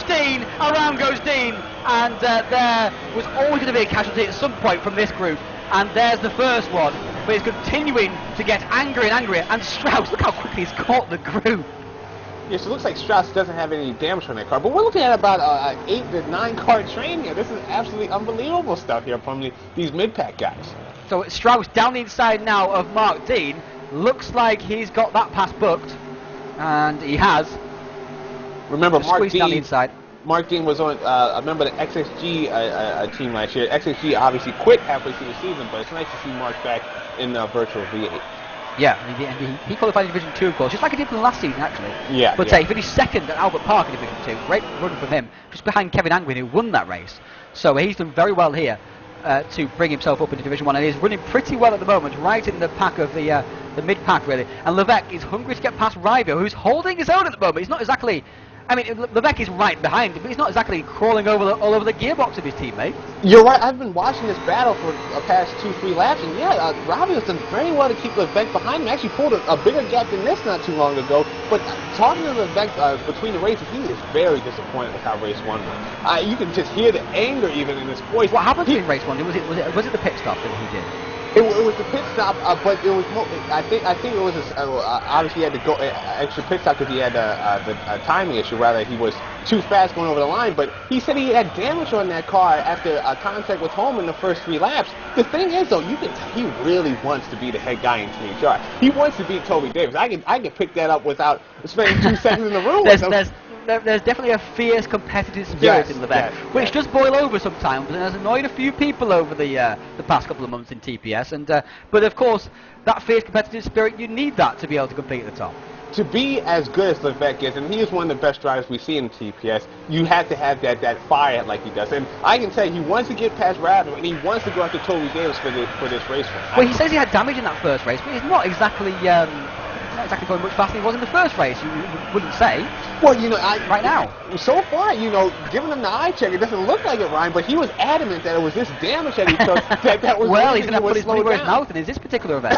goes Dean. And there was always going to be a casualty at some point from this group. And there's the first one. But he's continuing to get angrier and angrier. And Strauss, look how quickly he's caught the group. Yes, it looks like Strauss doesn't have any damage on that car, but we're looking at about an 8 to 9 car train here. This is absolutely unbelievable stuff here from these mid-pack guys. So Strauss down the inside now of Mark Dean. Looks like he's got that pass booked, and he has. Remember, Mark Dean down the inside. Mark Dean was on a member of the XXG team last year. XXG obviously quit halfway through the season, but it's nice to see Mark back in Virtual V8. Yeah, he qualified in Division 2, of course, just like he did in the last season, actually. Yeah. But he finished second at Albert Park in Division 2. Great run from him, just behind Kevin Angwin, who won that race. So he's done very well here to bring himself up into Division 1, and he's running pretty well at the moment, right in the pack of the mid-pack, really. And Levesque is hungry to get past Rivo, who's holding his own at the moment. He's not exactly... I mean, Levesque is right behind him, but he's not exactly crawling all over the gearbox of his teammate. You're right. I've been watching this battle for the past 2-3 laps, and yeah, Robbie has done very well to keep Levesque behind him. Actually pulled a bigger gap than this not too long ago. But talking to Levesque between the races, he is very disappointed with how race 1 went. You can just hear the anger even in his voice. What happened in race 1? Was it the pit stop that he did? It was the pit stop, but it was more. I think it was obviously he had to go extra pit stop because he had the timing issue. Rather, he was too fast going over the line. But he said he had damage on that car after contact with Home in the first 3 laps. The thing is, though, you can tell he really wants to be the head guy in THR. He wants to beat Toby Davis. I can pick that up without spending 2 seconds in the room with him. There's definitely a fierce competitive spirit in Levesque, which does boil over sometimes, and has annoyed a few people over the past couple of months in TPS. And but of course, that fierce competitive spirit, you need that to be able to compete at the top. to be as good as Levesque is, and he is one of the best drivers we see in TPS, you have to have that fire like he does. And I can tell you, he wants to get past Rabbit, and he wants to go after Toby Davis for this race. Well, he says he had damage in that first race, but he's not exactly going much faster than he was in the first race. You wouldn't say. Well, right now. So far, giving him the eye check, it doesn't look like it, Ryan, but he was adamant that it was this damage that he took that was well, he's going to put his money where his down. mouth in this particular event.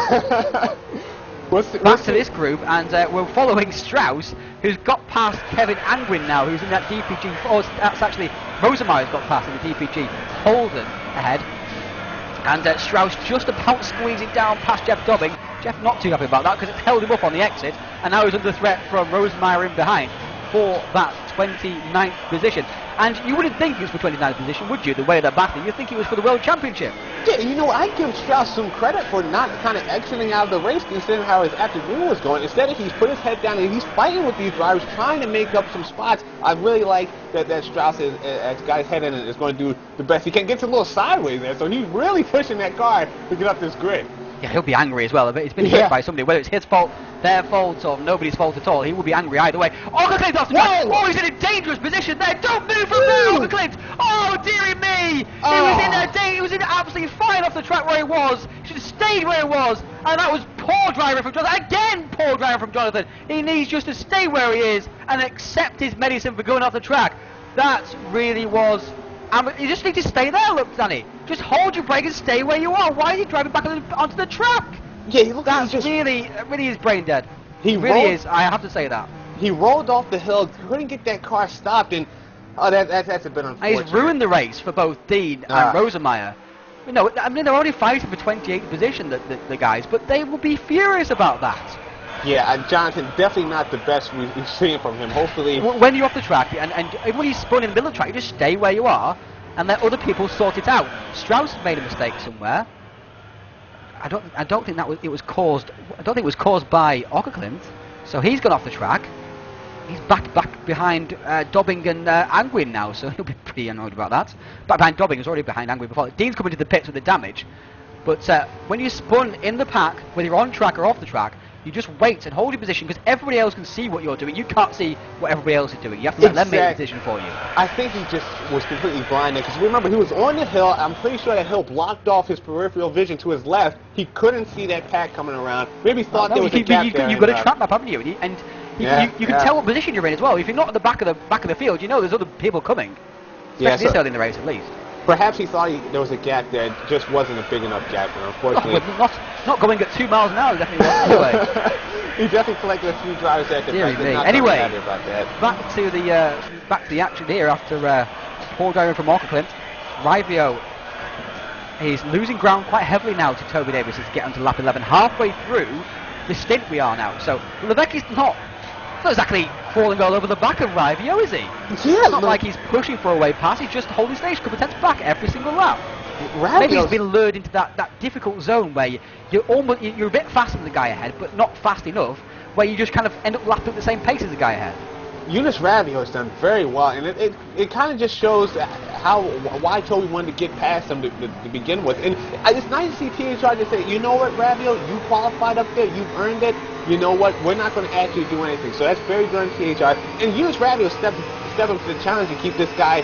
Back to this group, and we're following Strauss, who's got past Kevin Angwin now, who's in that DPG. Oh, that's actually Rosemeyer's got past in the DPG. Holden ahead, and Strauss just about squeezing down past Jeff Dobbing. Jeff not too happy about that because it's held him up on the exit, and now he's under threat from Rosemeyer in behind for that 29th position. And you wouldn't think it was for 29th position, would you, the way they're battling? You'd think it was for the World Championship. Yeah, I give Strauss some credit for not kind of exiting out of the race considering how his afternoon was going. Instead, he's put his head down and he's fighting with these drivers, trying to make up some spots. I really like that Strauss has got his head in and is going to do the best he can. Gets a little sideways there, so he's really pushing that car to get up this grid. Yeah, he'll be angry as well. It's been hit by somebody, whether it's his fault, their fault, or nobody's fault at all. He will be angry either way. Clint off the track. Oh, he's in a dangerous position there. Don't move from there, Clint. Oh, dearie me. He was in absolutely fine off the track where he was. He should have stayed where he was. And that was poor driving from Jonathan. Again, poor driving from Jonathan. He needs just to stay where he is and accept his medicine for going off the track. That really was... you just need to stay there, look, Danny. Just hold your brake and stay where you are. Why are you driving back onto the track? Yeah, he looks like That's really is brain dead. He really is. I have to say that. He rolled off the hill, couldn't get that car stopped, and that's a bit unfortunate. And he's ruined the race for both Dean and Rosemeyer. They're already fighting for 28th position, the guys, but they will be furious about that. Yeah, Jonathan, definitely not the best we've seen from him. Hopefully... When you're off the track, and when he's spun in the middle of the track, you just stay where you are, and let other people sort it out. Strauss made a mistake somewhere. I don't think it was caused by Ockerclint, so he's gone off the track. He's back behind Dobbing and Angwin now, so he'll be pretty annoyed about that. Back behind Dobbing, was already behind Angwin before. Dean's coming to the pits with the damage, but when you spun in the pack, whether you're on track or off the track, you just wait and hold your position because everybody else can see what you're doing. You can't see what everybody else is doing. You have to let them make the decision for you. I think he just was completely blinded because remember, he was on the hill. I'm pretty sure that hill blocked off his peripheral vision to his left. He couldn't see that pack coming around. Maybe thought there was a gap there. You've got a track map, haven't you? And you can tell what position you're in as well. If you're not at the back of the field, you know there's other people coming. Especially this early in the race, at least. Perhaps he thought there was a gap there. It just wasn't a big enough gap, and unfortunately... not going at 2 miles an hour, definitely wasn't anyway. He definitely collected a few drivers there. Anyway, about that. back to the action here after poor driving from Ockerclint. Rivio is losing ground quite heavily now to Toby Davis as to get onto lap 11. Halfway through the stint we are now. So Levesque is not exactly crawling all over the back of Rivio, is he? Yeah, it's not like he's pushing for a way pass. He's just holding stage, a couple of tenths back every single lap. Maybe he's been lured into that difficult zone where you're a bit faster than the guy ahead, but not fast enough, where you just kind of end up lapping at the same pace as the guy ahead. Eunice Ravio has done very well, and it kind of just shows why Toby wanted to get past him to begin with. And it's nice to see THR just say, you know what, Ravio, you qualified up there, you've earned it. You know what, we're not going to ask you to do anything. So that's very good on THR. And Eunice Ravio stepped up to the challenge to keep this guy,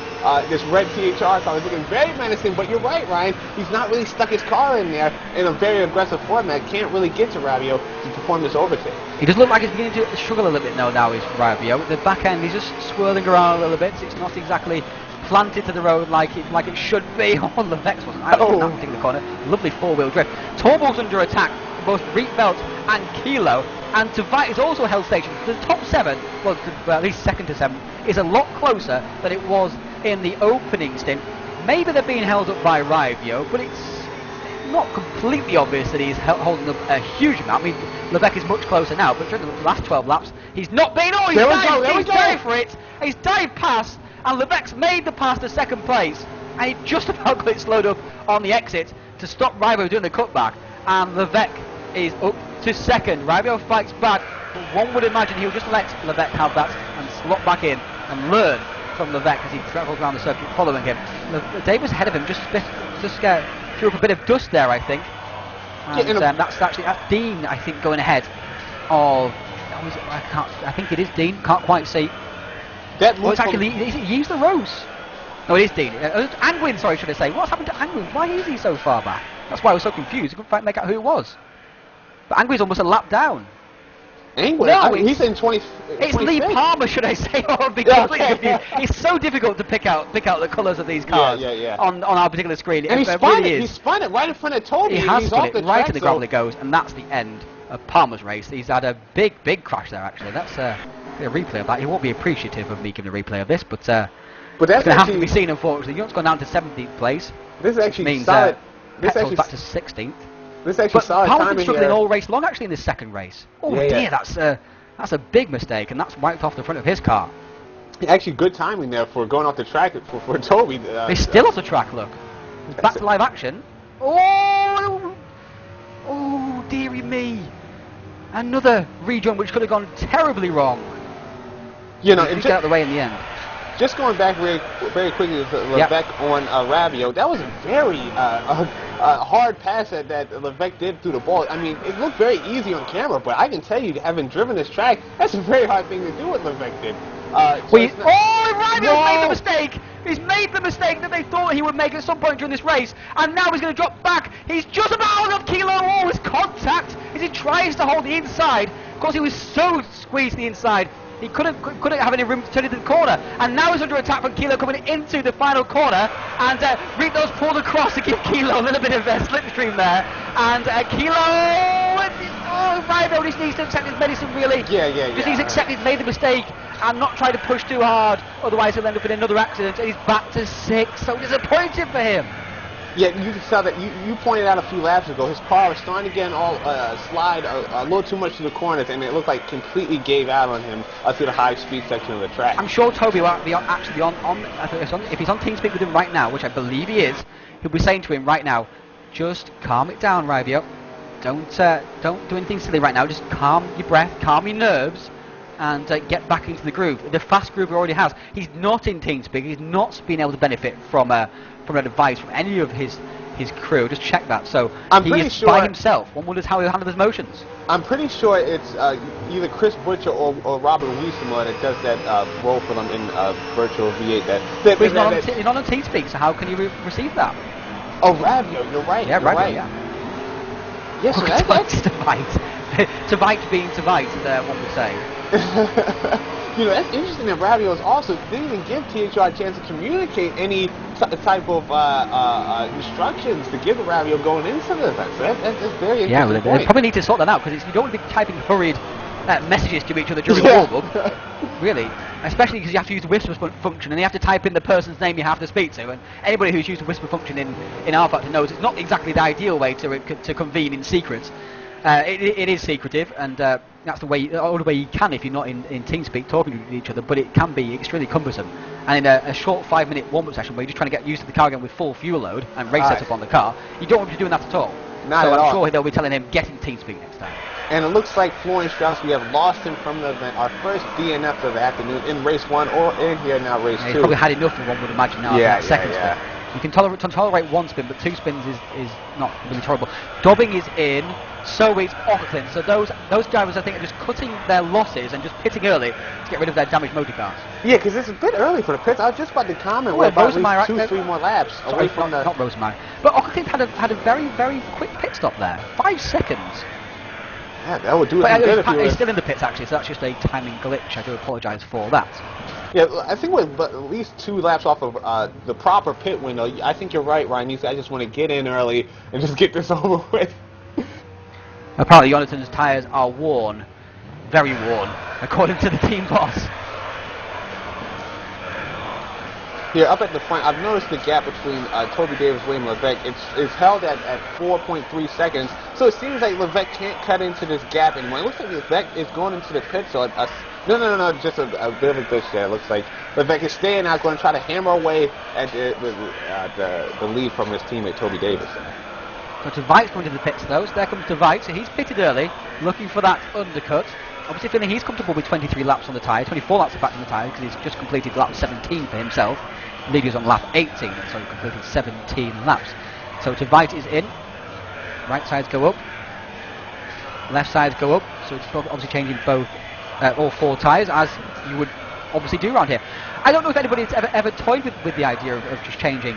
this red THR car, looking very menacing. But you're right, Ryan, he's not really stuck his car in there in a very aggressive format. Can't really get to Ravio to perform this overtake. He does look like he's beginning to struggle a little bit now is Ravio. The back end, he's just swirling around a little bit. It's not exactly planted to the road like it should be. Oh, Levesque wasn't actually that particular corner. Lovely four-wheel drift. Torbo's under attack from both Rietveld and Kilo, and Tveit is also held station. The top 7, well, at least 2nd to 7th, is a lot closer than it was in the opening stint. Maybe they're being held up by Rivio, but it's not completely obvious that he's holding up a huge amount. I mean, Levesque is much closer now, but during the last 12 laps, he's not been. Oh, he's dived for it. He's dived past, and Levesque's made the pass to 2nd place, and he just about got it slowed up on the exit to stop Rivio doing the cutback, and Levesque is up to 2nd. Rivio fights back, but one would imagine he'll just let Levesque have that and slot back in and learn from Levesque as he travels around the circuit following him. Davis ahead of him just threw up a bit of dust there, I think. And that's Dean, I think, going ahead of I think it is Dean. Can't quite see. That Well, move it's actually he's the Rose. No, it is Dean. Angwin, sorry, should I say? What's happened to Angwin? Why is he so far back? That's why I was so confused. I couldn't quite make out who it was. But Angwin's almost a lap down. Angwin, No, he's in 20. It's Lee 25th. Palmer, should I say? Or be Yeah, completely confused. It's so difficult to pick out the colours of these cars Yeah. on our particular screen. And he It spun really it. He is. spun it right in front of Toby. He and has he's spun off it the right track, to the so- gravel it goes, and that's the end of Palmer's race. He's had a big crash there, actually. That's a replay of that. He won't be appreciative of me giving a replay of this, but But that's it's going to have to actually be seen, unfortunately. Young's gone down to 17th place. this is Which actually means solid. This Petrol's actually back to 16th. this is actually But solid Palmer's been timing struggling here. all race long, actually, in this second race. Oh Yeah, dear, yeah. that's a big mistake, and that's wiped off the front of his car. Actually, good timing there for going off the track for Toby. He's still off the track, look. He's back to live action. Oh, dearie me. Another rejoin which could have gone terribly wrong. You know, He and got out of the way in the end. just going back very quickly to Levesque on Rabbio, that was a very hard pass that Levesque did through the ball. I mean, it looked very easy on camera, but I can tell you, having driven this track, that's a very hard thing to do what Levesque did. Rabbio's made the mistake! He's made the mistake that they thought he would make at some point during this race, and now he's going to drop back. He's just about out of Kilo. Oh, his contact as he tries to hold the inside. Of course, he was so squeezed to the inside. He couldn't have any room to turn into the corner, and now he's under attack from Kilo coming into the final corner, and Rito's pulled across to give Kilo a little bit of slipstream there, and Kilo, Rabbio just needs to accept his medicine really. Yeah. Just needs to accept he's made the mistake and not try to push too hard, otherwise he'll end up in another accident, and he's back to 6, so disappointing for him. Yeah, you can tell that you pointed out a few laps ago, his car was starting to get all slide a little too much to the corners, and it looked like completely gave out on him through the high-speed section of the track. I'm sure Toby will actually be on if he's on TeamSpeak with him right now, which I believe he is, he'll be saying to him right now, just calm it down, Rabbio. Don't do anything silly right now, just calm your breath, calm your nerves, and get back into the groove. The fast groove he already has. He's not in TeamSpeak, he's not been able to benefit from advice from any of his crew. Just check that. So he is by himself. One wonders how he'll handle his motions. I'm pretty sure it's either Chris Butcher or Robert Wiesema that does that role for them in Virtual V8. But he's not on TeamSpeak, so how can you receive that? Oh, Rabbio, you're right. Yeah, you're right. Yeah. Yes, so that's Tavite being Tavite, one would say. You know, that's interesting that Rabbio is also didn't even give THR a chance to communicate any type of instructions to give to Rabbio going into the event. So that's very interesting. Yeah, well, they probably need to sort that out, because you don't want to be typing hurried messages to each other during the warm-up. Really, especially because you have to use the whisper function, and you have to type in the person's name you have to speak to, and anybody who's used the whisper function in rFactor knows it's not exactly the ideal way to convene in secret. It is secretive, and that's the only way you can if you're not in TeamSpeak talking to each other, but it can be extremely cumbersome. And in a short 5-minute warm-up session where you're just trying to get used to the car again with full fuel load and race setup on the car, you don't want to be doing that at all. Not so at I'm all. sure they'll be telling him, get in TeamSpeak next time. And it looks like Florian Strauss, we have lost him from the event, our first DNF of the afternoon in race 1 or in here now race 2. He's probably had enough of one would imagine now. Yeah, Second spin. You can tolerate one spin, but 2 spins is not really tolerable. Dobbing is in, so is Auckland. So those drivers, I think, are just cutting their losses and just pitting early to get rid of their damaged motor cars. Yeah, because it's a bit early for the pits. I was just about to comment. Well, About Rosemeyer, 2-3 more laps away from the... Not Rosemeyer. But Auckland had a very, very quick pit stop there. 5 seconds. Yeah, that would do it. But he's still in the pits, actually, so that's just a timing glitch. I do apologise for that. Yeah, I think we're at least 2 laps off of the proper pit window. I think you're right, Ryan. I just want to get in early and just get this over with. Apparently, Jonathan's tyres are worn. Very worn, according to the team boss. Here, up at the front, I've noticed the gap between Toby Davis, William Levesque. It's held at 4.3 seconds, so it seems like Levesque can't cut into this gap anymore. It looks like Levesque is going into the pit, so no, just a bit of a glitch there. It looks like Levesque is staying out, going to try to hammer away at the lead from his teammate Toby Davis. So Tavite's going to the pits though, so there comes Tavite, so he's pitted early, looking for that undercut. Obviously feeling he's comfortable with 23 laps on the tyre, 24 laps in fact on the tyre, because he's just completed lap 17 for himself. Leader's on lap 18, so he completed 17 laps. So Tavite is in, right sides go up, left sides go up, so it's obviously changing both, all 4 tyres, as you would obviously do around here. I don't know if anybody's ever toyed with the idea of just changing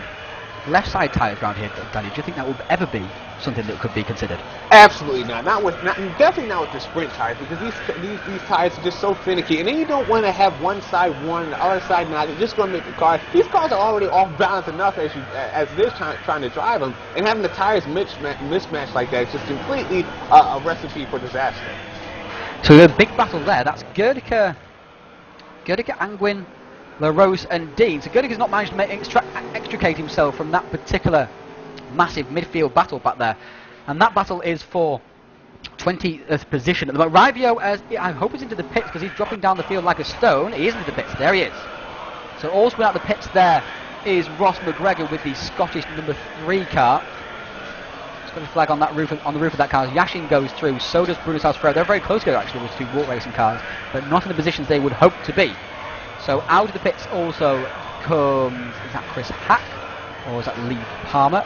left side tyres around here, Danny. Do you think that would ever be something that could be considered? Absolutely not. Definitely not with the sprint tires, because these tires are just so finicky. And then you don't want to have one side one, the other side not. It's just going to make the car. These cars are already off balance enough as it is trying to drive them, and having the tires mismatched like that is just completely a recipe for disaster. So the big battle there. That's Gerdica, Angwin, LaRose and Dean. So Gerdica's not managed to extricate himself from that particular massive midfield battle back there. And that battle is for 20th position at the moment. Rivio, I hope he's into the pits because he's dropping down the field like a stone. He is into the pits. There he is. So also out the pits there is Ross McGregor with the Scottish number 3 car. Got a flag on that roof, on the roof of that car. Yashin goes through, so does Bruno Salsfrero. They're very close together actually, with 2 walk racing cars, but not in the positions they would hope to be. So out of the pits also comes, is that Chris Hack or is that Lee Palmer?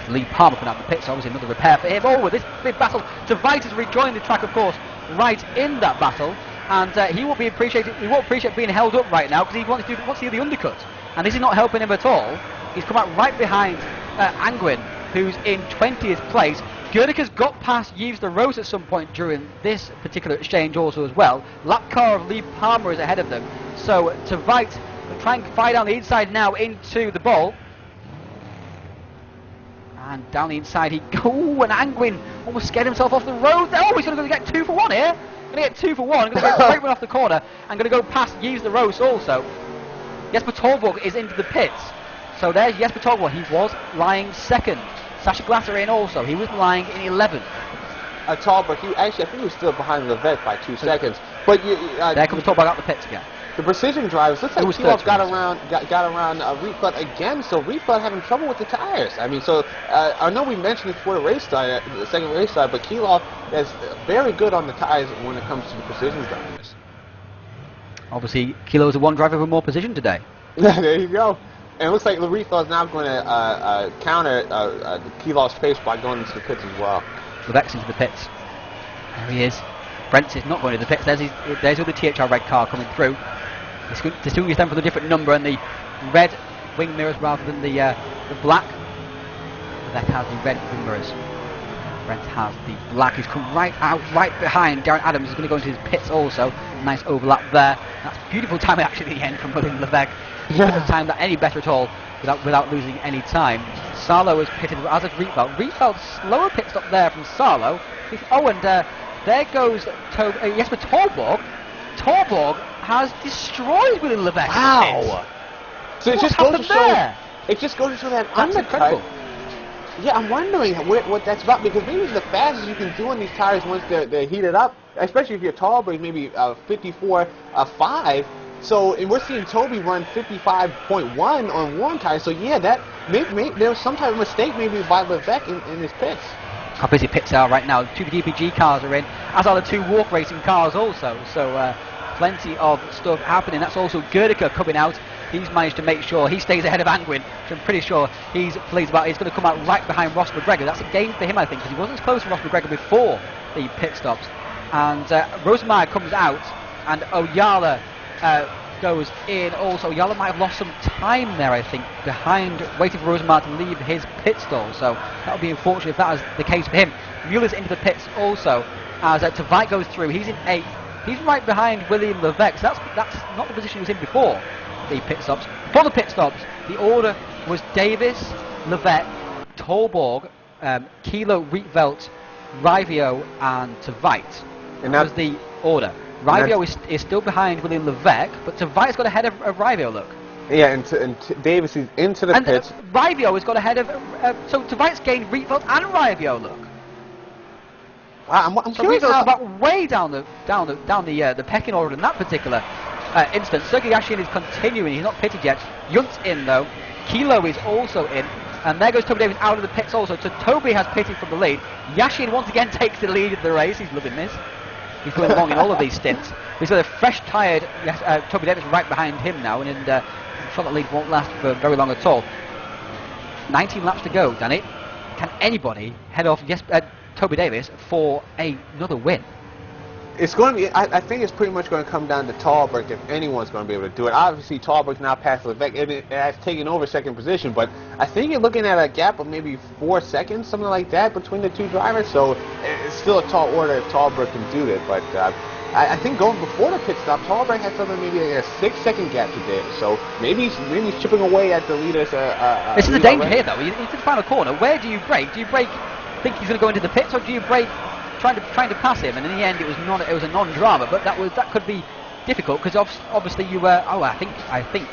Lee Palmer coming out of the pits, obviously another repair for him. Oh, with this big battle, Tveit has rejoined the track, of course, right in that battle, and he won't appreciate being held up right now because he wants to do the undercut, and this is not helping him at all. He's come out right behind Angwin, who's in 20th place. Gerdica's got past Yves LaRose at some point during this particular exchange also as well. Lap car of Lee Palmer is ahead of them. So Tveit will try and fire down the inside now into the ball. And down the inside he goes, and Angwin almost scared himself off the road. Oh, he's going to get 2 for 1 here. Going to get 2 for 1. Going to get a straight one off the corner. And going to go past Yves LaRose also. Jesper Torborg is into the pits. So there's Jesper Torborg. He was lying second. Sasha Glasser in also. He was lying in 11th. Torborg, I think he was still behind Levesque by 2 seconds. But there comes Torborg out the pits again. The precision drivers, looks like Kilov got around Rietveld again, so Rietveld having trouble with the tires. I mean, so I know we mentioned it before the race started, the second race started, but Kilov is very good on the tires when it comes to the precision drivers. Obviously, Kilo is the one driver with more precision today. There you go. And it looks like Rietveld is now going to counter Kilov's pace by going into the pits as well. Levesque into the pits. There he is. Brent is not going to the pits. There's with the THR red car coming through. Distinguish them from the different number and the red wing mirrors rather than the black. Levesque has the red wing mirrors. Brent has the black. He's come right behind Darren Adams. He's going to go into his pits also. Nice overlap there. That's beautiful timing actually at the end from William Levesque. He couldn't have timed that any better at all without losing any time. Sarlo is pitted, as is Rietveld. Rietveld slower pit stop there from Sarlo. Oh, and there goes Jesper Torborg. Torborg has destroyed William Levesque. Wow! So it just goes to show. It just goes to show that undercut. Incredible. Yeah, I'm wondering what that's about, because maybe the fastest you can do on these tires once they're heated up, especially if you're Torborg, maybe 54.5. So, and we're seeing Toby run 55.1 on warm tires. So yeah, that maybe there was some type of mistake maybe by Levesque in his pits. How busy pits are right now. 2 DPG cars are in, as are the 2 walk racing cars also. So plenty of stuff happening. That's also Gerdica coming out. He's managed to make sure he stays ahead of Angwin, which I'm pretty sure he's pleased about. He's going to come out right behind Ross McGregor. That's a gain for him, I think, because he wasn't as close to Ross McGregor before the pit stops. And Rosemeyer comes out, and Oyala goes in also. Oyala might have lost some time there, I think, behind, waiting for Rosemeyer to leave his pit stall. So that would be unfortunate if that is the case for him. Mueller's into the pits also, as Tveit goes through. He's in 8th. He's right behind William Levesque. So that's not the position he was in before the pit stops. Before the pit stops, the order was Davis, Levesque, Torborg, Kilo, Rietveld, Rivio, and Tveit. And that was the order. Rivio is still behind William Levesque, but Tveit's got ahead of Rivio, look. Yeah, and Davis is into the pits. Rivio has got ahead of... so Tveit's gained Rietveld and Rivio, look. I'm so curious Rieveld's about way down the pecking order in that particular instance. Sergei Yashin is continuing. He's not pitted yet. Yunt's in, though. Kilo is also in. And there goes Toby Davis out of the pits also. So Toby has pitted from the lead. Yashin once again takes the lead of the race. He's loving this. He's going along in all of these stints. He's got a fresh tired Toby Davis right behind him now, and I'm sure that lead won't last for very long at all. 19 laps to go, Danny. Can anybody head off Toby Davis for another win? It's going to be. I think it's pretty much going to come down to Talbot if anyone's going to be able to do it. Obviously, Talbot's now past Levesque and it has taken over second position, but I think you're looking at a gap of maybe 4 seconds, something like that, between the two drivers. So it's still a tall order if Talbot can do it. But I think going before the pit stop, Talbot had something maybe a 6-second gap to Davis. So maybe he's chipping away at the leaders. This is the danger here, though. Into the final corner. Where do you brake? Do you brake? Think he's going to go into the pits, or do you brake? Trying to pass him, and in the end it was a non-drama, but that could be difficult because obviously you were. I think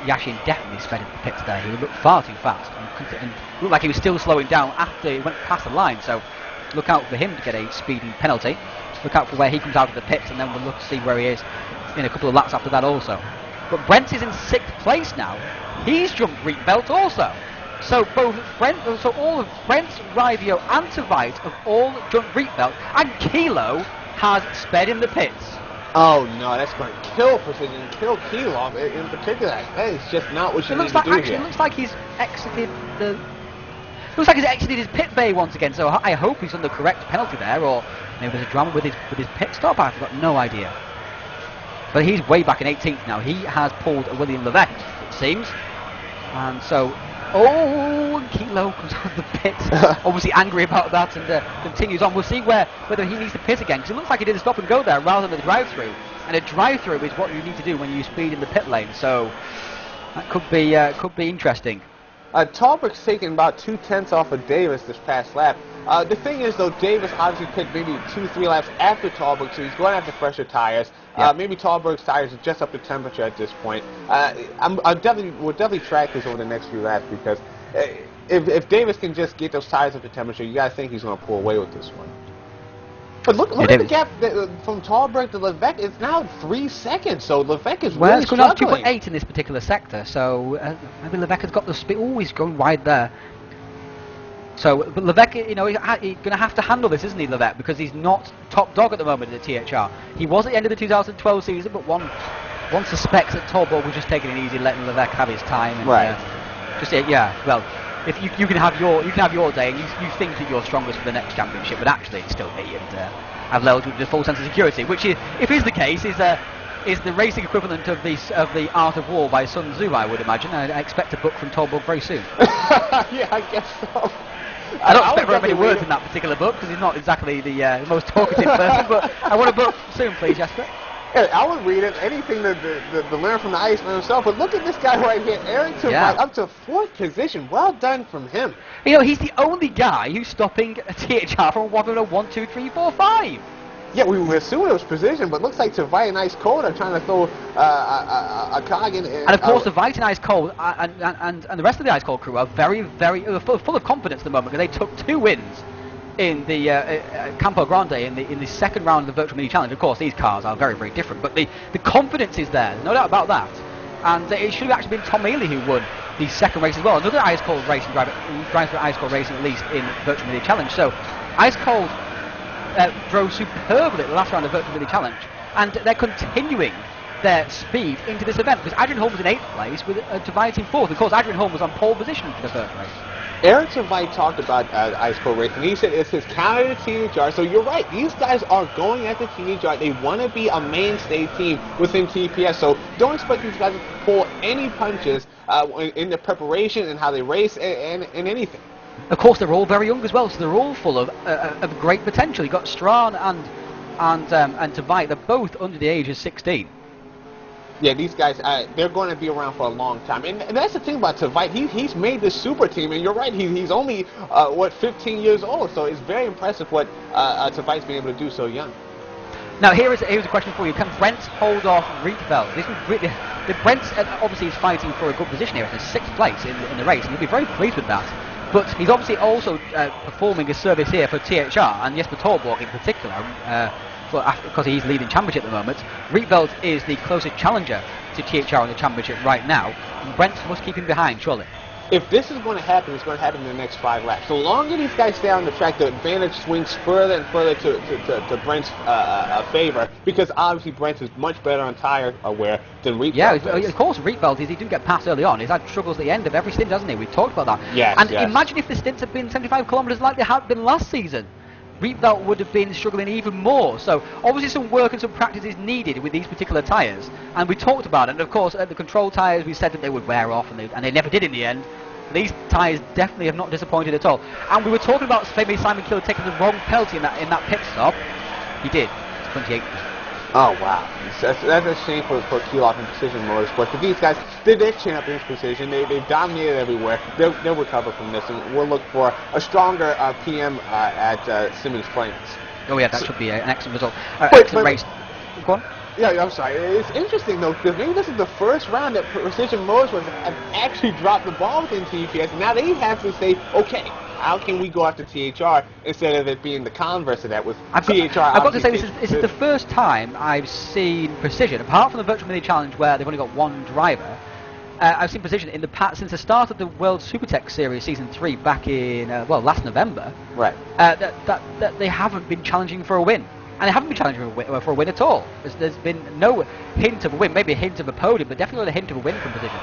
Yashin definitely sped in the pits there. He looked far too fast and looked like he was still slowing down after he went past the line. So look out for him to get a speeding penalty. Look out for where he comes out of the pits, and then we'll look to see where he is in a couple of laps after that also. But Brent is in 6th place now. He's jumped Rietveld also. So all of Brent, Rivio and Tveit have all jumped Rietveld, and Kilo has sped in the pits. Oh no, that's going to kill Precision, kill Kilo in particular. That is just not what you need to do here. It looks like he's exited the. Looks like he's exited his pit bay once again. So I hope he's on the correct penalty there, or maybe there's a drama with his pit stop. I've got no idea. But he's way back in 18th now. He has pulled a William Levesque, it seems, and so. Oh, and Kilo comes out of the pits, obviously angry about that, and continues on. We'll see whether he needs to pit again, because it looks like he did a stop and go there rather than a drive-through. And a drive-through is what you need to do when you speed in the pit lane, so that could be interesting. Talbot's taken about 2/10 off of Davis this past lap. The thing is, though, Davis obviously pit maybe 2-3 laps after Talbot, so he's going to have to fresher tires. Yeah. Maybe Talbot's tires are just up to temperature at this point. We'll definitely track this over the next few laps because if Davis can just get those tires up to temperature, you got to think he's going to pull away with this one. But look at the gap from Talbot to Levesque. It's now 3 seconds, so Levesque is really it's going on struggling. 2.8 in this particular sector, so maybe Levesque has got the speed. Oh, he's going wide there. So, but Levesque, he's going to have to handle this, isn't he, Levesque? Because he's not top dog at the moment in the THR. He was at the end of the 2012 season, but one suspects that Talbot was just taking it easy, letting Levesque have his time. And, right. Well, if you can have your day, and you think that you're strongest for the next championship, but actually it's still me, and I've led with a full sense of security, which, if is the case, is the racing equivalent of the Art of War by Sun Tzu, I would imagine. I expect a book from Talbot very soon. Yeah, I guess so. I don't expect very many words in that particular book because he's not exactly the most talkative person, but I want a book soon, please, Jasper. Yeah, I would read it. Anything to learn from the Iceman himself. But look at this guy right here, Eric Tveit, up to 4th position. Well done from him. He's the only guy who's stopping a THR from 1, 2, 3, 4, 5. Yeah, we assumed it was precision, but looks like Tveit and Ice Cold are trying to throw a cog in. And of course, Tveit and Ice Cold and the rest of the Ice Cold crew are very, very full of confidence at the moment because they took 2 wins in the Campo Grande in the second round of the Virtual Mini Challenge. Of course, these cars are very, very different, but the confidence is there, no doubt about that. And it should have actually been Tom Ely who won the second race as well. Another Ice Cold racing driver who drives for Ice Cold Racing at least in Virtual Mini Challenge. So Ice Cold drove superbly at the last round of Virtual Mini Challenge, and they're continuing their speed into this event because Adrian Holm was in 8th place with Tveit in 4th. Of course, Adrian Holm was on pole position for the first race. Eric Tveit talked about Ice Cold Racing. He said it's his counter to THR. So you're right. These guys are going at the THR. They want to be a mainstay team within TPS. So don't expect these guys to pull any punches in their preparation and how they race and anything. Of course, they're all very young as well, so they're all full of great potential. You've got Strawn and Tveit. They're both under the age of 16. Yeah, these guys, they're going to be around for a long time. And that's the thing about Tveit. He's made this super team, and you're right, he's only, 15 years old. So it's very impressive what Tveit's been able to do so young. Now, here's a question for you. Can Brent hold off Rietveld? Brent obviously is fighting for a good position here. It's 6th place in the race, and he'll be very pleased with that. But he's obviously also performing a service here for THR, and Jesper Torborg in particular, because he's leading championship at the moment. Rietveld is the closest challenger to THR in the championship right now. Brent must keep him behind, surely. If this is going to happen, it's going to happen in the next 5 laps. The longer these guys stay on the track, the advantage swings further and further to Brent's favor, because obviously Brent is much better on tire wear than Rietveld. Yeah, of course, Rietveld he didn't get past early on. He's had struggles at the end of every stint, hasn't he? We talked about that. Yes, and imagine if the stints had been 75 kilometres like they had been last season. Rietveld would have been struggling even more. So obviously some work and some practice is needed with these particular tyres, and we talked about it. And of course, at the control tyres, we said that they would wear off, and they never did in the end. These tyres definitely have not disappointed at all. And we were talking about maybe Simon Keeler taking the wrong penalty in that pit stop. He did. It's 28. Oh, wow. That's a shame for Keeloff and Precision Motorsports. But these guys, they're champions Precision. They've dominated everywhere. They'll recover from this, and we'll look for a stronger PM at Simmons Plains. Oh, yeah, that should be an excellent result. Wait, excellent race. Go on. Yeah, I'm sorry. It's interesting, though, because maybe this is the first round that Precision Motorsports have actually dropped the ball within TPS. Now they have to say, okay, how can we go after THR instead of it being the converse of that with THR? I've got to say, this is the first time I've seen Precision, apart from the Virtual Mini Challenge where they've only got one driver. I've seen Precision in the past since the start of the World Supertech Series Season 3 back in, last November. Right. That they haven't been challenging for a win. And they haven't been challenging for a win at all. There's been no hint of a win, maybe a hint of a podium, but definitely not a hint of a win from Precision.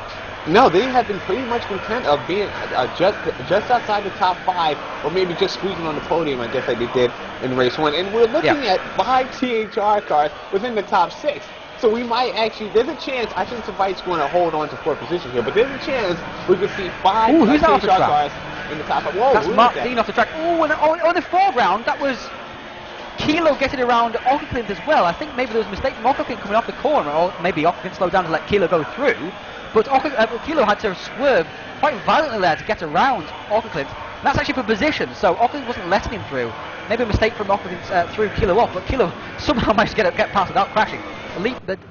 No, they have been pretty much content of being just outside the top 5, or maybe just squeezing on the podium, I guess, like they did in race 1. And we're looking at 5 THR cars within the top 6. So we might actually, there's a chance, I think Savite's going to hold on to 4th position here, but there's a chance we could see 5 THR cars in the top 5. Whoa, that's Mark Dean off the track. Oh, and on the foreground, that was Kilo getting around Ockerklint as well. I think maybe there was a mistake from Ockerklint coming off the corner, or maybe Ockerklint slowed down to let Kilo go through. But Kilo had to swerve quite violently there to get around Ockerklint. And that's actually for position, so Ockerklint wasn't letting him through. Maybe a mistake from Ockerklint threw Kilo off, but Kilo somehow managed to get past without crashing.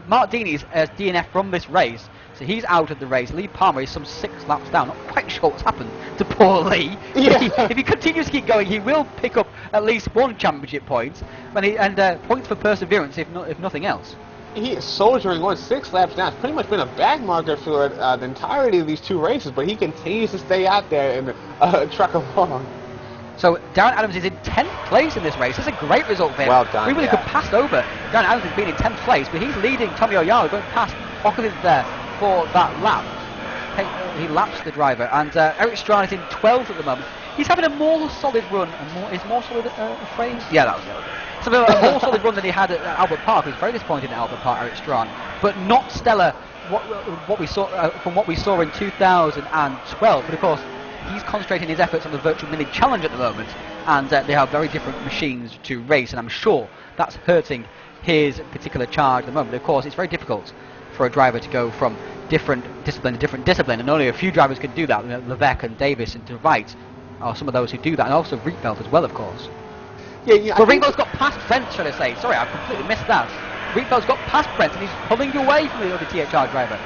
Mark Deeney's DNF from this race, so he's out of the race. Lee Palmer is some 6 laps down. Not quite sure what's happened to poor Lee. Yeah. If he continues to keep going, he will pick up at least 1 championship point, and points for perseverance, if nothing else. He is soldiering on 6 laps down. It's pretty much been a back marker for the entirety of these 2 races, but he continues to stay out there and truck along. So Darren Adams is in 10th place in this race. That's a great result for him. Well done. We really could pass over. Darren Adams has been in 10th place, but he's leading Tommy Oyala, going past Ockerklint there for that lap. He laps the driver, and Eric Strachan is in 12th at the moment. He's having a more solid run. Is more solid a phrase? Yeah, that was it. So a more solid run than he had at Albert Park. He was very disappointed at Albert Park, Eric Strachan, but not stellar. What we saw from what we saw in 2012. But of course, he's concentrating his efforts on the Virtual Mini Challenge at the moment, and they have very different machines to race, and I'm sure that's hurting his particular charge at the moment. Of course, it's very difficult for a driver to go from different discipline to different discipline, and only a few drivers can do that. You know, Levesque and Davis and DeVite are some of those who do that, and also Rietveld as well, of course. Yeah. But Rietveld's got past Brent, should I say. Sorry, I completely missed that. Rietveld has got past Brent, and he's pulling away from the other THR driver.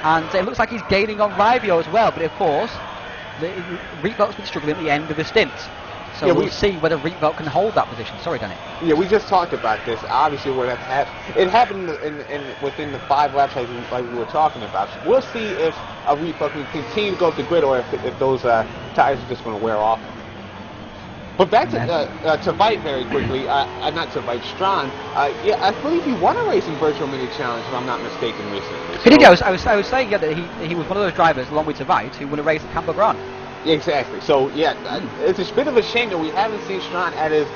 And it looks like he's gaining on Rivio as well, but of course, Rietveld's been struggling at the end of the stint. So we'll see whether Rietveld can hold that position. Sorry, Danny. Yeah, we just talked about this. Obviously, it happened within the 5 laps like we were talking about. We'll see if Rietveld can continue to go up the grid, or if those tires are just going to wear off. But back to Vite very quickly. Not to Vite, Strachan. I believe he won a race in Virtual Mini Challenge, if I'm not mistaken, recently. He did. Yeah, I was saying that he was one of those drivers, along with Vite, who won a race at Campo Grande. Exactly. So, it's a bit of a shame that we haven't seen Strachan at his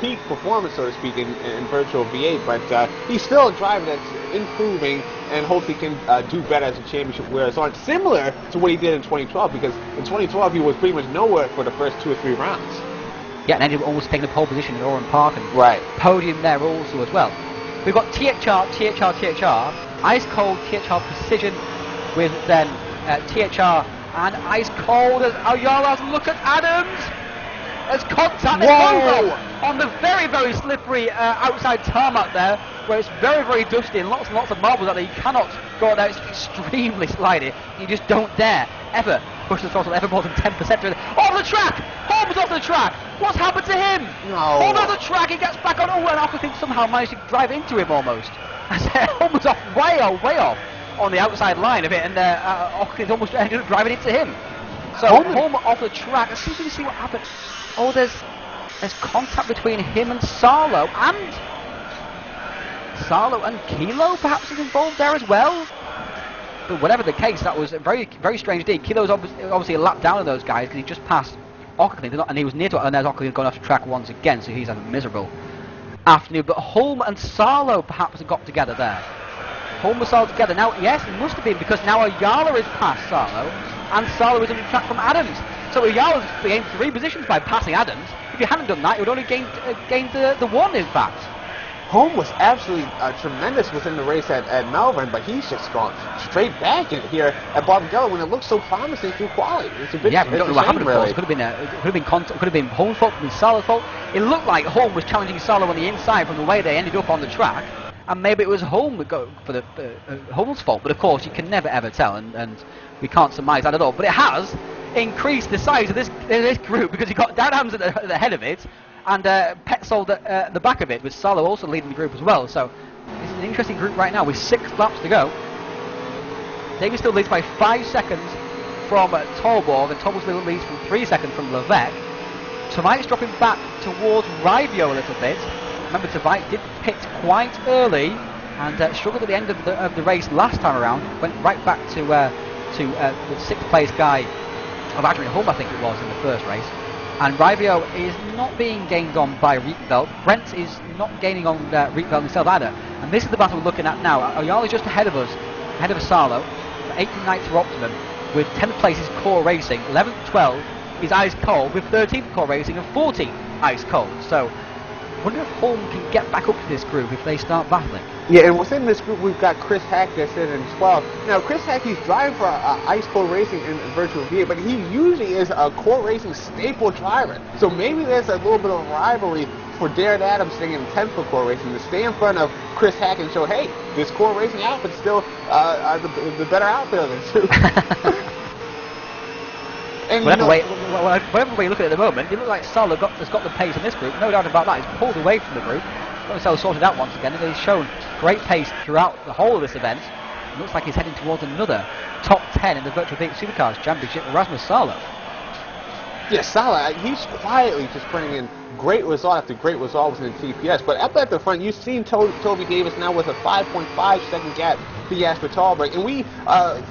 peak performance, so to speak, in Virtual V8, but he's still a driver that's improving and hopefully can do better as the championship wears on, similar to what he did in 2012, because in 2012 he was pretty much nowhere for the first 2 or 3 rounds. Yeah, and ended up almost taking the pole position in Oran Park, and podium there also as well. We've got THR, ice cold THR Precision, with then THR and ice cold as Oyala's. Look at Adams! There's contact on the very, very slippery outside tarmac there, where it's very, very dusty and lots of marbles out there. You cannot go out there, it's extremely slidey. You just don't dare ever push the throttle ever more than 10%. Off the track! Holmes off the track! What's happened to him? No. Holmes off the track, he gets back on. Oh, and Ockerklint somehow managed to drive into him almost. I said Holmes off way off on the outside line of it, and Ockerklint almost ended up driving into him. So Holmes off the track. Let's see what happened. Oh, there's contact between him and Sarlo, and Kilo perhaps is involved there as well. But whatever the case, that was a very, very strange indeed. Kilo's obviously a lap down of those guys because he just passed Ockley, and he was near to it, and there's Ockley going off the track once again, so he's having a miserable afternoon. But Holm and Sarlo perhaps have got together there. Holm and Sarlo together. Now, yes, it must have been, because now Ayala is past Sarlo, and Sarlo is on the track from Adams. So Ayala's gained 3 positions by passing Adams. If he hadn't done that, he would only gained the 1, in fact. Holm was absolutely tremendous within the race at Melbourne, but he's just gone straight back in here at Barbagallo when it looked so promising through quality. It's a bit, yeah, we don't know what happened, really. It could have been Holm's fault, it could have been Sarlo's fault. It looked like Holm was challenging Sarlo on the inside from the way they ended up on the track, and maybe it was Holm that got for the Holm's fault. But of course, you can never ever tell, and we can't surmise that at all. But it has increased the size of this group, because you got Dan Hams at the head of it, and Petzold at the back of it, with Sarlo also leading the group as well. So this is an interesting group right now with 6 laps to go. Davies still leads by 5 seconds from Tolborg, and Tolborg still leads from 3 seconds from Levesque. Tvite's dropping back towards Rivio a little bit. Remember, Tvite did pit quite early and struggled at the end of the race last time around. Went right back to the 6th place guy of Adrian Holm, I think it was, in the first race. And Rivio is not being gained on by Rietveld. Brent is not gaining on Rietveld himself either. And this is the battle we're looking at now. Ayala is just ahead of us, ahead of Sarlo. 8th and 9th are Optimum, with 10th place is Core Racing, 11th, 12th is Ice Cold, with 13th Core Racing and 14th Ice Cold. So, I wonder if Holm can get back up to this group if they start battling. Yeah, and within this group, we've got Chris Hack that's in 12th. Now, Chris Hack, he's driving for Ice Cold Racing in Virtual V8, but he usually is a Core Racing staple driver. So maybe there's a little bit of rivalry for Darren Adams staying in 10th for Core Racing to stay in front of Chris Hack and show, hey, this Core Racing outfit's still the better outfit of the two. And whatever way you look at it at the moment, it looks like Sarlo has got the pace in this group, no doubt about that. He's pulled away from the group. Sarlo sorted out once again, and he's shown great pace throughout the whole of this event. It looks like he's heading towards another top 10 in the Virtual V8 Supercars Championship, Rasmus Sarlo. Yeah, Sarlo, he's quietly just bringing in great result after great result within the TPS. But up at the front, you've seen Toby Davis now with a 5.5 second gap to Jasper Tallberg. And we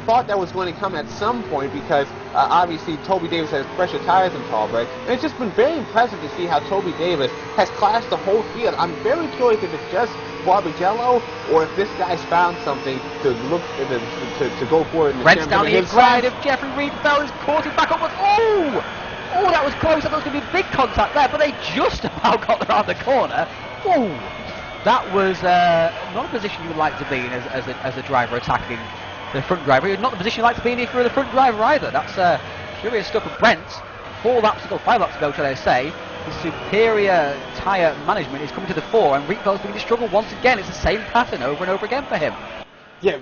thought that was going to come at some point because obviously Toby Davis has fresher tires than Tallberg. And it's just been very impressive to see how Toby Davis has clashed the whole field. I'm very curious if it's just Barbagallo or if this guy's found something to look to go for in the Brent's down the inside of of Jeffrey Rietveld, is caught him back up. Oh, that was close. I thought it was going to be big contact there, but they just about got around the corner. Oh, that was not a position you would like to be in as a driver attacking the front driver. Not the position you like to be in if you're the front driver either. That's curious stuff. But Brent, 5 laps to go, shall I say. The superior tyre management is coming to the fore, and Rietveld is beginning to struggle once again. It's the same pattern over and over again for him. Yeah,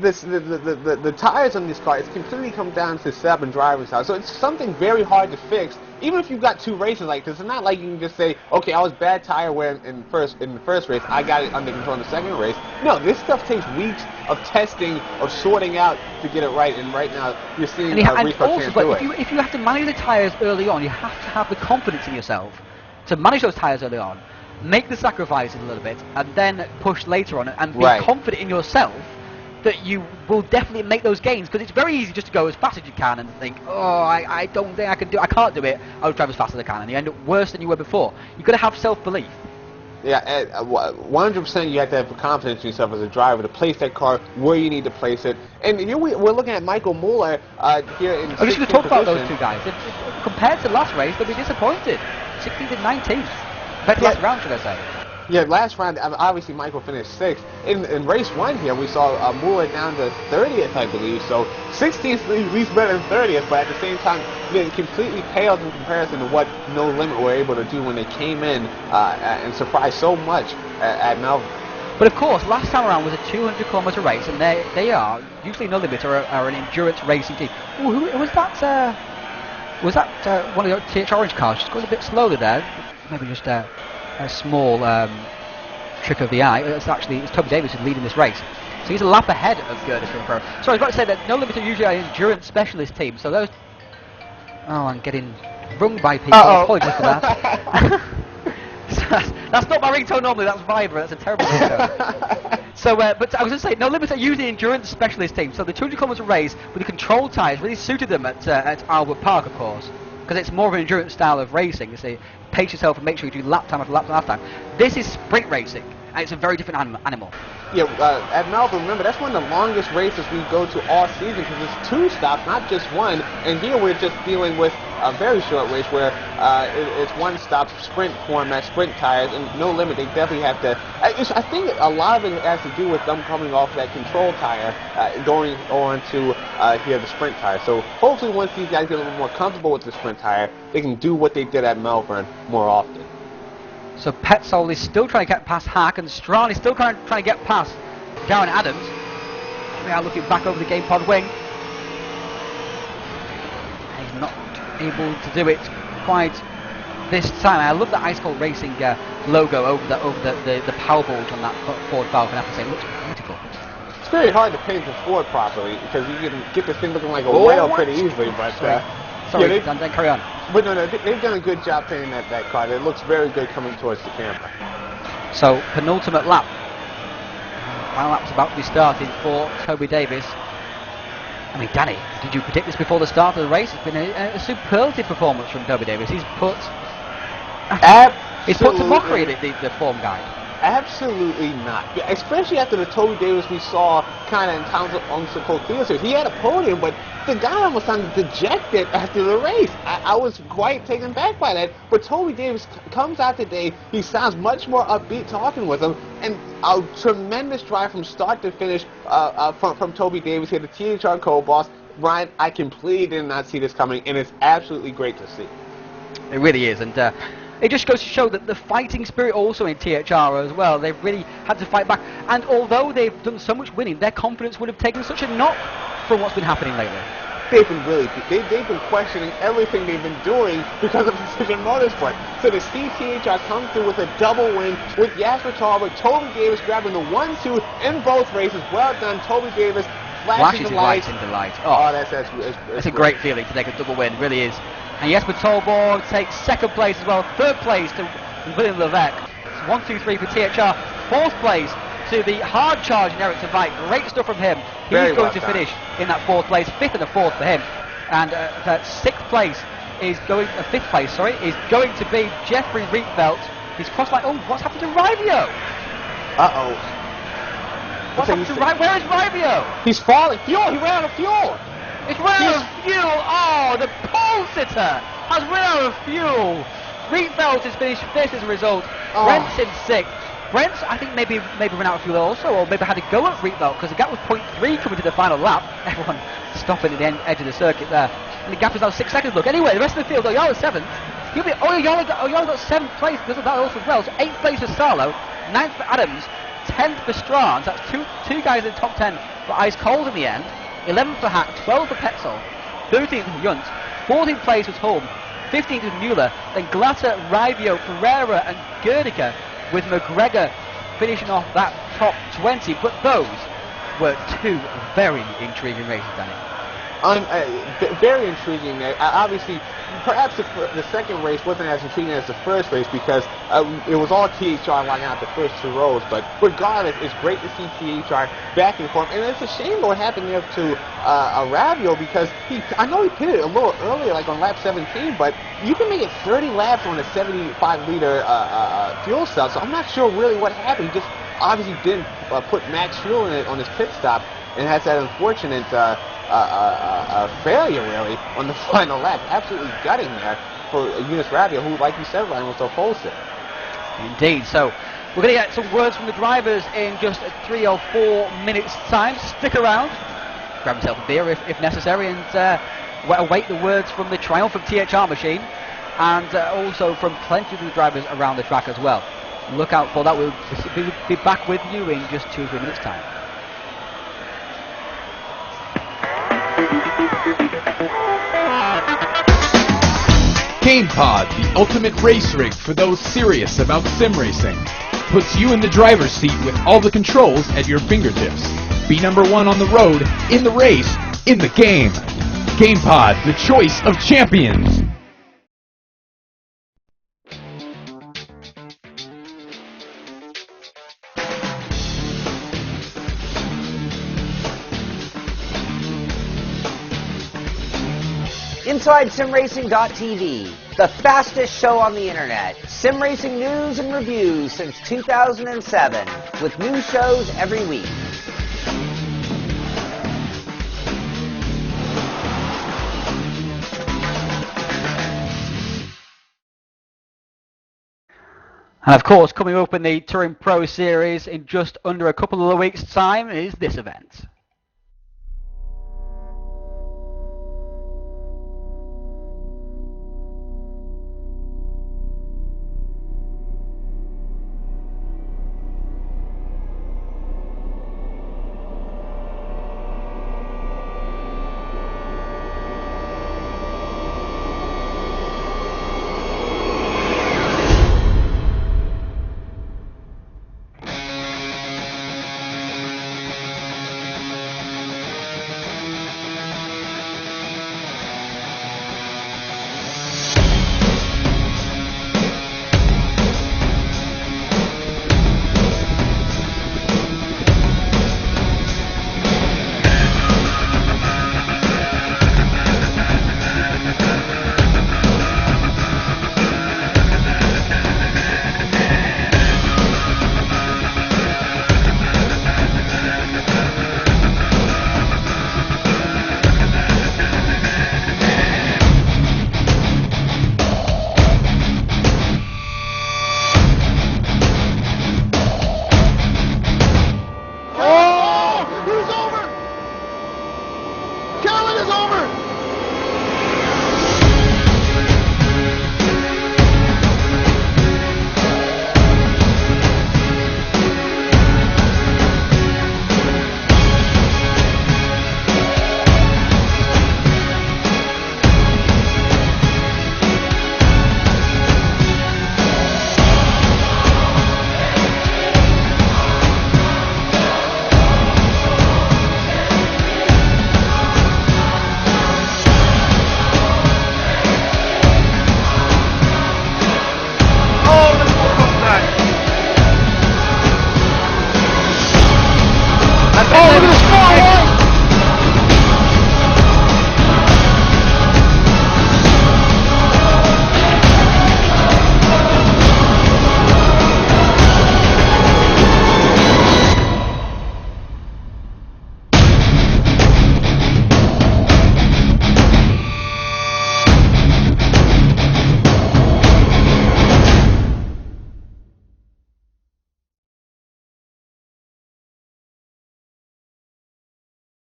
the tires on this car, it's completely come down to Seb and driver's house. So it's something very hard to fix. Even if you've got 2 races like this, it's not like you can just say, okay, I was bad tire wear in the first race, I got it under control in the second race. No, this stuff takes weeks of testing, of sorting out to get it right. And right now, you're seeing if you have to manage the tires early on, you have to have the confidence in yourself to manage those tires early on. Make the sacrifices a little bit, and then push later on, and be confident in yourself that you will definitely make those gains. Because it's very easy just to go as fast as you can and think, oh, I don't think I can do it. I can't do it. I'll drive as fast as I can, and you end up worse than you were before. You've got to have self-belief. Yeah, 100% you have to have confidence in yourself as a driver to place that car where you need to place it. And here we're looking at Michael Muller here in 16th position. I just want to talk about those two guys. Compared to last race, they'll be disappointed. 16th and 19th. Last round, should I say. Yeah, last round, obviously Michael finished 6th. In race 1 here, we saw Muller down to 30th, I believe. So 16th at least better than 30th, but at the same time, they completely paled in comparison to what No Limit were able to do when they came in and surprised so much at Melbourne. But of course, last time around was a 200-kilometre race, and they are, usually No Limit are an endurance racing team. Oh, who was that? Was that one of the TH Orange cars? Just going a bit slowly there. Maybe just a small trick of the eye. It's Toby Davis who's leading this race. So he's a lap ahead of Gerda Pro. So I was about to say that No Limit are usually an endurance specialist team. So those... Oh, I'm getting rung by people. Apologies for that. That's not my ringtone normally, that's Viber. That's a terrible ringtone. So, but I was going to say, No Limit are usually an endurance specialist team. So the 200 kilometre race with the controlled tyres really suited them at Albert Park, of course. because it's more of an endurance style of racing. You say, pace yourself and make sure you do lap time after lap time after time. This is sprint racing, and it's a very different animal. Yeah, at Melbourne, remember, that's one of the longest races we go to all season because it's 2 stops, not just 1. And here we're just dealing with a very short race where it's 1 stop, sprint format, sprint tires, and no limit. They definitely have to. I think a lot of it has to do with them coming off that control tire, going on to here the sprint tire. So hopefully, once these guys get a little more comfortable with the sprint tire, they can do what they did at Melbourne more often. So Petzol is still trying to get past Hack, and Strawn is still trying to get past Darren Adams. We are looking back over the game pod wing. He's not able to do it quite this time. I love the Ice Cold Racing logo over the power board on that Ford Falcon. I have to say, it looks beautiful. It's very hard to paint the Ford properly because you can get this thing looking like a whale pretty easily, but sorry, then carry on. But no, they've done a good job painting that car. It looks very good coming towards the camera. So penultimate lap. Final lap's about to be started for Toby Davis. I mean, Danny, did you predict this before the start of the race? It's been a superlative performance from Toby Davis. He's put to mockery the form guide. Absolutely not. Especially after the Toby Davis we saw kind of in Townsend on the Coquille Series. He had a podium, but the guy almost sounded dejected after the race. I was quite taken back by that. But Toby Davis comes out today. He sounds much more upbeat talking with him. And a tremendous drive from start to finish from Toby Davis here, the THR co-boss. Ryan, I completely did not see this coming, and it's absolutely great to see. It really is, and it just goes to show that the fighting spirit also in THR as well. They've really had to fight back, and although they've done so much winning, their confidence would have taken such a knock from what's been happening lately. They've been questioning everything they've been doing because of Precision Motorsport. So to see THR come through with a double win with Jasper Talbot, Toby Davis grabbing the 1-2 in both races. Well done, Toby Davis. Flashing the lights in delight. Oh, that's a great feeling to take a double win, really is. And Jesper Tolborg takes 2nd place as well, 3rd place to William Levesque. It's 1, 2, 3 for THR, 4th place to the hard charging Eric Tveit. Great stuff from him. He's going to finish in that 4th place, 5th and a 4th for him. And that 6th place is going, 5th place, sorry, is going to be Jeffrey Rietveld. He's crossed like, oh, what's happened to Rivio? Uh-oh. What's happened to Rivio? Where is Rivio? He's falling. Fuel, he ran out of fuel. It's run out of fuel! Oh, the pole sitter has run out of fuel! Rietveld has finished 5th as a result. Brent's in 6th. Brent, I think, maybe ran out of fuel also, or maybe had to go at Rietveld because the gap was 0.3 coming to the final lap. Everyone stopping at the edge of the circuit there. And the gap is now 6 seconds. Look, anyway, the rest of the field, Oyala 7th. Oyala got 7th place because of that also as well. So 8th place for Sarlo, 9th for Adams, 10th for Strahn. So that's two guys in the top 10 for Ice Cold in the end. 11th for Hack, 12th for Petzol, 13th for Junt, 14th place was Holm, 15th was Mueller, then Glatter, Rivio, Pereira and Gerdica, with McGregor finishing off that top 20. But those were 2 very intriguing races, Danny. Very intriguing. Obviously, perhaps the second race wasn't as intriguing as the first race because it was all THR lining out the first 2 rows. But regardless, it's great to see THR back in form. And it's a shame what happened there to Ravio because I know he pitted a little earlier, like on lap 17, but you can make it 30 laps on a 75-liter fuel cell. So I'm not sure really what happened. He just obviously didn't put max fuel in it on his pit stop and has that unfortunate failure really on the final lap. Absolutely gutting there for Eunice Ravio, who, like you said, Ryan, was so positive. Indeed. So we're going to get some words from the drivers in just 3 or 4 minutes' time. Stick around, grab yourself a beer if necessary, and await the words from the triumphant THR machine, and also from plenty of the drivers around the track as well. Look out for that. We'll be back with you in just 2 or 3 minutes' time. GamePod, the ultimate race rig for those serious about sim racing, puts you in the driver's seat with all the controls at your fingertips. Be number 1 on the road, in the race, in the game. GamePod, the choice of champions. InsideSimRacing.tv, the fastest show on the internet. Sim racing news and reviews since 2007, with new shows every week. And of course, coming up in the Touring Pro Series in just under a couple of weeks' time is this event. Callan is over!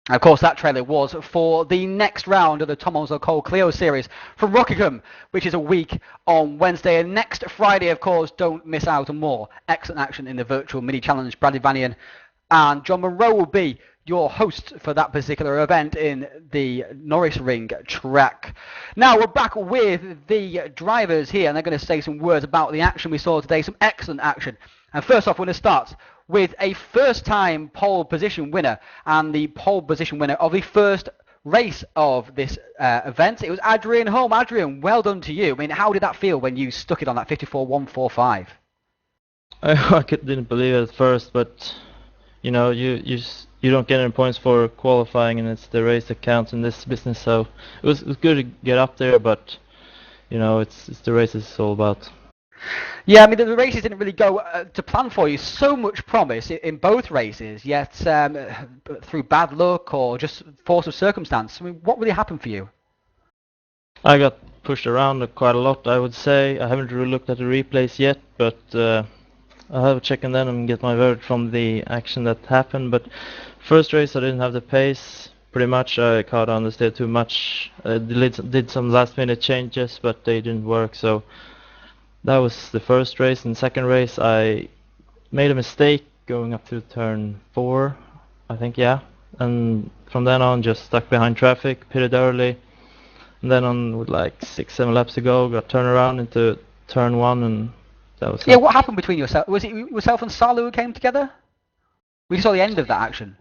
Of course, that trailer was for the next round of the Thomas Cole Clio series from Rockingham, which is a week on Wednesday. And next Friday, of course, don't miss out on more excellent action in the virtual mini challenge. Bradley Vanian and John Monroe will be your hosts for that particular event in the Norris Ring track. Now we're back with the drivers here, and they're going to say some words about the action we saw today, some excellent action. And first off, we're going to start with a first-time pole position winner, and the pole position winner of the first race of this event. It was Adrian Holm. Adrian, well done to you. I mean, how did that feel when you stuck it on that 54.145? I didn't believe it at first, but you know, you don't get any points for qualifying, and it's the race that counts in this business. So it was good to get up there, but you know, it's the race it's all about. Yeah, I mean, the races didn't really go to plan for you. So much promise in both races, yet through bad luck or just force of circumstance. I mean, what really happened for you? I got pushed around quite a lot, I would say. I haven't really looked at the replays yet, but I'll have a check and then and get my verdict from the action that happened. But first race I didn't have the pace. Pretty much I caught on the steer too much. Did some last minute changes, but they didn't work. So that was the first race. And second race I made a mistake going up to turn 4, I think, yeah. And from then on just stuck behind traffic, pitted early. And then on with like 6-7 laps to go, got turned around into turn 1, and that was Yeah, what happened between yourself? Was it yourself and Salu who came together? We saw the end of that action.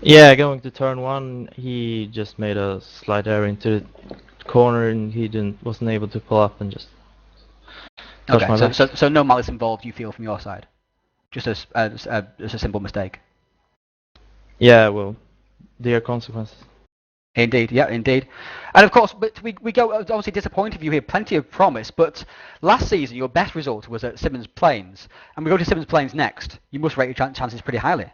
Yeah, going to turn 1, he just made a slight error into the corner, and he wasn't able to pull up and just. Okay, so no malice involved, you feel, from your side? Just a simple mistake? Yeah, well, there are consequences. Indeed, yeah, indeed. And of course, but we go, obviously disappointed you here, plenty of promise, but last season your best result was at Simmons Plains, and we go to Simmons Plains next. You must rate your chances pretty highly.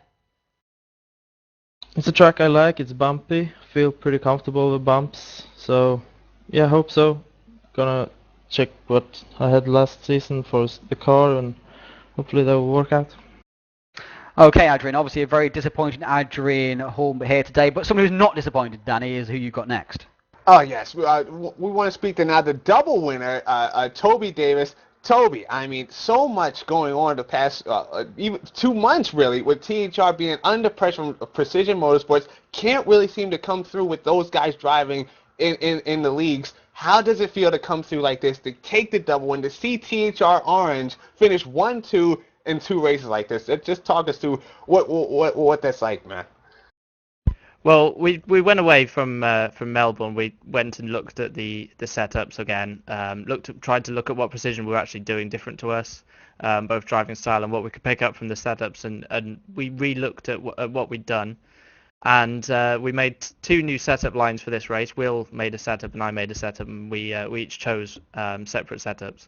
It's a track I like. It's bumpy. Feel pretty comfortable with bumps. So, yeah, hope so. Gonna check what I had last season for the car, and hopefully that will work out. Okay, Adrian, obviously a very disappointing Adrian home here today, but someone who's not disappointed, Danny, is who you got next. Oh, yes. We want to speak to now the double winner, Toby Davis. Toby, I mean, so much going on the past even 2 months, really, with THR being under pressure from Precision Motorsports. Can't really seem to come through with those guys driving in the leagues. How does it feel to come through like this, to take the double win, to see THR Orange finish 1-2 in 2 races like this? Just talk us through what that's like, man. Well, we went away from Melbourne. We went and looked at the setups again. Tried to look at what Precision were actually doing different to us, both driving style and what we could pick up from the setups. And we re-looked at what we'd done, and we made 2 new setup lines for this race. Will made a setup and I made a setup, and we each chose separate setups.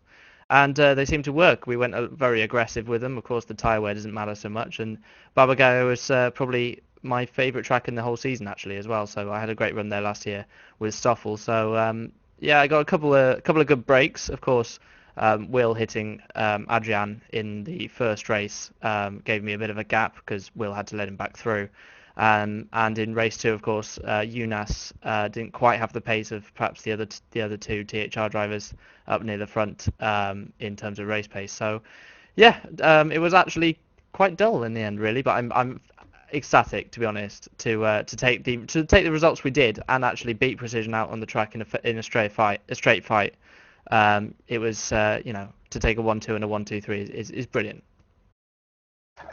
And they seemed to work. We went very aggressive with them. Of course, the tyre wear doesn't matter so much. And Barbagallo was probably my favourite track in the whole season, actually, as well. So I had a great run there last year with Stoffel. So yeah, I got a couple of good breaks. Of course, Will hitting Adrian in the first race gave me a bit of a gap because Will had to let him back through. And in race 2, of course, Unas didn't quite have the pace of perhaps the other 2 THR drivers up near the front in terms of race pace. So yeah, it was actually quite dull in the end, really. But I'm ecstatic, to be honest, to take the results we did and actually beat Precision out on the track in a straight fight. It was to take a 1-2 and a 1-2-3 is brilliant.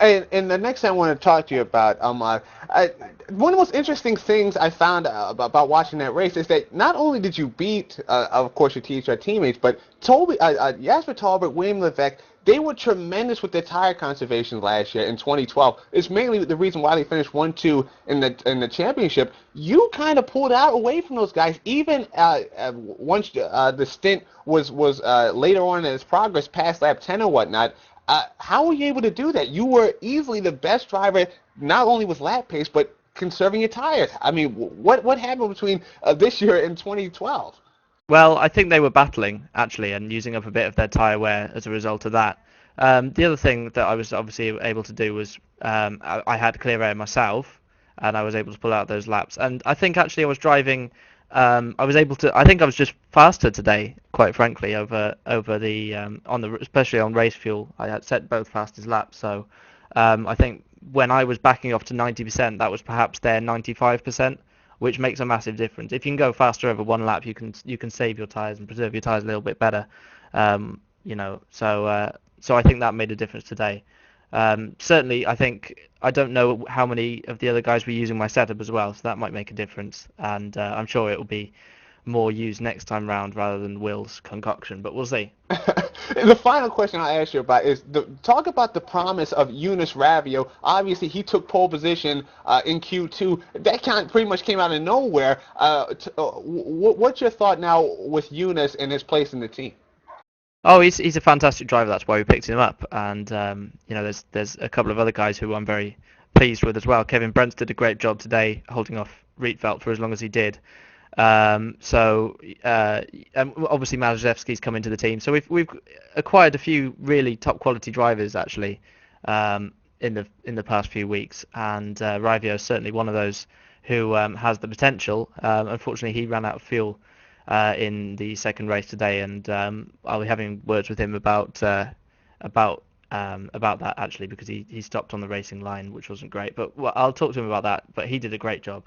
And the next thing I want to talk to you about, one of the most interesting things I found about watching that race is that not only did you beat, of course, your THR teammates, but Toby, Jasper Talbot, William Levesque, they were tremendous with their tire conservation last year in 2012. It's mainly the reason why they finished 1-2 in the championship. You kind of pulled out away from those guys, even once the stint was later on in its progress, past lap 10 or whatnot. How were you able to do that? You were easily the best driver, not only with lap pace, but conserving your tires. I mean, what happened between this year and 2012? Well, I think they were battling, actually, and using up a bit of their tyre wear as a result of that. The other thing that I was obviously able to do was I had clear air myself, and I was able to pull out those laps. And I think, actually, I was driving... I think I was just faster today, quite frankly, over the especially on race fuel. I had set both fastest laps, so I think when I was backing off to 90%, that was perhaps their 95%, which makes a massive difference. If you can go faster over one lap, you can save your tyres and preserve your tyres a little bit better. So I think that made a difference today. Certainly, I don't know how many of the other guys were using my setup as well, so that might make a difference. And I'm sure it will be more used next time round rather than Will's concoction, but we'll see. The final question I'll ask you about is talk about the promise of Eunice Ravio. Obviously, he took pole position in Q2. That pretty much came out of nowhere. What's your thought now with Eunice and his place in the team? Oh, he's a fantastic driver. That's why we picked him up. And there's a couple of other guys who I'm very pleased with as well. Kevin Brents did a great job today, holding off Rietveld for as long as he did. Obviously Mazejewski's come into the team. So we've acquired a few really top quality drivers actually in the past few weeks. And Ravio is certainly one of those who has the potential. Unfortunately, he ran out of fuel in the second race today, and I'll be having words with him about that actually, because he stopped on the racing line, which wasn't great. But I'll talk to him about that. But he did a great job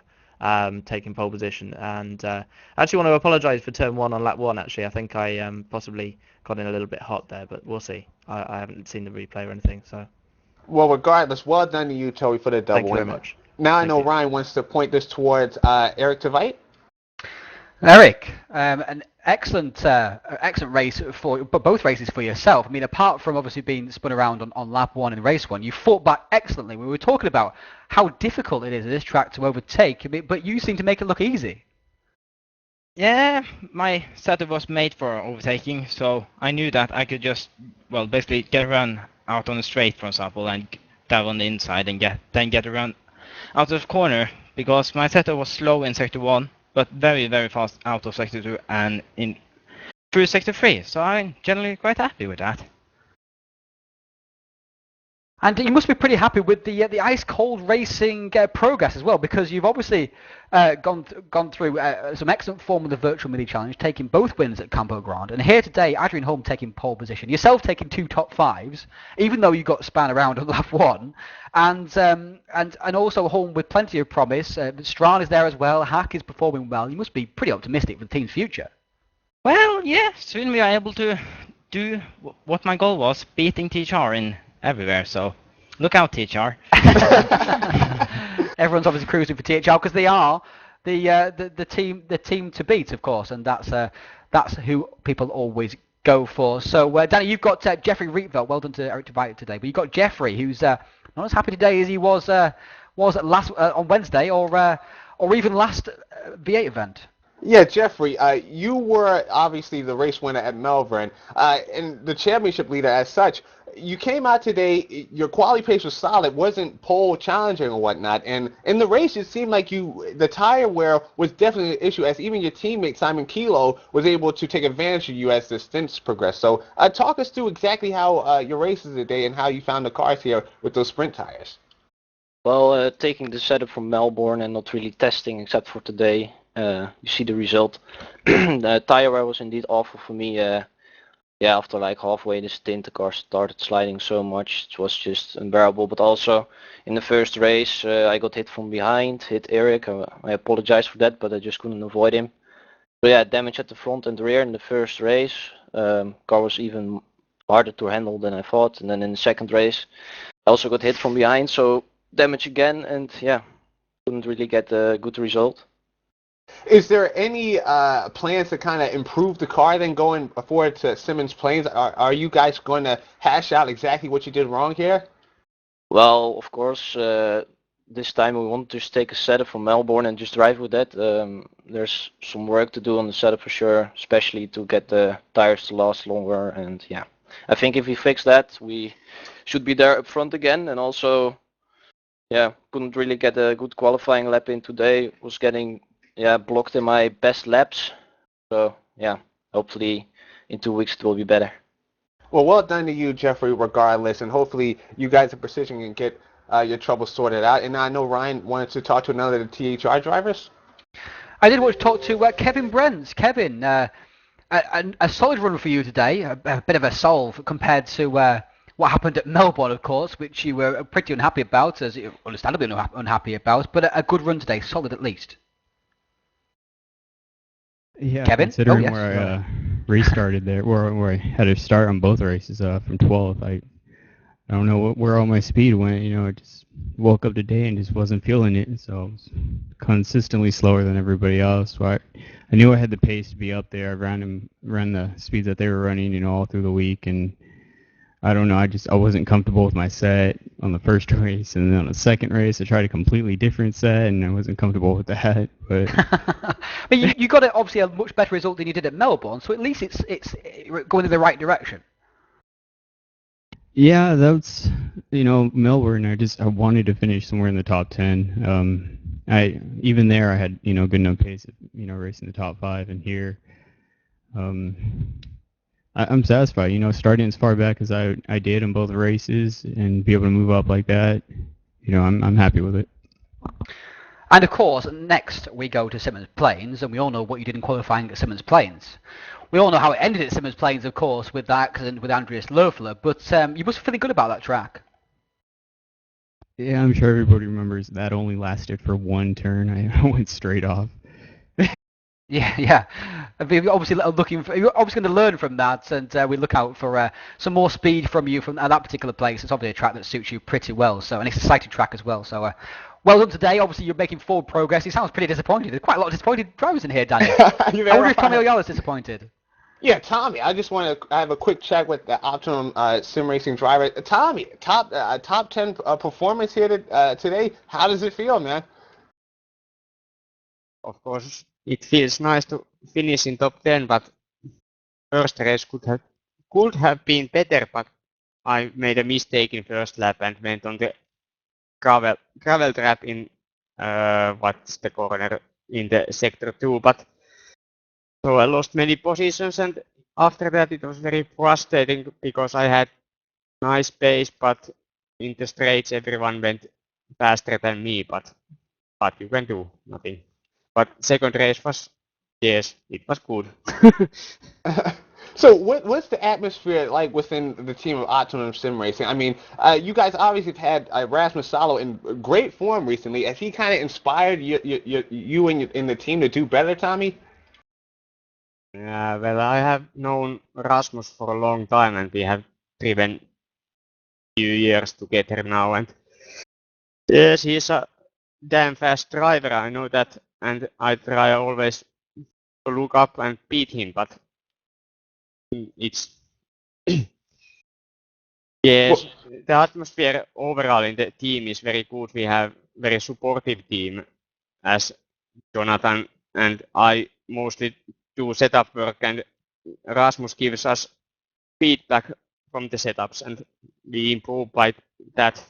taking pole position, and I actually want to apologise for turn 1 on lap 1. Actually, I think I possibly got in a little bit hot there, but we'll see. I haven't seen the replay or anything, so. Well, regardless, well done to you, Toby, for the double win. Thank you very much. Now I know Ryan wants to point this towards Eric Tveit. Eric, an excellent race for both races for yourself. I mean, apart from obviously being spun around on lap 1 in race 1, you fought back excellently. We were talking about how difficult it is at this track to overtake, but you seem to make it look easy. Yeah, my setup was made for overtaking, so I knew that I could just, well, basically get a run out on the straight, for example, and dive on the inside and get a run out of the corner, because my setup was slow in sector 1, but very, very fast out of sector 2 and in through sector 3, so I'm generally quite happy with that. And you must be pretty happy with the ice cold racing progress as well, because you've obviously gone through some excellent form of the Virtual Mini Challenge, taking both wins at Campo Grande, and here today, Adrian Holm taking pole position, yourself taking 2 top 5s, even though you got span around on lap 1, and also Holm with plenty of promise. Strahl is there as well. Hack is performing well. You must be pretty optimistic for the team's future. Well, yeah, soon we are able to do what my goal was, beating THR in everywhere, so look out, THR. Everyone's obviously cruising for THR because they are the team to beat, of course, and that's who people always go for. So, Danny, you've got Jeffrey Rietveld. Well done to Eric Devite today, but you've got Jeffrey, who's not as happy today as he was last on Wednesday or even last V8 event. Yeah, Jeffrey, you were obviously the race winner at Melbourne and the championship leader as such. You came out today, your quality pace was solid, wasn't pole challenging or whatnot, and in the race it seemed like the tire wear was definitely an issue, as even your teammate Simon Kilo was able to take advantage of you as the stints progressed. So talk us through exactly how your races today and how you found the cars here with those sprint tires. Well, taking the setup from Melbourne and not really testing except for today, you see the result. The tire wear was indeed awful for me. After like halfway the stint, the car started sliding so much, it was just unbearable. But also in the first race, I got hit from behind, hit Eric. I apologize for that, but I just couldn't avoid him. So yeah, damage at the front and rear in the first race. Car was even harder to handle than I thought. And then in the second race, I also got hit from behind, so damage again, and yeah, couldn't really get a good result. Is there any plans to kind of improve the car then going forward to Simmons Plains? Are you guys going to hash out exactly what you did wrong here? Well, of course, this time we want to just take a setup from Melbourne and just drive with that. There's some work to do on the setup for sure, especially to get the tires to last longer. And yeah, I think if we fix that, we should be there up front again. And also, yeah, couldn't really get a good qualifying lap in today. Was getting blocked in my best laps. So yeah, hopefully in 2 weeks it will be better. Well done to you, Jeffrey, regardless, and hopefully you guys at Precision can get your trouble sorted out. And I know Ryan wanted to talk to another of the THR drivers. I did want to talk to Kevin Brents. Kevin, a solid run for you today, a bit of a solve compared to what happened at Melbourne, of course, which you were pretty unhappy about, as you understandably unhappy about, but a good run today, solid at least. Yeah, Kevin? considering where I restarted there, where I had to start on both races from 12th, I don't know where all my speed went. I just woke up today and just wasn't feeling it, so I was consistently slower than everybody else. So I knew I had the pace to be up there. I ran the speeds that they were running, all through the week, and I don't know, I wasn't comfortable with my set on the first race, and then on the second race I tried a completely different set, and I wasn't comfortable with that. But but you got obviously a much better result than you did at Melbourne, so at least it's going in the right direction. Yeah, that's Melbourne. I wanted to finish somewhere in the top 10. Even there I had good enough pace, racing the top 5, and here. I'm satisfied, starting as far back as I did in both races and be able to move up like that. I'm happy with it. And of course, next we go to Simmons Plains, and we all know what you did in qualifying at Simmons Plains. We all know how it ended at Simmons Plains, of course, with that accident with Andreas Loeffler, but you must be feeling good about that track. Yeah, I'm sure everybody remembers that only lasted for one turn. I went straight off. Yeah. We're obviously you're obviously going to learn from that, and we look out for some more speed from you from that particular place. It's obviously a track that suits you pretty well, so, and it's an exciting track as well. So, well done today. Obviously, you're making forward progress. He sounds pretty disappointed. There's quite a lot of disappointed drivers in here, Danny. I wonder if Tommy Oyala's disappointed. Yeah, Tommy. I just want to have a quick chat with the Optimum Sim Racing driver. Tommy, top 10 performance here today. How does it feel, man? Of course, it feels nice to finish in top 10, but first race could have been better, but I made a mistake in first lap and went on the gravel trap in what's the corner in the sector 2, but so I lost many positions, and after that it was very frustrating because I had nice pace, but in the straights everyone went faster than me, but you can do nothing. But second race was, yes, it was good. So what's the atmosphere like within the team of Optimum Sim Racing? I mean, you guys obviously have had Rasmus Salo in great form recently. Has he kind of inspired you and the team to do better, Tommy? Yeah, well, I have known Rasmus for a long time, and we have driven few years together now. And yes, he's a damn fast driver. I know that, and I try always to look up and beat him, but it's yes, the atmosphere overall in the team is very good. We have very supportive team, as Jonathan and I mostly do setup work, and Rasmus gives us feedback from the setups, and we improve by that.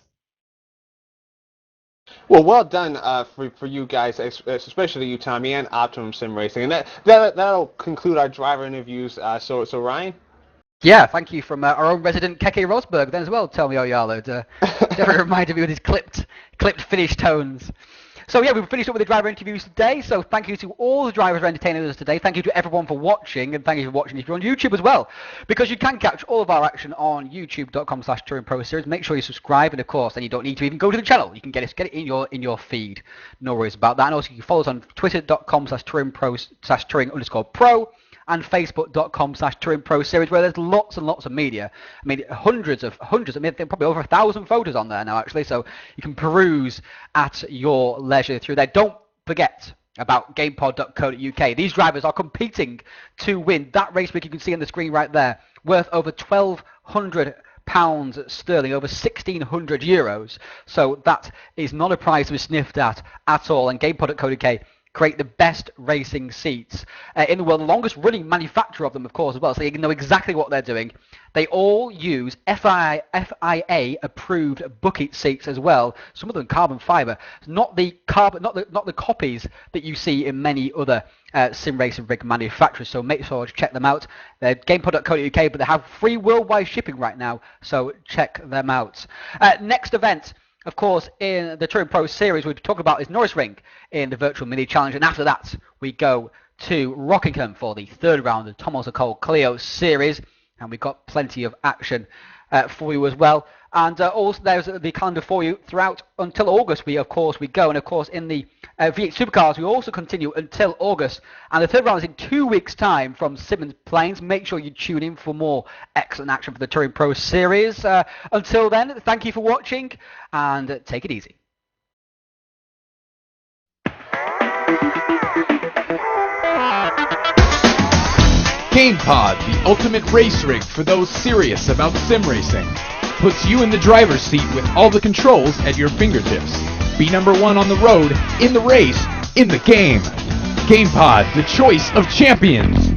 Well done for you guys, especially you, Tommy, and Optimum Sim Racing. And that'll conclude our driver interviews. So Ryan? Yeah, thank you from our own resident Keke Rosberg then as well, Tommy Oyalo. Definitely reminded me with his clipped finish tones. So yeah, we've finished up with the driver interviews today. So thank you to all the drivers for entertaining us today. Thank you to everyone for watching, and thank you for watching if you're on YouTube as well, because you can catch all of our action on youtube.com/TouringProSeries. Make sure you subscribe, and of course, then you don't need to even go to the channel. You can get it in your feed. No worries about that. And also, you can follow us on twitter.com/TouringPro and facebook.com/TouringProSeries, where there's lots and lots of media. I mean, hundreds. I mean, probably over 1,000 photos on there now, actually, so you can peruse at your leisure through there. Don't forget about GamePod.co.uk. These drivers are competing to win that race week you can see on the screen right there, worth over £1,200 sterling, over 1,600 euros. So that is not a prize to be sniffed at all. And GamePod.co.uk create the best racing seats in the world, the longest running manufacturer of them, of course, as well, so you can know exactly what they're doing. They all use FIA approved bucket seats as well, some of them carbon fiber, not the copies that you see in many other sim racing rig manufacturers. So make sure to check them out. They're gamepod.co.uk, but they have free worldwide shipping right now, so check them out. Next event, of course, in the Touring Pro Series, we'll talk about is Norris Ring in the Virtual Mini Challenge, and after that, we go to Rockingham for the third round of Thomas Cole Clio Series, and we've got plenty of action for you as well. And also, there's the calendar for you throughout until August. We go, and of course, in the V8 Supercars, we also continue until August. And the third round is in 2 weeks' time from Simmons Plains. Make sure you tune in for more excellent action for the Touring Pro Series. Until then, thank you for watching, and take it easy. GamePod, the ultimate race rig for those serious about sim racing, puts you in the driver's seat with all the controls at your fingertips. Be number one on the road, in the race, in the game. GamePod, the choice of champions.